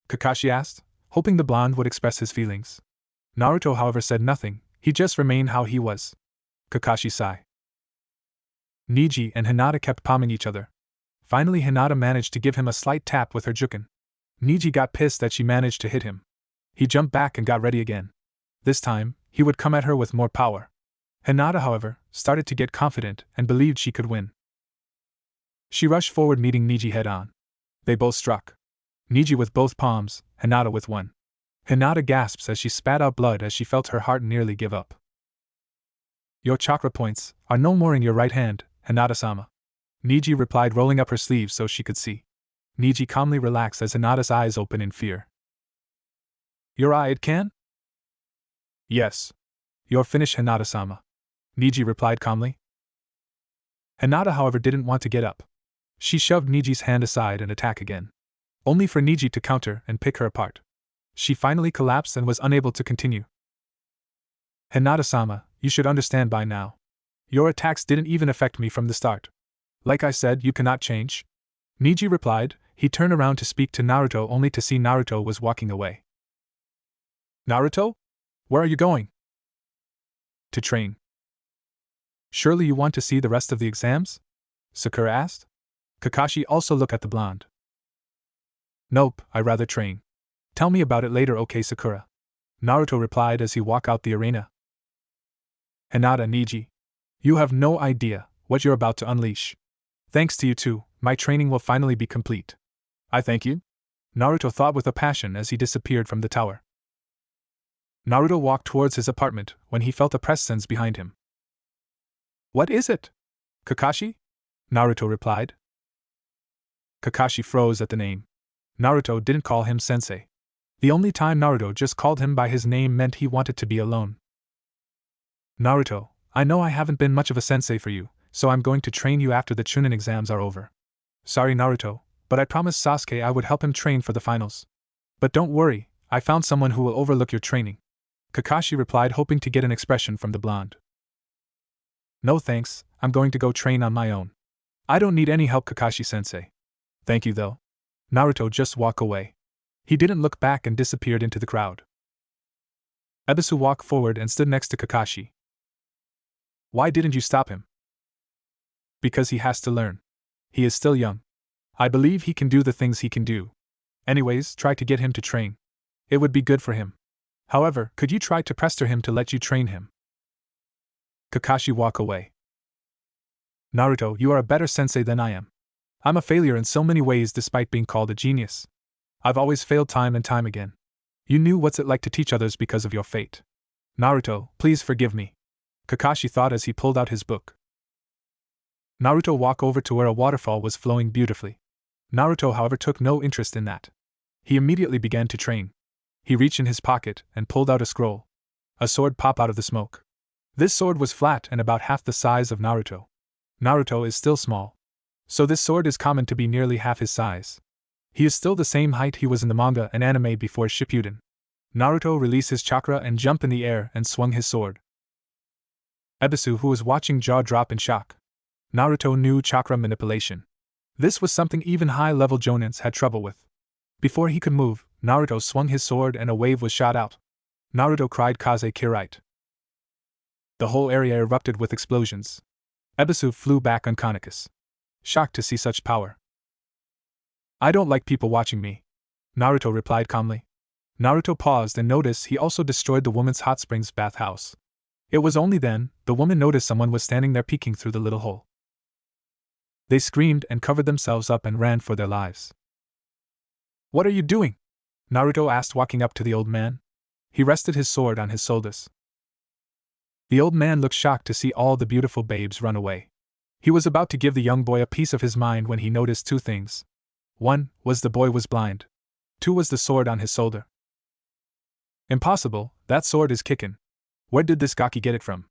Kakashi asked, hoping the blonde would express his feelings. Naruto, however, said nothing. He just remained how he was. Kakashi sighed. Niji and Hinata kept palming each other. Finally, Hinata managed to give him a slight tap with her jukin. Niji got pissed that she managed to hit him. He jumped back and got ready again. This time, he would come at her with more power. Hinata, however, started to get confident and believed she could win. She rushed forward, meeting Niji head-on. They both struck. Niji with both palms, Hinata with one. Hinata gasps as she spat out blood as she felt her heart nearly give up. Your chakra points are no more in your right hand, Hinata-sama. Niji replied, rolling up her sleeves so she could see. Niji calmly relaxed as Hinata's eyes opened in fear. Your eye, it can? Yes. You're finished, Hinata-sama. Niji replied calmly. Hinata, however, didn't want to get up. She shoved Niji's hand aside and attacked again, only for Niji to counter and pick her apart. She finally collapsed and was unable to continue. Hinata-sama, you should understand by now. Your attacks didn't even affect me from the start. Like I said, you cannot change. Niji replied. He turned around to speak to Naruto only to see Naruto was walking away. Naruto? Where are you going? To train. Surely you want to see the rest of the exams? Sakura asked. Kakashi also looked at the blonde. Nope, I rather train. Tell me about it later, okay, Sakura? Naruto replied as he walked out the arena. Hinata, Niji. You have no idea what you're about to unleash. Thanks to you two, my training will finally be complete. I thank you? Naruto thought with a passion as he disappeared from the tower. Naruto walked towards his apartment when he felt a presence behind him. What is it? Kakashi? Naruto replied. Kakashi froze at the name. Naruto didn't call him sensei. The only time Naruto just called him by his name meant he wanted to be alone. Naruto, I know I haven't been much of a sensei for you, so I'm going to train you after the Chunin exams are over. Sorry, Naruto, but I promised Sasuke I would help him train for the finals. But don't worry, I found someone who will overlook your training. Kakashi replied, hoping to get an expression from the blonde. No thanks, I'm going to go train on my own. I don't need any help, Kakashi-sensei. Thank you though. Naruto just walked away. He didn't look back and disappeared into the crowd. Ebisu walked forward and stood next to Kakashi. Why didn't you stop him? Because he has to learn. He is still young. I believe he can do the things he can do. Anyways, try to get him to train. It would be good for him. However, could you try to pester him to let you train him? Kakashi walked away. Naruto, you are a better sensei than I am. I'm a failure in so many ways despite being called a genius. I've always failed time and time again. You knew what's it like to teach others because of your fate. Naruto, please forgive me. Kakashi thought as he pulled out his book. Naruto walked over to where a waterfall was flowing beautifully. Naruto, however, took no interest in that. He immediately began to train. He reached in his pocket and pulled out a scroll. A sword popped out of the smoke. This sword was flat and about half the size of Naruto. Naruto is still small, so this sword is common to be nearly half his size. He is still the same height he was in the manga and anime before Shippuden. Naruto released his chakra and jumped in the air and swung his sword. Ebisu, who was watching, jaw drop in shock. Naruto knew chakra manipulation. This was something even high-level jonins had trouble with. Before he could move, Naruto swung his sword and a wave was shot out. Naruto cried Kaze Kirite. The whole area erupted with explosions. Ebisu flew back unconscious, shocked to see such power. I don't like people watching me, Naruto replied calmly. Naruto paused and noticed he also destroyed the woman's hot springs bathhouse. It was only then the woman noticed someone was standing there peeking through the little hole. They screamed and covered themselves up and ran for their lives. What are you doing? Naruto asked, walking up to the old man. He rested his sword on his shoulders. The old man looked shocked to see all the beautiful babes run away. He was about to give the young boy a piece of his mind when he noticed two things. One was the boy was blind. Two was the sword on his shoulder. Impossible, that sword is Kikin. Where did this Gaki get it from?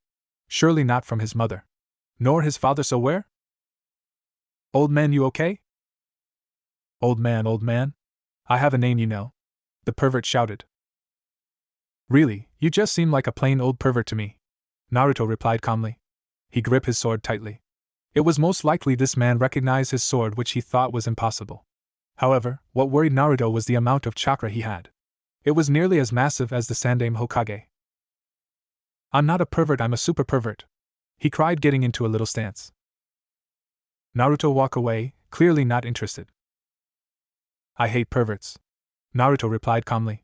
Surely not from his mother. Nor his father, so where? Old man, you okay? Old man. I have a name, you know. The pervert shouted. Really, you just seem like a plain old pervert to me, Naruto replied calmly. He gripped his sword tightly. It was most likely this man recognized his sword, which he thought was impossible. However, what worried Naruto was the amount of chakra he had. It was nearly as massive as the Sandaime Hokage. I'm not a pervert, I'm a super pervert, he cried, getting into a little stance. Naruto walked away, clearly not interested. I hate perverts, Naruto replied calmly.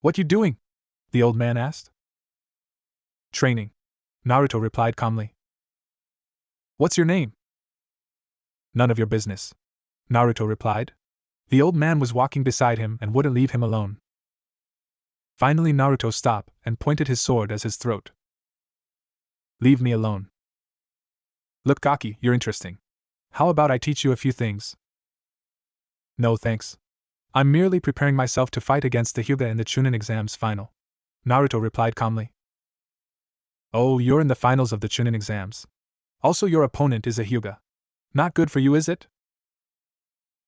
What you doing? The old man asked. Training, Naruto replied calmly. What's your name? None of your business, Naruto replied. The old man was walking beside him and wouldn't leave him alone. Finally, Naruto stopped and pointed his sword at his throat. Leave me alone. Look, Gaki, you're interesting. How about I teach you a few things? No thanks. I'm merely preparing myself to fight against the Hyuga in the Chunin exams final, Naruto replied calmly. Oh, you're in the finals of the Chunin exams. Also, your opponent is a Hyuga. Not good for you, is it?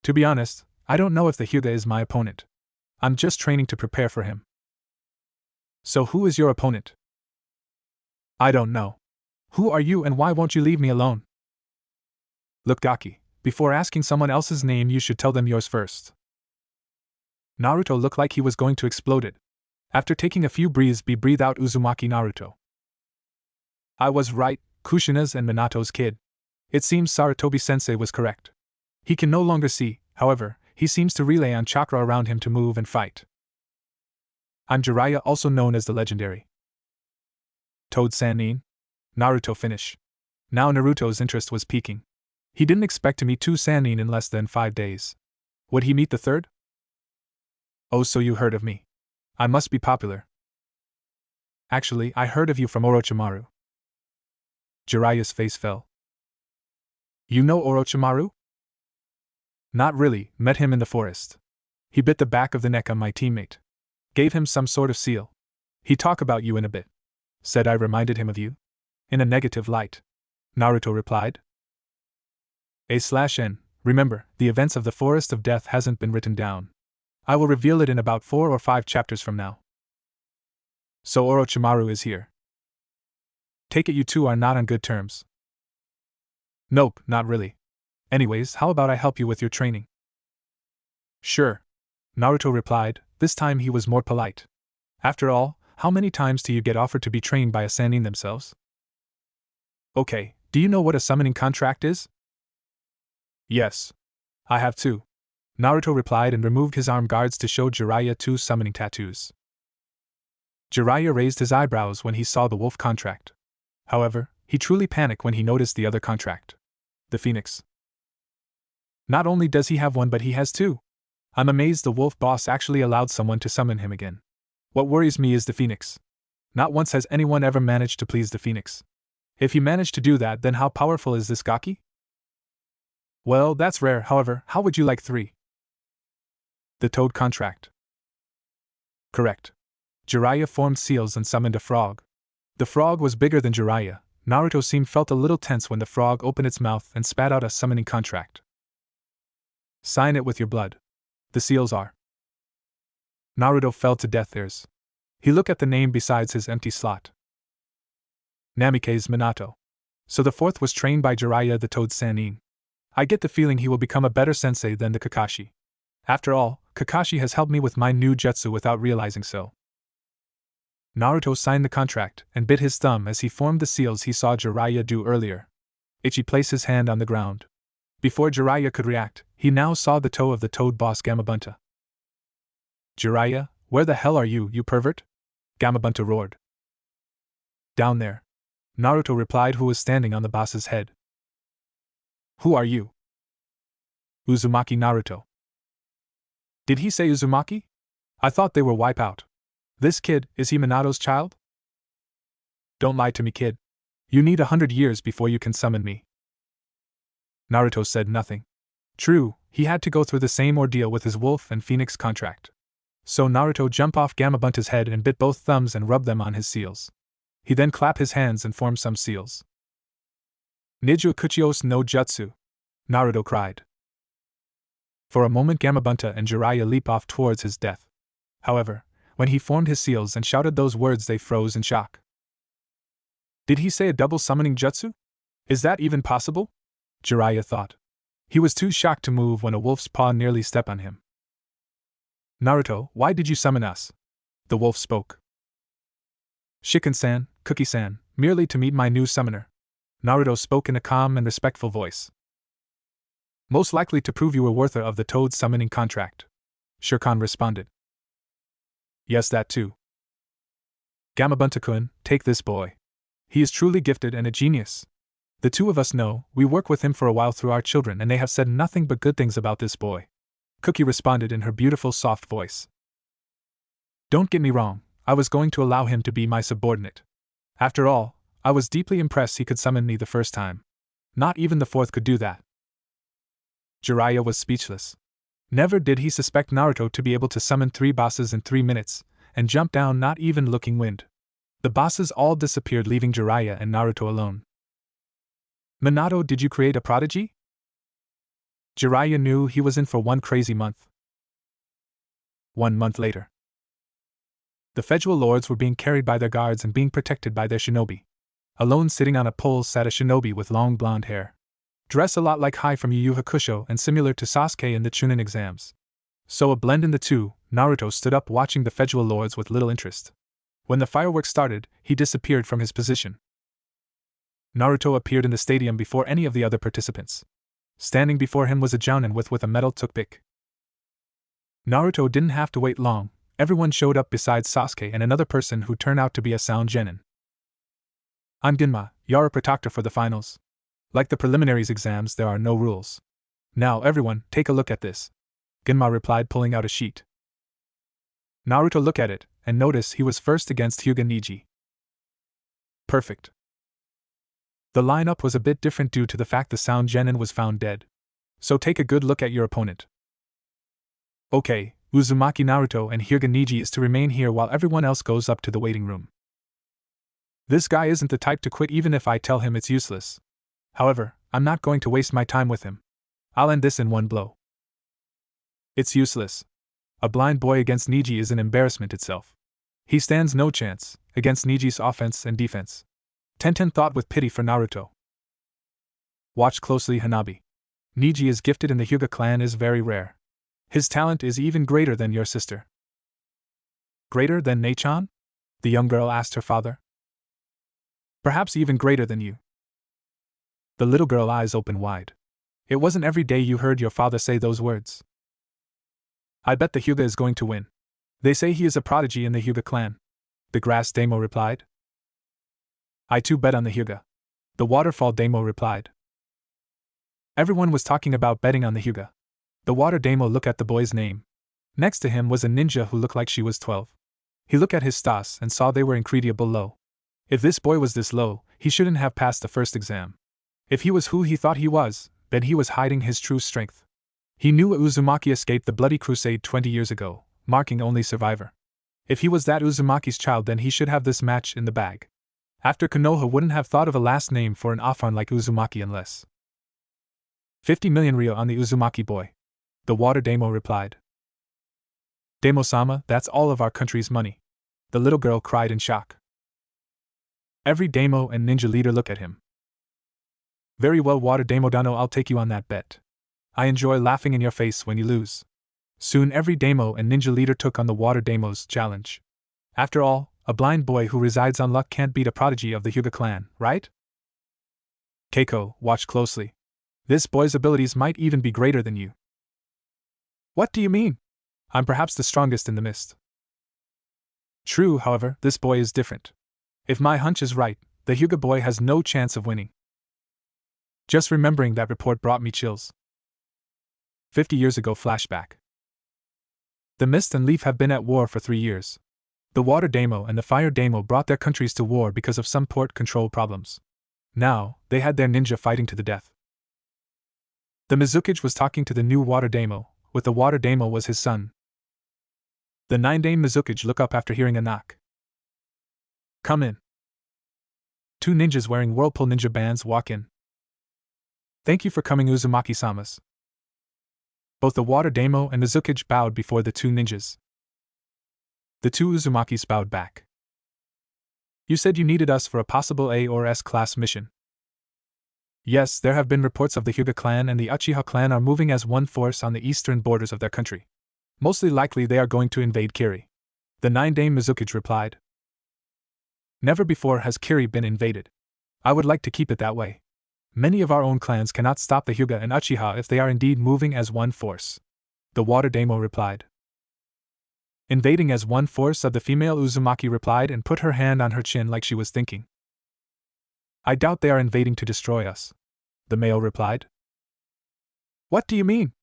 To be honest, I don't know if the Hyuga is my opponent. I'm just training to prepare for him. So who is your opponent? I don't know. Who are you and why won't you leave me alone? Look, Gaki, before asking someone else's name you should tell them yours first. Naruto looked like he was going to explode. After taking a few breaths, breathe out Uzumaki Naruto. I was right, Kushina's and Minato's kid. It seems Sarutobi-sensei was correct. He can no longer see, however, he seems to relay on chakra around him to move and fight. I'm Jiraiya, also known as the legendary Toad Sannin. Naruto finished. Now Naruto's interest was peaking. He didn't expect to meet two Sannin in less than 5 days. Would he meet the third? Oh, so you heard of me. I must be popular. Actually, I heard of you from Orochimaru. Jiraiya's face fell. You know Orochimaru? Not really, met him in the forest. He bit the back of the neck on my teammate. Gave him some sort of seal. He talk about you in a bit. Said I reminded him of you? In a negative light, Naruto replied. A/N, remember, the events of the Forest of Death hasn't been written down. I will reveal it in about 4 or 5 chapters from now. So Orochimaru is here. Take it you two are not on good terms. Nope, not really. Anyways, how about I help you with your training? Sure, Naruto replied. This time he was more polite. After all, how many times do you get offered to be trained by a Sannin themselves? Okay, do you know what a summoning contract is? Yes. I have 2. Naruto replied and removed his arm guards to show Jiraiya 2 summoning tattoos. Jiraiya raised his eyebrows when he saw the wolf contract. However, he truly panicked when he noticed the other contract. The Phoenix. Not only does he have one, but he has 2. I'm amazed the wolf boss actually allowed someone to summon him again. What worries me is the Phoenix. Not once has anyone ever managed to please the Phoenix. If he managed to do that, then how powerful is this Gaki? Well, that's rare. However, how would you like 3? The Toad contract. Correct. Jiraiya formed seals and summoned a frog. The frog was bigger than Jiraiya. Naruto felt a little tense when the frog opened its mouth and spat out a summoning contract. Sign it with your blood. The seals are. Naruto fell to death ears. He looked at the name besides his empty slot. Namikaze Minato. So the 4th was trained by Jiraiya the Toad Sannin. I get the feeling he will become a better sensei than the Kakashi. After all, Kakashi has helped me with my new jutsu without realizing so. Naruto signed the contract and bit his thumb as he formed the seals he saw Jiraiya do earlier. Ichi placed his hand on the ground. Before Jiraiya could react, he now saw the toe of the Toad boss Gamabunta. Jiraiya, where the hell are you, you pervert? Gamabunta roared. Down there. Naruto replied, who was standing on the boss's head. Who are you? Uzumaki Naruto. Did he say Uzumaki? I thought they were Wipeout. This kid, is he Minato's child? Don't lie to me, kid. You need 100 years before you can summon me. Naruto said nothing. True, he had to go through the same ordeal with his Wolf and Phoenix contract. So Naruto jumped off Gamabunta's head and bit both thumbs and rubbed them on his seals. He then clapped his hands and formed some seals. Niju Kuchios no Jutsu! Naruto cried. For a moment Gamabunta and Jiraiya leap off towards his death. However, when he formed his seals and shouted those words, they froze in shock. Did he say a double summoning jutsu? Is that even possible? Jiraiya thought. He was too shocked to move when a wolf's paw nearly stepped on him. Naruto, why did you summon us? The wolf spoke. Shiken-san, Cookie-san, merely to meet my new summoner. Naruto spoke in a calm and respectful voice. Most likely to prove you were worthy of the Toad summoning contract. Shirkan responded. Yes, that too. Gamabunta-kun, take this boy. He is truly gifted and a genius. The two of us know, we work with him for a while through our children, and they have said nothing but good things about this boy. Cookie responded in her beautiful soft voice. Don't get me wrong, I was going to allow him to be my subordinate. After all, I was deeply impressed he could summon me the first time. Not even the fourth could do that. Jiraiya was speechless. Never did he suspect Naruto to be able to summon 3 bosses in 3 minutes, and jump down not even looking wind. The bosses all disappeared, leaving Jiraiya and Naruto alone. Minato, did you create a prodigy? Jiraiya knew he was in for one crazy month. 1 month later. The federal lords were being carried by their guards and being protected by their shinobi. Alone sitting on a pole sat a shinobi with long blonde hair. Dressed a lot like Hai from Yu Yu Hakusho and similar to Sasuke in the Chunin exams. So a blend in the two, Naruto stood up watching the federal lords with little interest. When the fireworks started, he disappeared from his position. Naruto appeared in the stadium before any of the other participants. Standing before him was a jounin with a metal toothpick. Naruto didn't have to wait long, everyone showed up besides Sasuke and another person who turned out to be a sound genin. I'm Ginma, Yara Protector for the finals. Like the preliminaries exams, there are no rules. Now everyone, take a look at this. Ginma replied, pulling out a sheet. Naruto looked at it, and noticed he was first against Hyuga Niji. Perfect. The lineup was a bit different due to the fact the sound genin was found dead. So take a good look at your opponent. Okay, Uzumaki Naruto and Hyuga Niji is to remain here while everyone else goes up to the waiting room. This guy isn't the type to quit even if I tell him it's useless. However, I'm not going to waste my time with him. I'll end this in one blow. It's useless. A blind boy against Niji is an embarrassment itself. He stands no chance against Niji's offense and defense. Tenten thought with pity for Naruto. Watch closely, Hanabi. Niji is gifted and the Hyuga clan is very rare. His talent is even greater than your sister. Greater than Nei-chan? The young girl asked her father. Perhaps even greater than you. The little girl's eyes opened wide. It wasn't every day you heard your father say those words. I bet the Hyuga is going to win. They say he is a prodigy in the Hyuga clan. The grass Damo replied. I too bet on the Hyuga. The waterfall Damo replied. Everyone was talking about betting on the Hyuga. The water Damo looked at the boy's name. Next to him was a ninja who looked like she was 12. He looked at his stats and saw they were incredible low. If this boy was this low, he shouldn't have passed the first exam. If he was who he thought he was, then he was hiding his true strength. He knew Uzumaki escaped the Bloody Crusade 20 years ago, marking only survivor. If he was that Uzumaki's child, then he should have this match in the bag. After Konoha wouldn't have thought of a last name for an offhand like Uzumaki unless 50 million ryo on the Uzumaki boy. The water Damo replied. Damo-sama, that's all of our country's money. The little girl cried in shock. Every Damo and ninja leader looked at him. Very well, water Damo Dano, I'll take you on that bet. I enjoy laughing in your face when you lose. Soon every daimyo and ninja leader took on the water daimyo's challenge. After all, a blind boy who resides on luck can't beat a prodigy of the Hyuga clan, right? Keiko, watch closely. This boy's abilities might even be greater than you. What do you mean? I'm perhaps the strongest in the mist. True, however, this boy is different. If my hunch is right, the Hyuga boy has no chance of winning. Just remembering that report brought me chills. 50 years ago flashback. The Mist and Leaf have been at war for 3 years. The Water Daimyo and the Fire Daimyo brought their countries to war because of some port control problems. Now, they had their ninja fighting to the death. The Mizukage was talking to the new Water Daimyo, with the Water Daimyo was his son. The 9-Dame Mizukage look up after hearing a knock. Come in. 2 ninjas wearing Whirlpool ninja bands walk in. Thank you for coming, Uzumaki-samas. Both the Water Daimyo and Mizukage bowed before the 2 ninjas. The 2 Uzumakis bowed back. You said you needed us for a possible A or S class mission. Yes, there have been reports of the Hyuga clan and the Uchiha clan are moving as one force on the eastern borders of their country. Mostly likely they are going to invade Kiri. The 9-Dame Mizukage replied. Never before has Kiri been invaded. I would like to keep it that way. Many of our own clans cannot stop the Hyuga and Uchiha if they are indeed moving as one force. The Water Daimyo replied. Invading as one force of the female Uzumaki replied and put her hand on her chin like she was thinking. I doubt they are invading to destroy us. The male replied. What do you mean?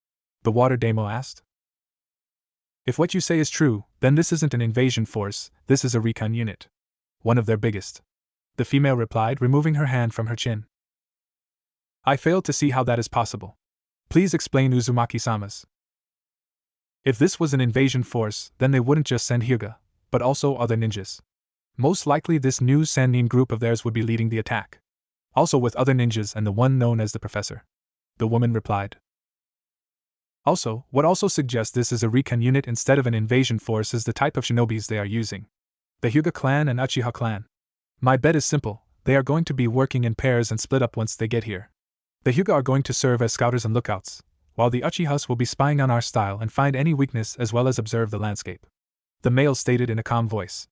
The Water Daimyo asked. If what you say is true, then this isn't an invasion force, this is a recon unit. One of their biggest. The female replied, removing her hand from her chin. I fail to see how that is possible. Please explain, Uzumaki-samas. If this was an invasion force, then they wouldn't just send Hyuga, but also other ninjas. Most likely this new Sannin group of theirs would be leading the attack. Also with other ninjas and the one known as the Professor. The woman replied. Also, what also suggests this is a recon unit instead of an invasion force is the type of shinobis they are using. The Hyuga clan and Uchiha clan. My bet is simple, they are going to be working in pairs and split up once they get here. The Hyuga are going to serve as scouters and lookouts, while the Uchihas will be spying on our style and find any weakness as well as observe the landscape. The male stated in a calm voice.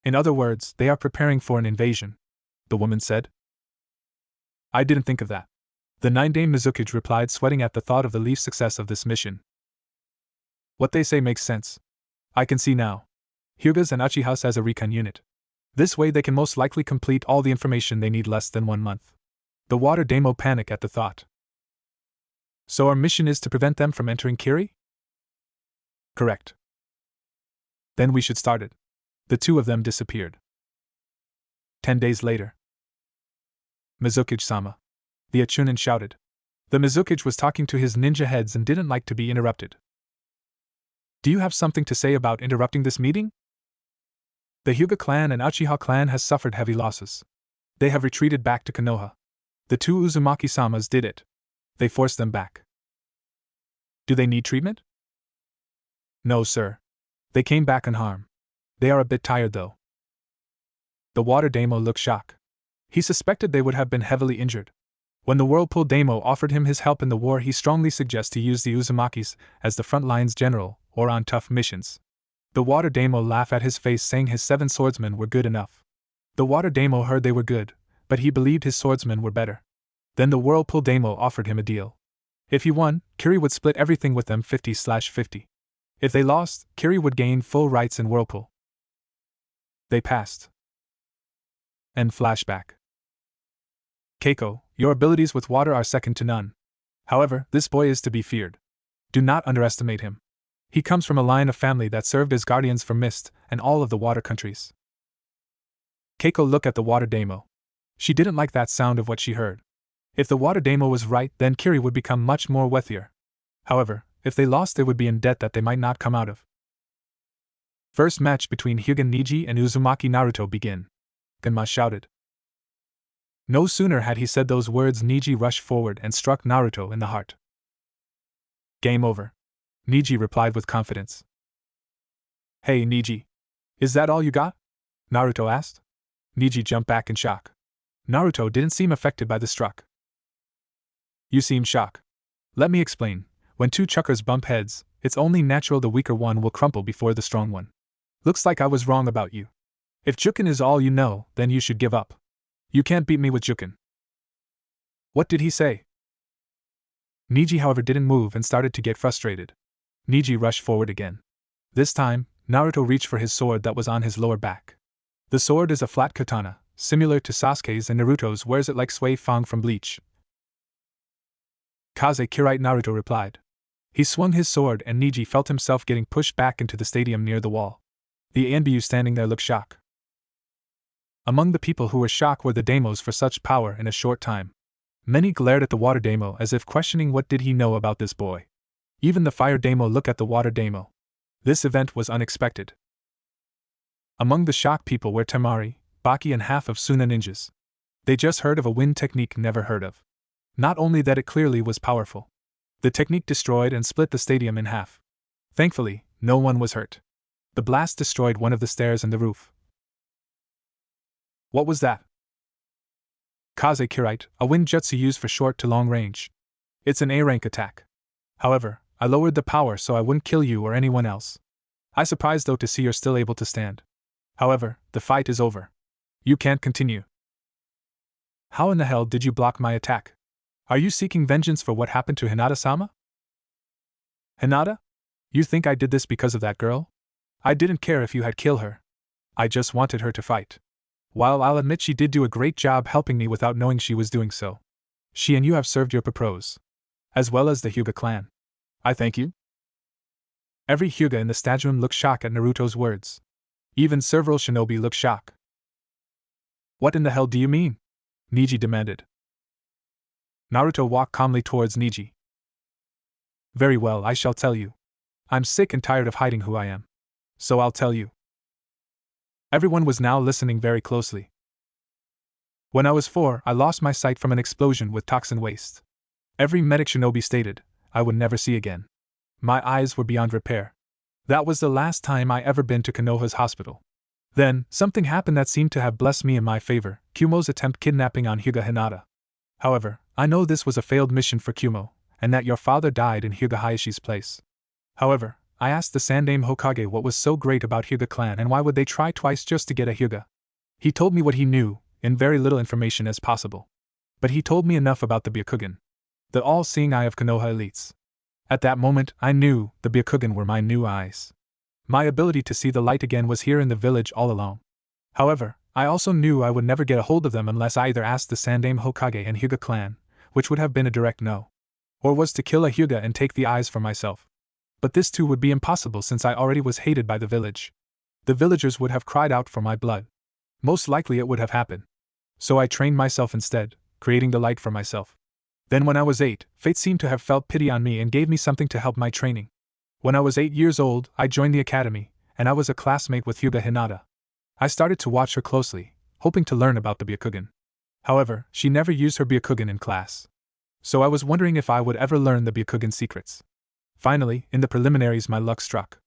In other words, they are preparing for an invasion, the woman said. I didn't think of that. The 9-Dame Mizukage replied, sweating at the thought of the Leaf's success of this mission. What they say makes sense. I can see now. Hyugas and Uchihas as a recon unit. This way they can most likely complete all the information they need less than 1 month. The Water Daimyo panic at the thought. So our mission is to prevent them from entering Kiri? Correct. Then we should start it. The 2 of them disappeared. 10 days later. Mizukage-sama. The Achunin shouted. The Mizukage was talking to his ninja heads and didn't like to be interrupted. Do you have something to say about interrupting this meeting? The Hyuga clan and Uchiha clan has suffered heavy losses. They have retreated back to Konoha. The 2 Uzumaki-samas did it. They forced them back. Do they need treatment? No, sir. They came back unharmed. They are a bit tired though. The Water Daimyo looked shocked. He suspected they would have been heavily injured. When the Whirlpool Daimyo offered him his help in the war, he strongly suggests to use the Uzumakis as the front lines general, or on tough missions. The Water Daimyo laughed at his face, saying his 7 swordsmen were good enough. The Water Daimyo heard they were good, but he believed his swordsmen were better. Then the Whirlpool Daimyo offered him a deal. If he won, Kiri would split everything with them 50/50. If they lost, Kiri would gain full rights in Whirlpool. They passed. End flashback. Keiko, your abilities with water are second to none. However, this boy is to be feared. Do not underestimate him. He comes from a line of family that served as guardians for Mist and all of the water countries. Keiko looked at the Water Daimyo. She didn't like that sound of what she heard. If the Water Daimyo was right, then Kiri would become much more wealthier. However, if they lost, they would be in debt that they might not come out of. First match between Hyuga Niji and Uzumaki Naruto begin. Genma shouted. No sooner had he said those words, Niji rushed forward and struck Naruto in the heart. Game over. Niji replied with confidence. Hey Niji. Is that all you got? Naruto asked. Niji jumped back in shock. Naruto didn't seem affected by the struck. You seem shocked. Let me explain. When two chakras bump heads, it's only natural the weaker one will crumple before the strong one. Looks like I was wrong about you. If Juken is all you know, then you should give up. You can't beat me with Juken. What did he say? Niji, however, didn't move and started to get frustrated. Niji rushed forward again. This time, Naruto reached for his sword that was on his lower back. The sword is a flat katana, similar to Sasuke's, and Naruto's wears it like Sui Fang from Bleach. Kaze Kirite, Naruto replied. He swung his sword and Niji felt himself getting pushed back into the stadium near the wall. The Anbu standing there looked shocked. Among the people who were shocked were the Demos for such power in a short time. Many glared at the Water Demo as if questioning what did he know about this boy. Even the Fire Demo looked at the Water Demo. This event was unexpected. Among the shocked people were Temari, Baki, and half of Suna ninjas. They just heard of a wind technique never heard of. Not only that, it clearly was powerful. The technique destroyed and split the stadium in half. Thankfully, no one was hurt. The blast destroyed one of the stairs and the roof. What was that? Kaze Kirite, a wind jutsu used for short to long range. It's an A-rank attack. However, I lowered the power so I wouldn't kill you or anyone else. I'm surprised though to see you're still able to stand. However, the fight is over. You can't continue. How in the hell did you block my attack? Are you seeking vengeance for what happened to Hinata-sama? Hinata? You think I did this because of that girl? I didn't care if you had killed her. I just wanted her to fight. While I'll admit she did do a great job helping me without knowing she was doing so. She and you have served your purpose. As well as the Hyuga clan. I thank you. Every Hyuga in the stadium looked shocked at Naruto's words. Even several shinobi looked shocked. What in the hell do you mean? Niji demanded. Naruto walked calmly towards Niji. Very well, I shall tell you. I'm sick and tired of hiding who I am. So I'll tell you. Everyone was now listening very closely. When I was 4, I lost my sight from an explosion with toxin waste. Every medic shinobi stated, I would never see again. My eyes were beyond repair. That was the last time I ever been to Konoha's hospital. Then, something happened that seemed to have blessed me in my favor, Kumo's attempt kidnapping on Hyuga Hinata. However, I know this was a failed mission for Kumo, and that your father died in Hyuga Hayashi's place. However, I asked the Sandaime Hokage what was so great about Hyuga clan and why would they try twice just to get a Hyuga. He told me what he knew, in very little information as possible. But he told me enough about the Byakugan. The all-seeing eye of Konoha elites. At that moment, I knew the Byakugan were my new eyes. My ability to see the light again was here in the village all along. However, I also knew I would never get a hold of them unless I either asked the Sandaime Hokage and Hyuga clan, which would have been a direct no, or was to kill a Hyuga and take the eyes for myself. But this too would be impossible since I already was hated by the village. The villagers would have cried out for my blood. Most likely it would have happened. So I trained myself instead, creating the light for myself. Then when I was 8, fate seemed to have felt pity on me and gave me something to help my training. When I was 8 years old, I joined the academy, and I was a classmate with Hyuga Hinata. I started to watch her closely, hoping to learn about the Byakugan. However, she never used her Byakugan in class. So I was wondering if I would ever learn the Byakugan secrets. Finally, in the preliminaries my luck struck.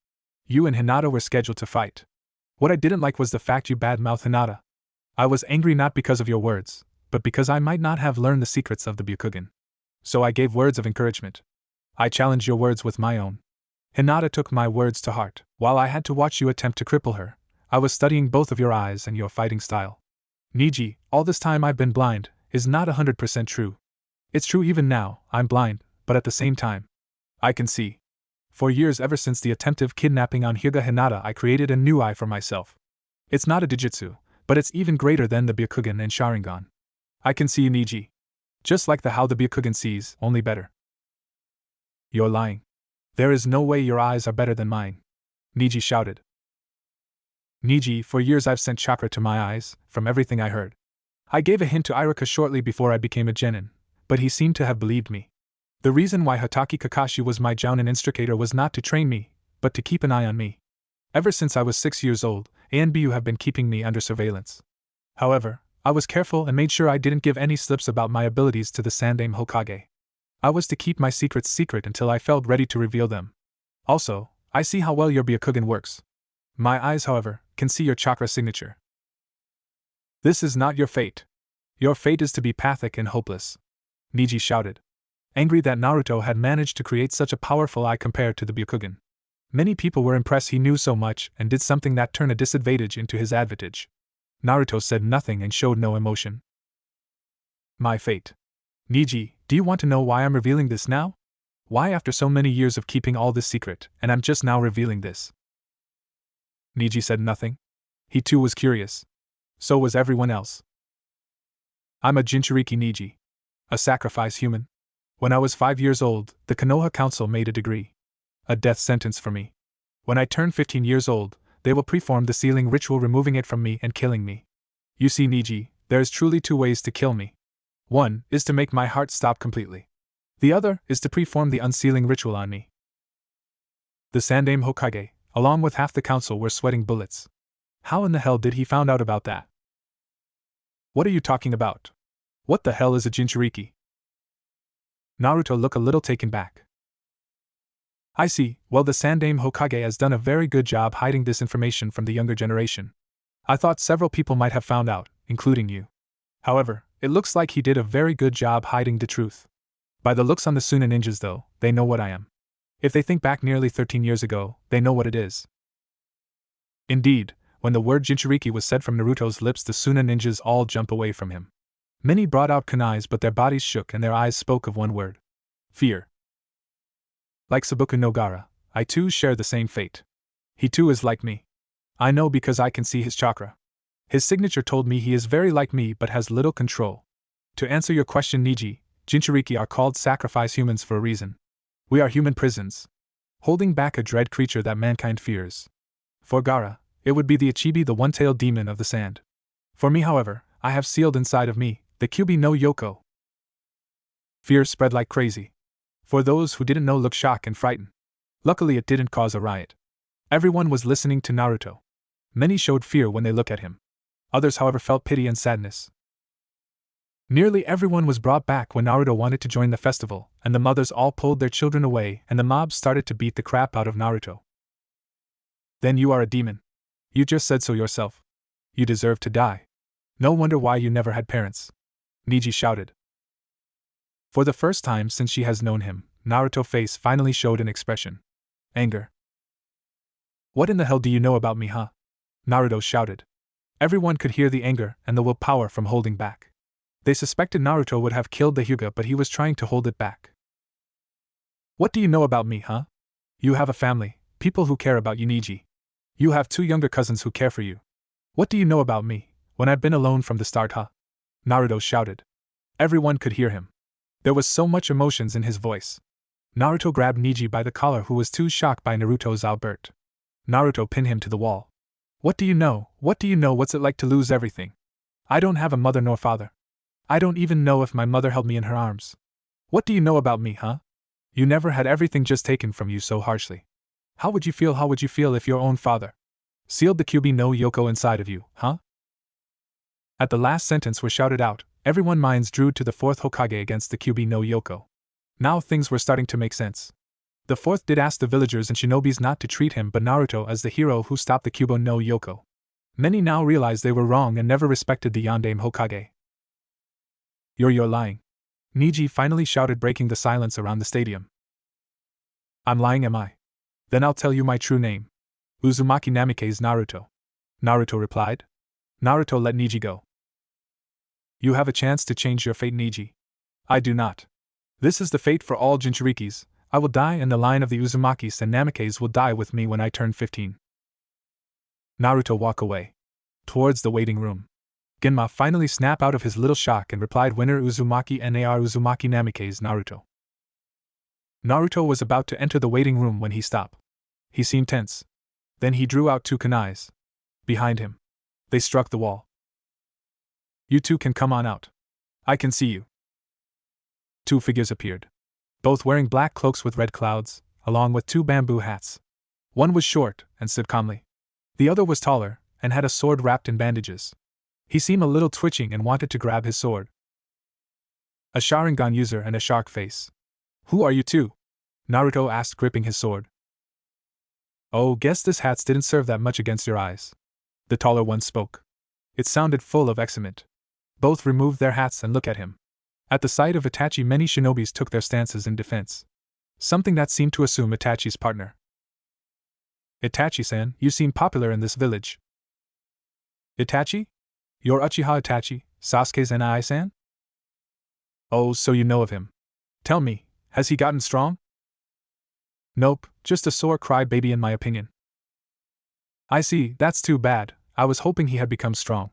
You and Hinata were scheduled to fight. What I didn't like was the fact you badmouthed Hinata. I was angry not because of your words, but because I might not have learned the secrets of the Byakugan. So I gave words of encouragement. I challenged your words with my own. Hinata took my words to heart. While I had to watch you attempt to cripple her, I was studying both of your eyes and your fighting style. Niji, all this time I've been blind, is not 100% true. It's true even now, I'm blind, but at the same time, I can see. For years ever since the attempted kidnapping on Hyuga Hinata I created a new eye for myself. It's not a Dijitsu, but it's even greater than the Byakugan and Sharingan. I can see Niji. Just like how the Byakugan sees, only better. You're lying. There is no way your eyes are better than mine. Niji shouted. Niji, for years I've sent chakra to my eyes, from everything I heard. I gave a hint to Iruka shortly before I became a genin, but he seemed to have believed me. The reason why Hatake Kakashi was my jounin instructor was not to train me, but to keep an eye on me. Ever since I was 6 years old, ANBU have been keeping me under surveillance. However, I was careful and made sure I didn't give any slips about my abilities to the Sandaime Hokage. I was to keep my secrets secret until I felt ready to reveal them. Also, I see how well your Byakugan works. My eyes, however, can see your chakra signature. This is not your fate. Your fate is to be pathetic and hopeless. Niji shouted. angry that Naruto had managed to create such a powerful eye compared to the Byakugan. Many people were impressed he knew so much and did something that turned a disadvantage into his advantage. Naruto said nothing and showed no emotion. My fate. Neji, do you want to know why I'm revealing this now? Why after so many years of keeping all this secret, and I'm just now revealing this? Neji said nothing. He too was curious. So was everyone else. I'm a Jinchuriki Neji. A sacrifice human. When I was 5 years old, the Konoha Council made a decree. A death sentence for me. When I turn 15 years old, they will perform the sealing ritual, removing it from me and killing me. You see, Neji, there is truly 2 ways to kill me. One is to make my heart stop completely. The other is to perform the unsealing ritual on me. The Sandaime Hokage, along with half the council, were sweating bullets. How in the hell did he found out about that? What are you talking about? What the hell is a Jinchuriki? Naruto looked a little taken back. I see, well, the Sandaime Hokage has done a very good job hiding this information from the younger generation. I thought several people might have found out, including you. However, it looks like he did a very good job hiding the truth. By the looks on the Suna ninjas though, they know what I am. If they think back nearly 13 years ago, they know what it is. Indeed, when the word Jinchuriki was said from Naruto's lips, the Suna ninjas all jumped away from him. Many brought out kunais, but their bodies shook and their eyes spoke of one word. Fear. Like Sabuku no Gaara, I too share the same fate. He too is like me. I know because I can see his chakra. His signature told me he is very like me but has little control. To answer your question, Neji, Jinchuriki are called sacrifice humans for a reason. We are human prisons, holding back a dread creature that mankind fears. For Gaara, it would be the Ichibi, the one-tailed demon of the sand. For me, however, I have sealed inside of me the Kyuubi no Yoko. Fear spread like crazy. For those who didn't know, looked shocked and frightened. Luckily, it didn't cause a riot. Everyone was listening to Naruto. Many showed fear when they looked at him. Others, however, felt pity and sadness. Nearly everyone was brought back when Naruto wanted to join the festival, and the mothers all pulled their children away, and the mob started to beat the crap out of Naruto. Then you are a demon. You just said so yourself. You deserve to die. No wonder why you never had parents. Neji shouted. For the first time since she has known him, Naruto's face finally showed an expression. Anger. What in the hell do you know about me, huh? Naruto shouted. Everyone could hear the anger and the willpower from holding back. They suspected Naruto would have killed the Hyuga, but he was trying to hold it back. What do you know about me, huh? You have a family, people who care about you, Neji. You have 2 younger cousins who care for you. What do you know about me, when I've been alone from the start, huh? Naruto shouted. Everyone could hear him. There was so much emotions in his voice. Naruto grabbed Neji by the collar, who was too shocked by Naruto's outburst. Naruto pinned him to the wall. What do you know? What do you know? What's it like to lose everything? I don't have a mother nor father. I don't even know if my mother held me in her arms. What do you know about me, huh? You never had everything just taken from you so harshly. How would you feel? How would you feel if your own father sealed the Kyuubi no Yoko inside of you, huh? At the last sentence was shouted out, everyone's minds drew to the 4th Hokage against the Kyuubi no Yoko. Now things were starting to make sense. The 4th did ask the villagers and shinobis not to treat him but Naruto as the hero who stopped the Kyuubi no Yoko. Many now realized they were wrong and never respected the Sandaime Hokage. You're lying. Neji finally shouted, breaking the silence around the stadium. I'm lying, am I? Then I'll tell you my true name. Uzumaki Namikaze Naruto. Naruto replied. Naruto let Neji go. You have a chance to change your fate, Neji. I do not. This is the fate for all Jinchurikis. I will die and the line of the Uzumakis and Namikazes will die with me when I turn 15. Naruto walked away. Towards the waiting room. Genma finally snapped out of his little shock and replied, winner Uzumaki Nar Uzumaki Namikaze Naruto. Naruto was about to enter the waiting room when he stopped. He seemed tense. Then he drew out 2 kunais. Behind him. They struck the wall. You 2 can come on out. I can see you. 2 figures appeared. Both wearing black cloaks with red clouds, along with 2 bamboo hats. One was short and stood calmly. The other was taller and had a sword wrapped in bandages. He seemed a little twitching and wanted to grab his sword. A Sharingan user and a shark face. Who are you 2? Naruto asked, gripping his sword. Oh, guess this hats didn't serve that much against your eyes. The taller one spoke. It sounded full of excitement. Both removed their hats and looked at him. At the sight of Itachi, many shinobis took their stances in defense. Something that seemed to assume Itachi's partner. Itachi-san, you seem popular in this village. Itachi? You're Uchiha Itachi, Sasuke's Nai-san? Oh, so you know of him. Tell me, has he gotten strong? Nope, just a sore cry-baby in my opinion. I see, that's too bad. I was hoping he had become strong.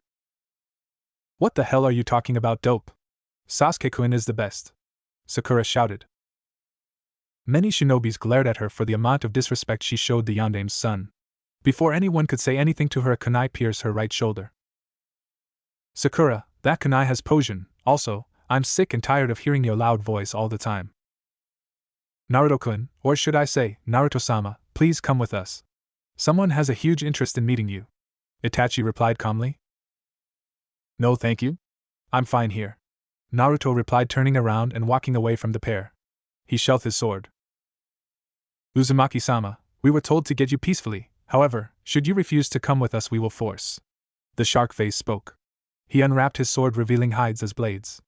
What the hell are you talking about, dope? Sasuke-kun is the best. Sakura shouted. Many shinobis glared at her for the amount of disrespect she showed the Yandame's son. Before anyone could say anything to her, a kunai pierced her right shoulder. Sakura, that kunai has poison. Also, I'm sick and tired of hearing your loud voice all the time. Naruto-kun, or should I say, Naruto-sama, please come with us. Someone has a huge interest in meeting you. Itachi replied calmly. No thank you. I'm fine here. Naruto replied, turning around and walking away from the pair. He sheathed his sword. Uzumaki-sama, we were told to get you peacefully, however, should you refuse to come with us we will force. The shark face spoke. He unwrapped his sword, revealing hides as blades.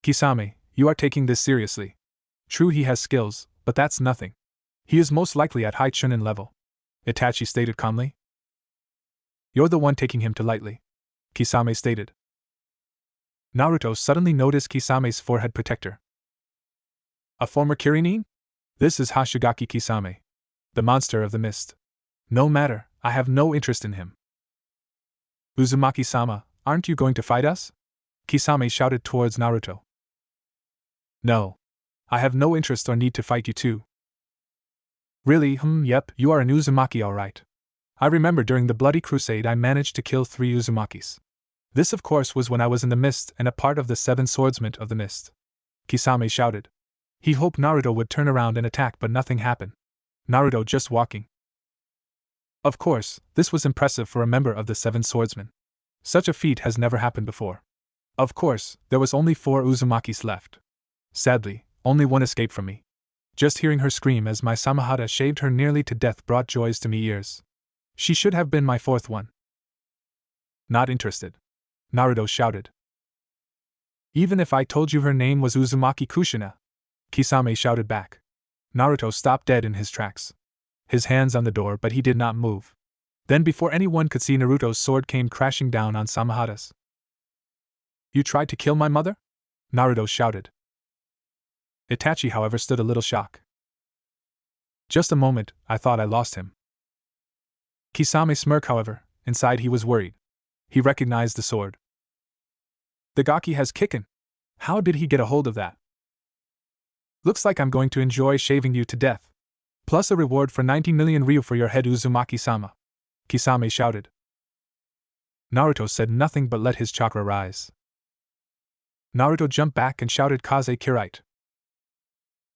Kisame, you are taking this seriously. True, he has skills, but that's nothing. He is most likely at high Chunin level. Itachi stated calmly. You're the one taking him too lightly. Kisame stated. Naruto suddenly noticed Kisame's forehead protector. A former Kirinin? This is Hashigaki Kisame. The monster of the mist. No matter, I have no interest in him. Uzumaki-sama, aren't you going to fight us? Kisame shouted towards Naruto. No. I have no interest or need to fight you too. Really? Yep, you are an Uzumaki alright. I remember during the Bloody Crusade I managed to kill 3 Uzumakis. This of course was when I was in the mist and a part of the 7 swordsmen of the mist. Kisame shouted. He hoped Naruto would turn around and attack, but nothing happened. Naruto just walking. Of course, this was impressive for a member of the 7 swordsmen. Such a feat has never happened before. Of course, there was only 4 Uzumakis left. Sadly, only one escaped from me. Just hearing her scream as my Samahata shaved her nearly to death brought joys to me ears. She should have been my 4th one. Not interested. Naruto shouted. Even if I told you her name was Uzumaki Kushina? Kisame shouted back. Naruto stopped dead in his tracks. His hands on the door, but he did not move. Then before anyone could see, Naruto's sword came crashing down on Samahata's. You tried to kill my mother? Naruto shouted. Itachi, however, stood a little shocked. Just a moment, I thought I lost him. Kisame smirked, however, inside he was worried. He recognized the sword. The Gaki has Kikken. How did he get a hold of that? Looks like I'm going to enjoy shaving you to death. Plus a reward for 90 million ryu for your head, Uzumaki-sama. Kisame shouted. Naruto said nothing but let his chakra rise. Naruto jumped back and shouted Kaze Kirite.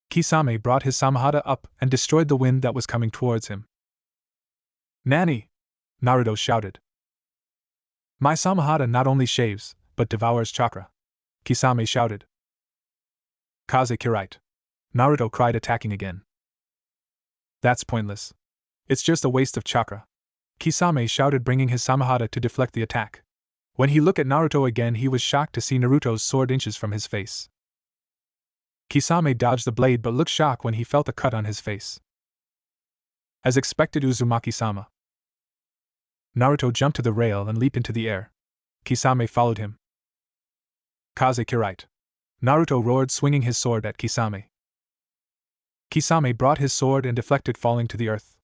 Kisame brought his Samahata up and destroyed the wind that was coming towards him. Nani! Naruto shouted. My Samahata not only shaves, but devours chakra. Kisame shouted. Kaze Kirite. Naruto cried, attacking again. That's pointless. It's just a waste of chakra. Kisame shouted, bringing his Samahata to deflect the attack. When he looked at Naruto again, he was shocked to see Naruto's sword inches from his face. Kisame dodged the blade but looked shocked when he felt a cut on his face. As expected, Uzumaki-sama. Naruto jumped to the rail and leaped into the air. Kisame followed him. Kaze Kirite. Naruto roared, swinging his sword at Kisame. Kisame brought his sword and deflected, falling to the earth.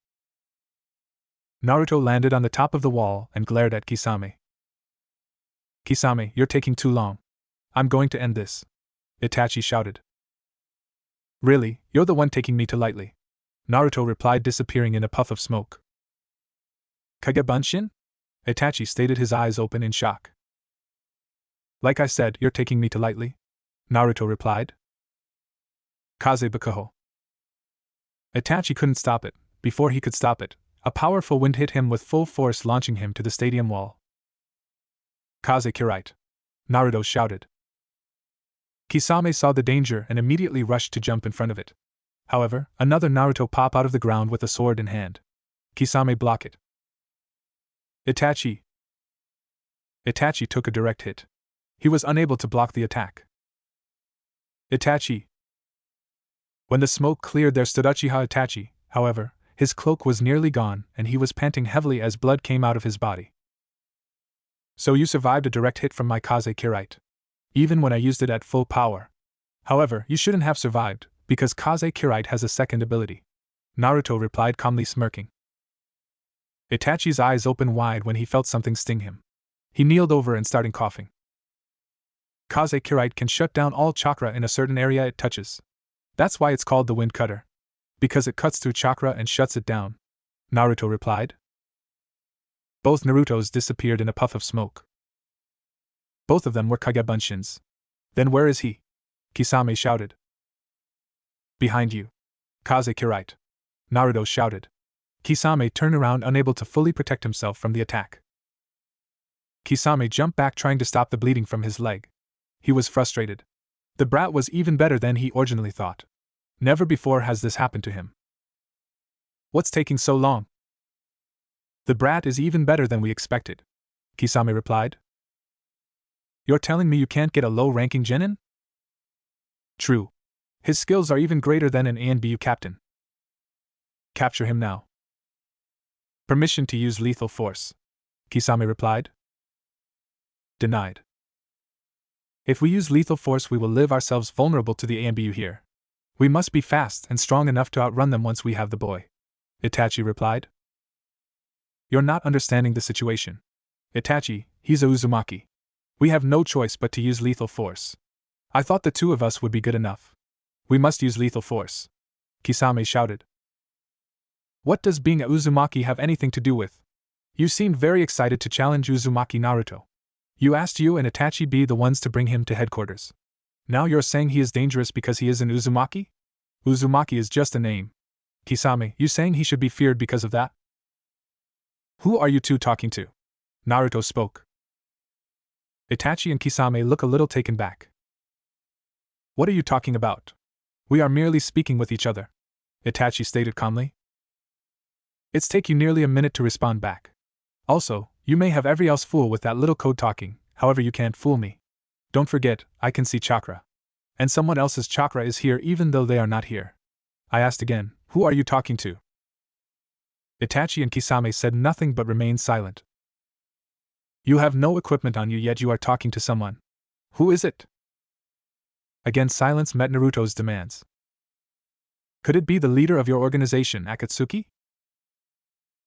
Naruto landed on the top of the wall and glared at Kisame. Kisame, you're taking too long. I'm going to end this. Itachi shouted. Really, you're the one taking me too lightly. Naruto replied, disappearing in a puff of smoke. Kagebunshin? Itachi stated, his eyes open in shock. Like I said, you're taking me too lightly. Naruto replied. Kaze Bakuho. Itachi couldn't stop it. Before he could stop it, a powerful wind hit him with full force, launching him to the stadium wall. Kaze Kirite. Naruto shouted. Kisame saw the danger and immediately rushed to jump in front of it. However, another Naruto popped out of the ground with a sword in hand. Kisame blocked it. Itachi took a direct hit. He was unable to block the attack. Itachi. When the smoke cleared there stood Uchiha Itachi, however, his cloak was nearly gone and he was panting heavily as blood came out of his body. So you survived a direct hit from my Kaze Kirite. Even when I used it at full power. However, you shouldn't have survived, because Kaze Kirite has a second ability. Naruto replied calmly smirking. Itachi's eyes opened wide when he felt something sting him. He kneeled over and started coughing. Kaze Kirite can shut down all chakra in a certain area it touches. That's why it's called the Wind Cutter. Because it cuts through chakra and shuts it down. Naruto replied. Both Narutos disappeared in a puff of smoke. Both of them were Kage Bunshins. Then where is he? Kisame shouted. Behind you. Kaze Kirite. Naruto shouted. Kisame turned around unable to fully protect himself from the attack. Kisame jumped back trying to stop the bleeding from his leg. He was frustrated. The brat was even better than he originally thought. Never before has this happened to him. What's taking so long? The brat is even better than we expected, Kisame replied. You're telling me you can't get a low-ranking genin? True. His skills are even greater than an ANBU captain. Capture him now. Permission to use lethal force, Kisame replied. Denied. If we use lethal force we will live ourselves vulnerable to the ANBU here. We must be fast and strong enough to outrun them once we have the boy, Itachi replied. You're not understanding the situation. Itachi, he's a Uzumaki. We have no choice but to use lethal force. I thought the two of us would be good enough. We must use lethal force, Kisame shouted. What does being a Uzumaki have anything to do with? You seemed very excited to challenge Uzumaki Naruto. You asked you and Itachi be the ones to bring him to headquarters. Now you're saying he is dangerous because he is an Uzumaki? Uzumaki is just a name. Kisame, you saying he should be feared because of that? Who are you two talking to? Naruto spoke. Itachi and Kisame look a little taken back. What are you talking about? We are merely speaking with each other, Itachi stated calmly. It's take you nearly a minute to respond back. Also, you may have every else fool with that little code talking, however you can't fool me. Don't forget, I can see chakra. And someone else's chakra is here even though they are not here. I asked again, who are you talking to? Itachi and Kisame said nothing but remained silent. You have no equipment on you yet you are talking to someone. Who is it? Again silence met Naruto's demands. Could it be the leader of your organization, Akatsuki?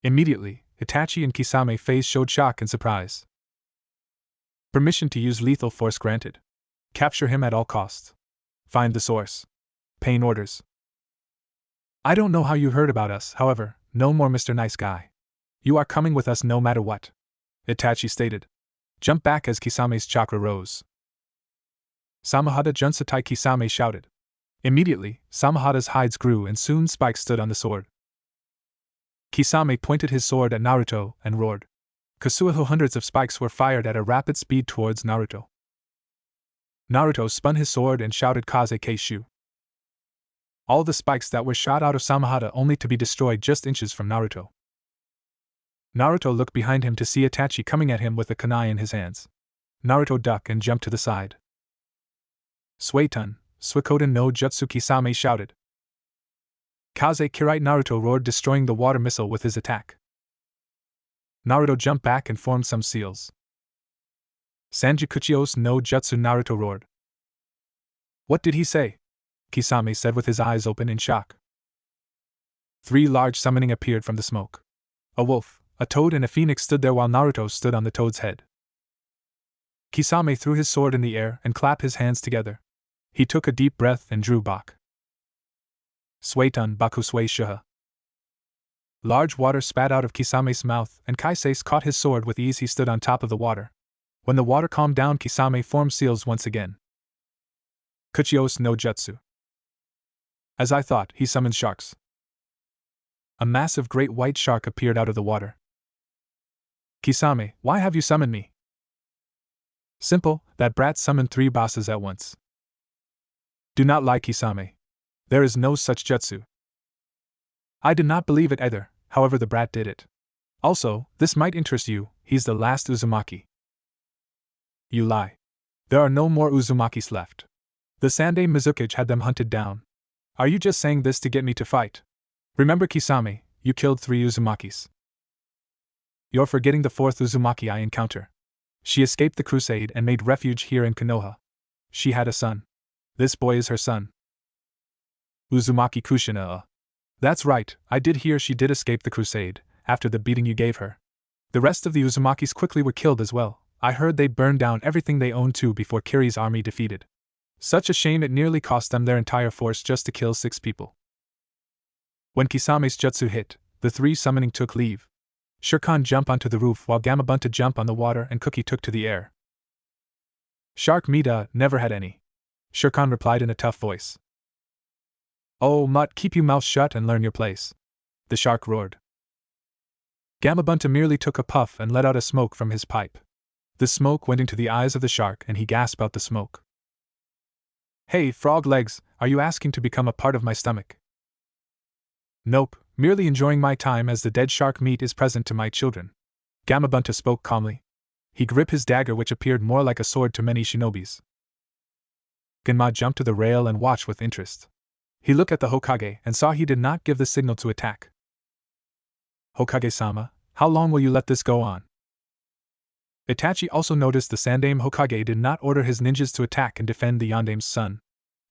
Immediately, Itachi and Kisame's face showed shock and surprise. Permission to use lethal force granted. Capture him at all costs. Find the source. Pain orders. I don't know how you heard about us, however, no more Mr. Nice Guy. You are coming with us no matter what, Itachi stated. Jump back as Kisame's chakra rose. Samahada Junsatai Kisame shouted. Immediately, Samahada's hides grew and soon spikes stood on the sword. Kisame pointed his sword at Naruto and roared. Kasuaho hundreds of spikes were fired at a rapid speed towards Naruto. Naruto spun his sword and shouted Kaze Keishu. All the spikes that were shot out of Samahada only to be destroyed just inches from Naruto. Naruto looked behind him to see Itachi coming at him with a kunai in his hands. Naruto ducked and jumped to the side. Suiton, Suikoden no Jutsu Kisame shouted. Kaze Kirite Naruto roared destroying the water missile with his attack. Naruto jumped back and formed some seals. Sanjikuchios no Jutsu Naruto roared. What did he say? Kisame said with his eyes open in shock. 3 large summoning appeared from the smoke. A wolf, a toad and a phoenix stood there while Naruto stood on the toad's head. Kisame threw his sword in the air and clapped his hands together. He took a deep breath and drew back. Suiton Baku Sui Shuha. Large water spat out of Kisame's mouth and Kaise's caught his sword with ease. He stood on top of the water. When the water calmed down Kisame formed seals once again. Kuchios no Jutsu. As I thought, he summoned sharks. A massive great white shark appeared out of the water. Kisame, why have you summoned me? Simple, that brat summoned 3 bosses at once. Do not lie, Kisame. There is no such jutsu. I did not believe it either, however the brat did it. Also, this might interest you, he's the last Uzumaki. You lie. There are no more Uzumakis left. The Sandai Mizukichi had them hunted down. Are you just saying this to get me to fight? Remember Kisame, you killed 3 Uzumakis. You're forgetting the 4th Uzumaki I encounter. She escaped the crusade and made refuge here in Konoha. She had a son. This boy is her son. Uzumaki Kushina. That's right, I did hear she did escape the crusade, after the beating you gave her. The rest of the Uzumakis quickly were killed as well. I heard they burned down everything they owned too before Kiri's army defeated. Such a shame it nearly cost them their entire force just to kill 6 people. When Kisame's jutsu hit, the 3 summoning took leave. Shirkan jumped onto the roof while Gamabunta jumped on the water and Cookie took to the air. Shark Mida never had any. Shirkan replied in a tough voice. Oh, Mutt, keep your mouth shut and learn your place. The shark roared. Gamabunta merely took a puff and let out a smoke from his pipe. The smoke went into the eyes of the shark and he gasped out the smoke. Hey, frog legs, are you asking to become a part of my stomach? Nope, merely enjoying my time as the dead shark meat is present to my children. Gamabunta spoke calmly. He gripped his dagger, which appeared more like a sword to many shinobis. Genma jumped to the rail and watched with interest. He looked at the Hokage and saw he did not give the signal to attack. Hokage-sama, how long will you let this go on? Itachi also noticed the Sandaime Hokage did not order his ninjas to attack and defend the Yondaime's son.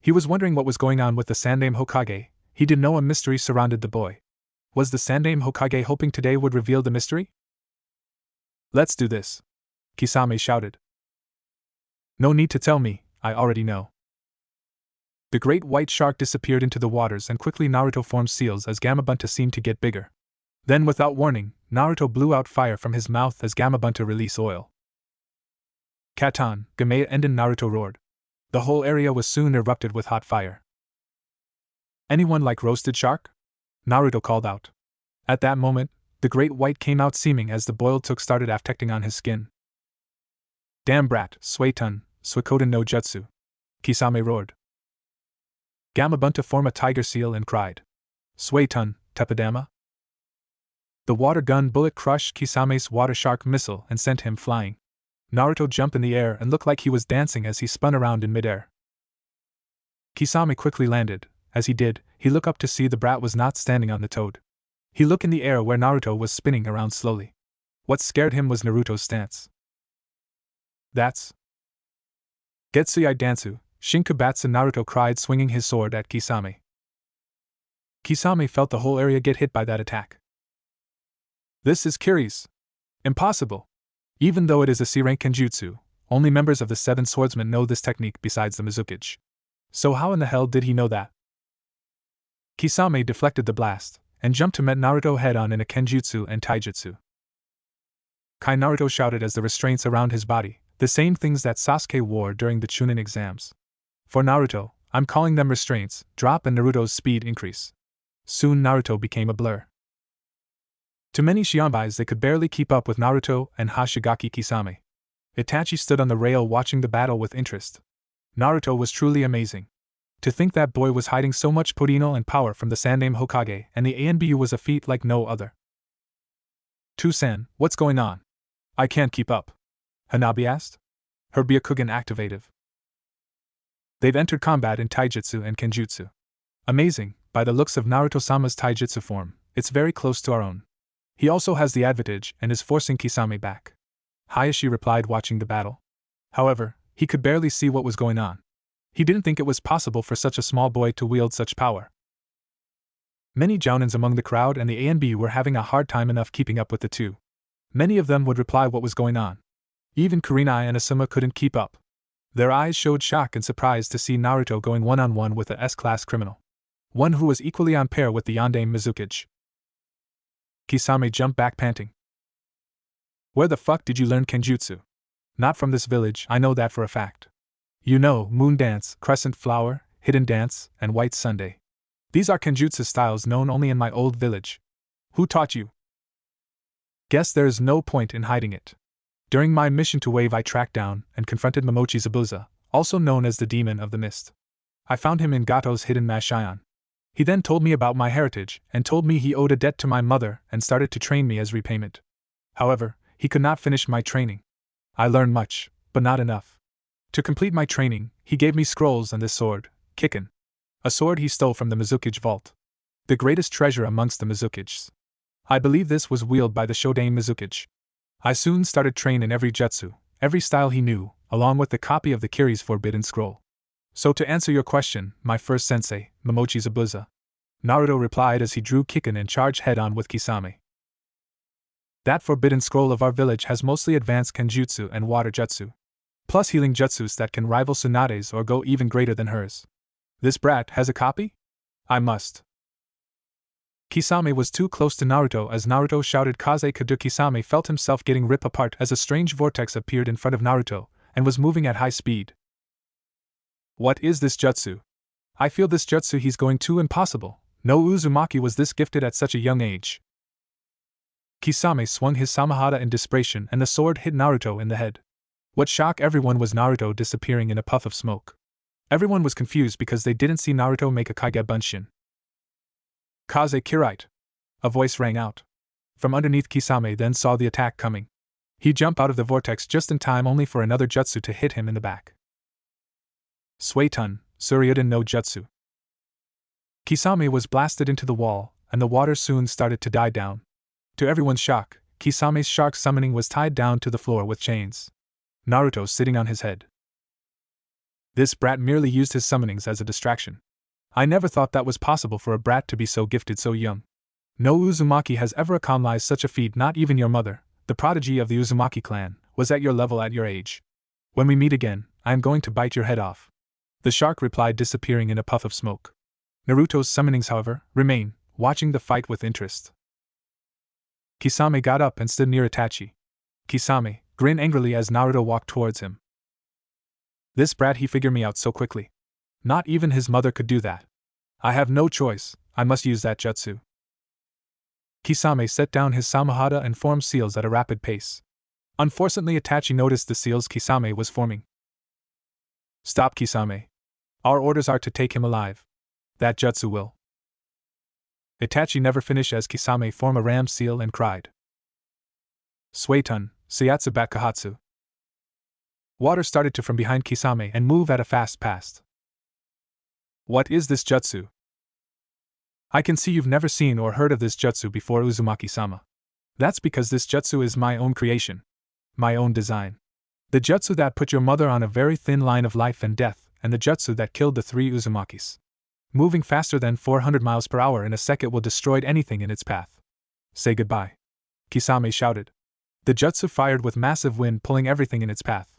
He was wondering what was going on with the Sandaime Hokage. He didn't know a mystery surrounded the boy. Was the Sandaime Hokage hoping today would reveal the mystery? Let's do this, Kisame shouted. No need to tell me, I already know. The great white shark disappeared into the waters and quickly Naruto formed seals as Gamabunta seemed to get bigger. Then without warning, Naruto blew out fire from his mouth as Gamabunta released oil. Katan, Gamea and Naruto roared. The whole area was soon erupted with hot fire. Anyone like roasted shark? Naruto called out. At that moment, the great white came out seeming as the boiled took started affecting on his skin. Damn brat, Suetun, Suikoden no Jutsu. Kisame roared. Gamabunta formed a tiger seal and cried. Suetun, Teppadama? The water gun bullet crushed Kisame's water shark missile and sent him flying. Naruto jumped in the air and looked like he was dancing as he spun around in midair. Kisame quickly landed. As he did, he looked up to see the brat was not standing on the toad. He looked in the air where Naruto was spinning around slowly. What scared him was Naruto's stance. That's Getsui Dansu, Shinkabatsu, Naruto cried, swinging his sword at Kisame. Kisame felt the whole area get hit by that attack. This is Kiri's. Impossible. Even though it is a C-rank kenjutsu, only members of the 7 swordsmen know this technique besides the Mizukichi. So how in the hell did he know that? Kisame deflected the blast, and jumped to meet Naruto head-on in a kenjutsu and taijutsu. Kai, Naruto shouted as the restraints around his body, the same things that Sasuke wore during the Chunin exams. For Naruto, I'm calling them restraints, drop and Naruto's speed increase. Soon Naruto became a blur. To many Shionbis they could barely keep up with Naruto and Hashigaki Kisame. Itachi stood on the rail watching the battle with interest. Naruto was truly amazing. To think that boy was hiding so much potential and power from the Sandaime Hokage, and the ANBU was a feat like no other. Toussaint, what's going on? I can't keep up. Hanabi asked. Her Byakugan activative. They've entered combat in taijutsu and kenjutsu. Amazing, by the looks of Naruto-sama's taijutsu form, it's very close to our own. He also has the advantage and is forcing Kisame back. Hayashi replied, watching the battle. However, he could barely see what was going on. He didn't think it was possible for such a small boy to wield such power. Many Jounins among the crowd and the ANB were having a hard time enough keeping up with the two. Many of them would reply what was going on. Even Kurenai and Asuma couldn't keep up. Their eyes showed shock and surprise to see Naruto going one-on-one with a S-class criminal. One who was equally on par with the Yondaime Mizukichi. Kisame jumped back panting. Where the fuck did you learn kenjutsu? Not from this village, I know that for a fact. You know, moon dance, crescent flower, hidden dance, and white Sunday. These are kenjutsu styles known only in my old village. Who taught you? Guess there is no point in hiding it. During my mission to Wave I tracked down and confronted Momochi Zabuza, also known as the Demon of the Mist. I found him in Gato's hidden Mashion. He then told me about my heritage and told me he owed a debt to my mother and started to train me as repayment. However, he could not finish my training. I learned much, but not enough. To complete my training, he gave me scrolls and this sword, Kikken. A sword he stole from the Mizukage vault. The greatest treasure amongst the Mizukages. I believe this was wielded by the Shodan Mizukage. I soon started train in every jutsu, every style he knew, along with the copy of the Kiri's forbidden scroll. So to answer your question, my first sensei, Momochi Zabuza. Naruto replied as he drew Kikken and charged head-on with Kisame. That forbidden scroll of our village has mostly advanced Kenjutsu and water jutsu. Plus healing jutsus that can rival Tsunade's or go even greater than hers. This brat has a copy? I must. Kisame was too close to Naruto as Naruto shouted Kaze Kadu. Kisame felt himself getting ripped apart as a strange vortex appeared in front of Naruto, and was moving at high speed. What is this jutsu? I feel this jutsu he's going too impossible. No Uzumaki was this gifted at such a young age. Kisame swung his Samahata in desperation and the sword hit Naruto in the head. What shocked everyone was Naruto disappearing in a puff of smoke. Everyone was confused because they didn't see Naruto make a Kaige Bunshin. Kaze Kirite! A voice rang out. From underneath Kisame then saw the attack coming. He jumped out of the vortex just in time only for another jutsu to hit him in the back. Suetun, Suryuden no Jutsu. Kisame was blasted into the wall, and the water soon started to die down. To everyone's shock, Kisame's shark summoning was tied down to the floor with chains. Naruto sitting on his head. This brat merely used his summonings as a distraction. I never thought that was possible for a brat to be so gifted so young. No Uzumaki has ever accomplished such a feat, not even your mother, the prodigy of the Uzumaki clan, was at your level at your age. When we meet again, I am going to bite your head off. The shark replied, disappearing in a puff of smoke. Naruto's summonings, however, remain, watching the fight with interest. Kisame got up and stood near Itachi. Kisame grinned angrily as Naruto walked towards him. This brat, he figured me out so quickly. Not even his mother could do that. I have no choice, I must use that jutsu. Kisame set down his Samahata and formed seals at a rapid pace. Unfortunately, Itachi noticed the seals Kisame was forming. Stop, Kisame. Our orders are to take him alive. That jutsu will. Itachi never finished as Kisame formed a ram seal and cried. Suetun, Sayatsu Bakahatsu. Water started to from behind Kisame and move at a fast pace. What is this jutsu? I can see you've never seen or heard of this jutsu before, Uzumaki-sama. That's because this jutsu is my own creation. My own design. The jutsu that put your mother on a very thin line of life and death, and the jutsu that killed the 3 Uzumakis. Moving faster than 400 miles per hour in a second will destroy anything in its path. Say goodbye. Kisame shouted. The jutsu fired with massive wind pulling everything in its path.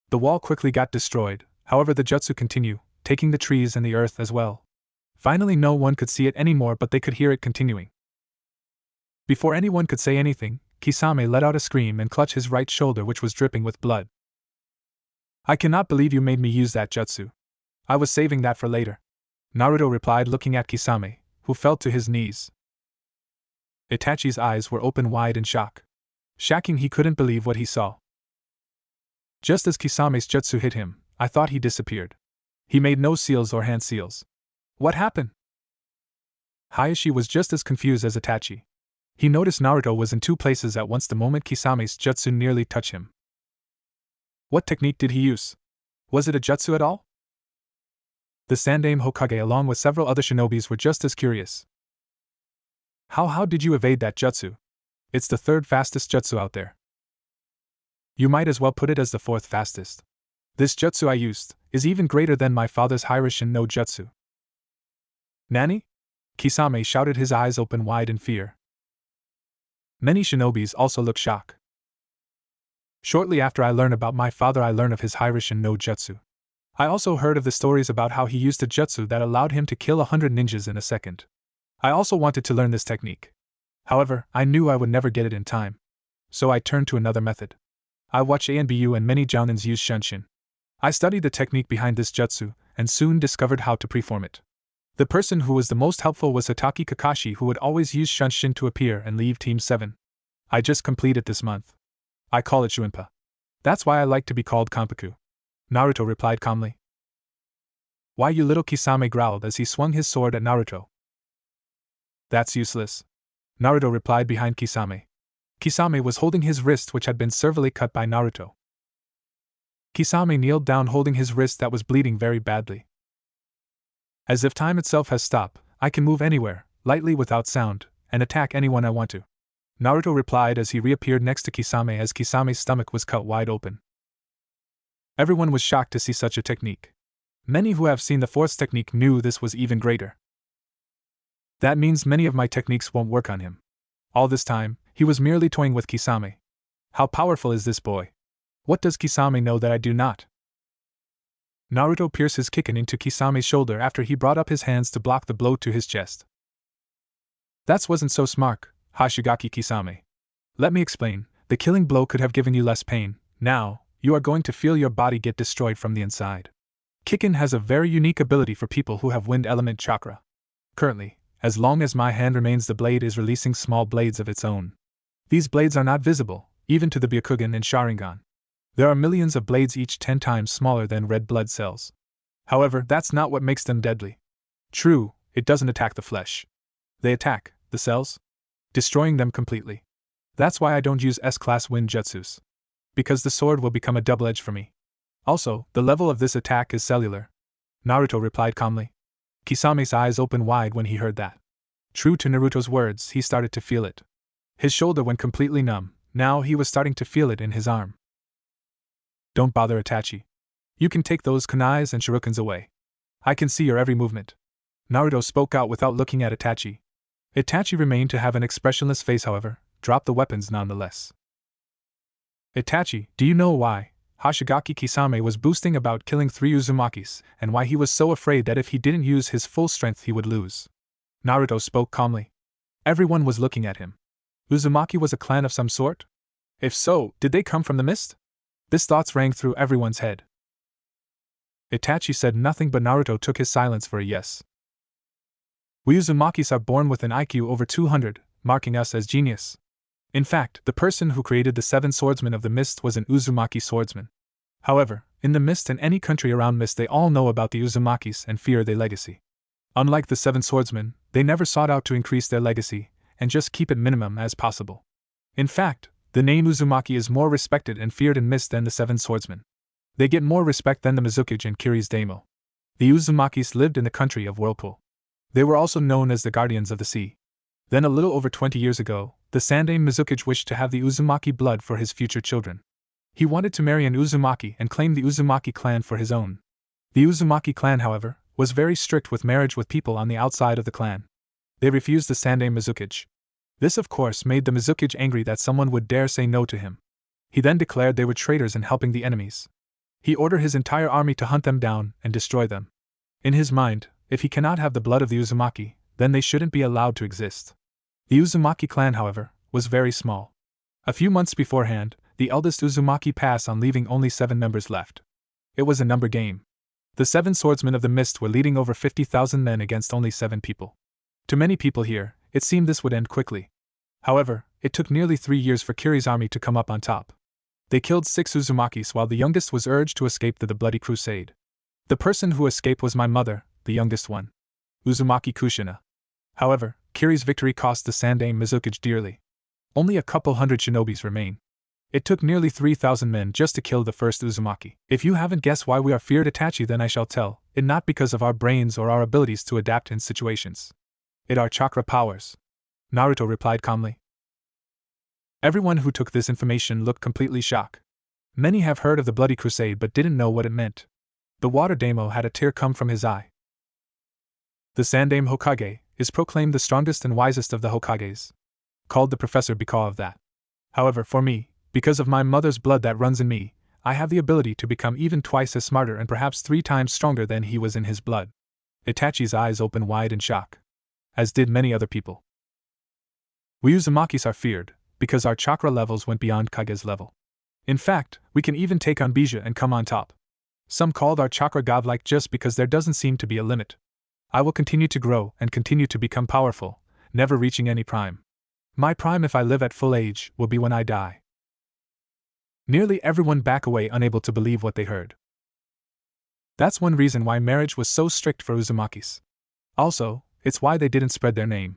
The wall quickly got destroyed, however the jutsu continued, taking the trees and the earth as well. Finally no one could see it anymore, but they could hear it continuing. Before anyone could say anything, Kisame let out a scream and clutched his right shoulder, which was dripping with blood. I cannot believe you made me use that jutsu. I was saving that for later. Naruto replied, looking at Kisame, who fell to his knees. Itachi's eyes were open wide in shock. Shocking, he couldn't believe what he saw. Just as Kisame's jutsu hit him, I thought he disappeared. He made no seals or hand seals. What happened? Hayashi was just as confused as Itachi. He noticed Naruto was in 2 places at once the moment Kisame's jutsu nearly touched him. What technique did he use? Was it a jutsu at all? The Sandaime Hokage along with several other shinobis were just as curious. How did you evade that jutsu? It's the 3rd fastest jutsu out there. You might as well put it as the 4th fastest. This jutsu I used is even greater than my father's Hiraishin no jutsu. Nani? Kisame shouted, his eyes open wide in fear. Many shinobis also looked shocked. Shortly after I learned about my father, I learned of his Hiraishin no jutsu. I also heard of the stories about how he used a jutsu that allowed him to kill 100 ninjas in a second. I also wanted to learn this technique. However, I knew I would never get it in time. So I turned to another method. I watched ANBU and many jounins use Shunshin. I studied the technique behind this jutsu, and soon discovered how to perform it. The person who was the most helpful was Hatake Kakashi, who would always use Shunshin to appear and leave Team 7. I just completed this month. I call it Shuinpa. That's why I like to be called Kanpaku. Naruto replied calmly. Why, you little, Kisame growled as he swung his sword at Naruto. That's useless. Naruto replied behind Kisame. Kisame was holding his wrist, which had been severely cut by Naruto. Kisame kneeled down holding his wrist that was bleeding very badly. As if time itself has stopped, I can move anywhere, lightly without sound, and attack anyone I want to. Naruto replied as he reappeared next to Kisame as Kisame's stomach was cut wide open. Everyone was shocked to see such a technique. Many who have seen the fourth technique knew this was even greater. That means many of my techniques won't work on him. All this time, he was merely toying with Kisame. How powerful is this boy? What does Kisame know that I do not? Naruto pierced his kick into Kisame's shoulder after he brought up his hands to block the blow to his chest. That wasn't so smart, Hashigaki Kisame. Let me explain, the killing blow could have given you less pain. Now, you are going to feel your body get destroyed from the inside. Kikken has a very unique ability for people who have wind element chakra. Currently, as long as my hand remains, the blade is releasing small blades of its own. These blades are not visible, even to the Byakugan and Sharingan. There are millions of blades, each 10 times smaller than red blood cells. However, that's not what makes them deadly. True, it doesn't attack the flesh. They attack the cells, destroying them completely. That's why I don't use S-class wind jutsus. Because the sword will become a double edge for me. Also, the level of this attack is cellular. Naruto replied calmly. Kisame's eyes opened wide when he heard that. True to Naruto's words, he started to feel it. His shoulder went completely numb. Now he was starting to feel it in his arm. Don't bother, Itachi. You can take those kunais and shurikens away. I can see your every movement. Naruto spoke out without looking at Itachi. Itachi remained to have an expressionless face, however, dropped the weapons nonetheless. Itachi, do you know why Hashigaki Kisame was boasting about killing 3 Uzumakis, and why he was so afraid that if he didn't use his full strength he would lose? Naruto spoke calmly. Everyone was looking at him. Uzumaki was a clan of some sort? If so, did they come from the mist? This thought rang through everyone's head. Itachi said nothing, but Naruto took his silence for a yes. We Uzumakis are born with an IQ over 200, marking us as genius. In fact, the person who created the 7 swordsmen of the mist was an Uzumaki swordsman. However, in the mist and any country around mist, they all know about the Uzumakis and fear their legacy. Unlike the 7 swordsmen, they never sought out to increase their legacy, and just keep it minimum as possible. In fact, the name Uzumaki is more respected and feared in mist than the 7 swordsmen. They get more respect than the Mizukage and Kiri's Daimyo. The Uzumakis lived in the country of Whirlpool. They were also known as the Guardians of the Sea. Then a little over 20 years ago, the Sandaime Mizukage wished to have the Uzumaki blood for his future children. He wanted to marry an Uzumaki and claim the Uzumaki clan for his own. The Uzumaki clan, however, was very strict with marriage with people on the outside of the clan. They refused the Sandaime Mizukage. This of course made the Mizukage angry that someone would dare say no to him. He then declared they were traitors and helping the enemies. He ordered his entire army to hunt them down and destroy them. In his mind, if he cannot have the blood of the Uzumaki, then they shouldn't be allowed to exist. The Uzumaki clan, however, was very small. A few months beforehand, the eldest Uzumaki passed on, leaving only 7 members left. It was a number game. The 7 swordsmen of the mist were leading over 50,000 men against only 7 people. To many people here, it seemed this would end quickly. However, it took nearly 3 years for Kiri's army to come up on top. They killed 6 Uzumakis while the youngest was urged to escape to the Bloody Crusade. The person who escaped was my mother, the youngest one, Uzumaki Kushina. However, Kiri's victory cost the Sandaime Mizukage dearly. Only a couple hundred shinobis remain. It took nearly 3,000 men just to kill the first Uzumaki. If you haven't guessed why we are feared Itachi, then I shall tell it, not because of our brains or our abilities to adapt in situations. It are chakra powers. Naruto replied calmly. Everyone who took this information looked completely shocked. Many have heard of the Bloody Crusade but didn't know what it meant. The water Daimyo had a tear come from his eye. The Sandaime Hokage is proclaimed the strongest and wisest of the Hokages. Called the professor because of that. However, for me, because of my mother's blood that runs in me, I have the ability to become even twice as smarter and perhaps 3 times stronger than he was in his blood. Itachi's eyes opened wide in shock. As did many other people. We Uzumakis are feared, because our chakra levels went beyond Kage's level. In fact, we can even take on Bija and come on top. Some called our chakra godlike just because there doesn't seem to be a limit. I will continue to grow and continue to become powerful, never reaching any prime. My prime, if I live at full age, will be when I die. Nearly everyone back away, unable to believe what they heard. That's one reason why marriage was so strict for Uzumakis. Also, it's why they didn't spread their name.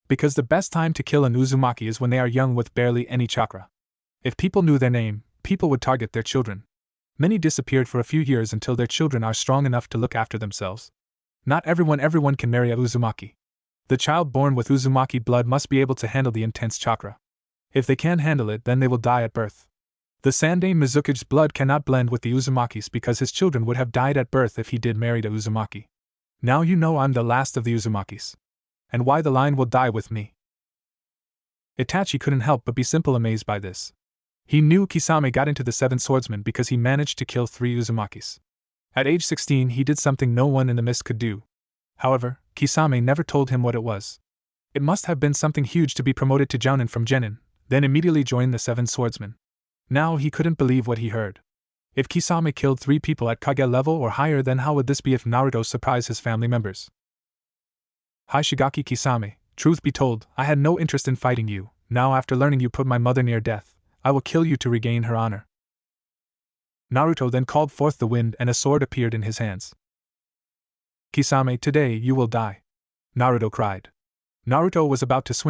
Because the best time to kill an Uzumaki is when they are young with barely any chakra. If people knew their name, people would target their children. Many disappeared for a few years until their children are strong enough to look after themselves. Not everyone can marry a Uzumaki. The child born with Uzumaki blood must be able to handle the intense chakra. If they can't handle it, then they will die at birth. The Sandaime Mizuki's blood cannot blend with the Uzumaki's because his children would have died at birth if he did marry a Uzumaki. Now you know I'm the last of the Uzumakis. And why the line will die with me. Itachi couldn't help but be simple amazed by this. He knew Kisame got into the Seven Swordsmen because he managed to kill 3 Uzumakis. At age 16 he did something no one in the mist could do. However, Kisame never told him what it was. It must have been something huge to be promoted to Jounin from Genin, then immediately join the Seven Swordsmen. Now he couldn't believe what he heard. If Kisame killed 3 people at Kage level or higher, then how would this be if Naruto surprised his family members? Hi Shigaki Kisame, truth be told, I had no interest in fighting you. Now after learning you put my mother near death, I will kill you to regain her honor. Naruto then called forth the wind and a sword appeared in his hands. Kisame, today you will die. Naruto cried. Naruto was about to swing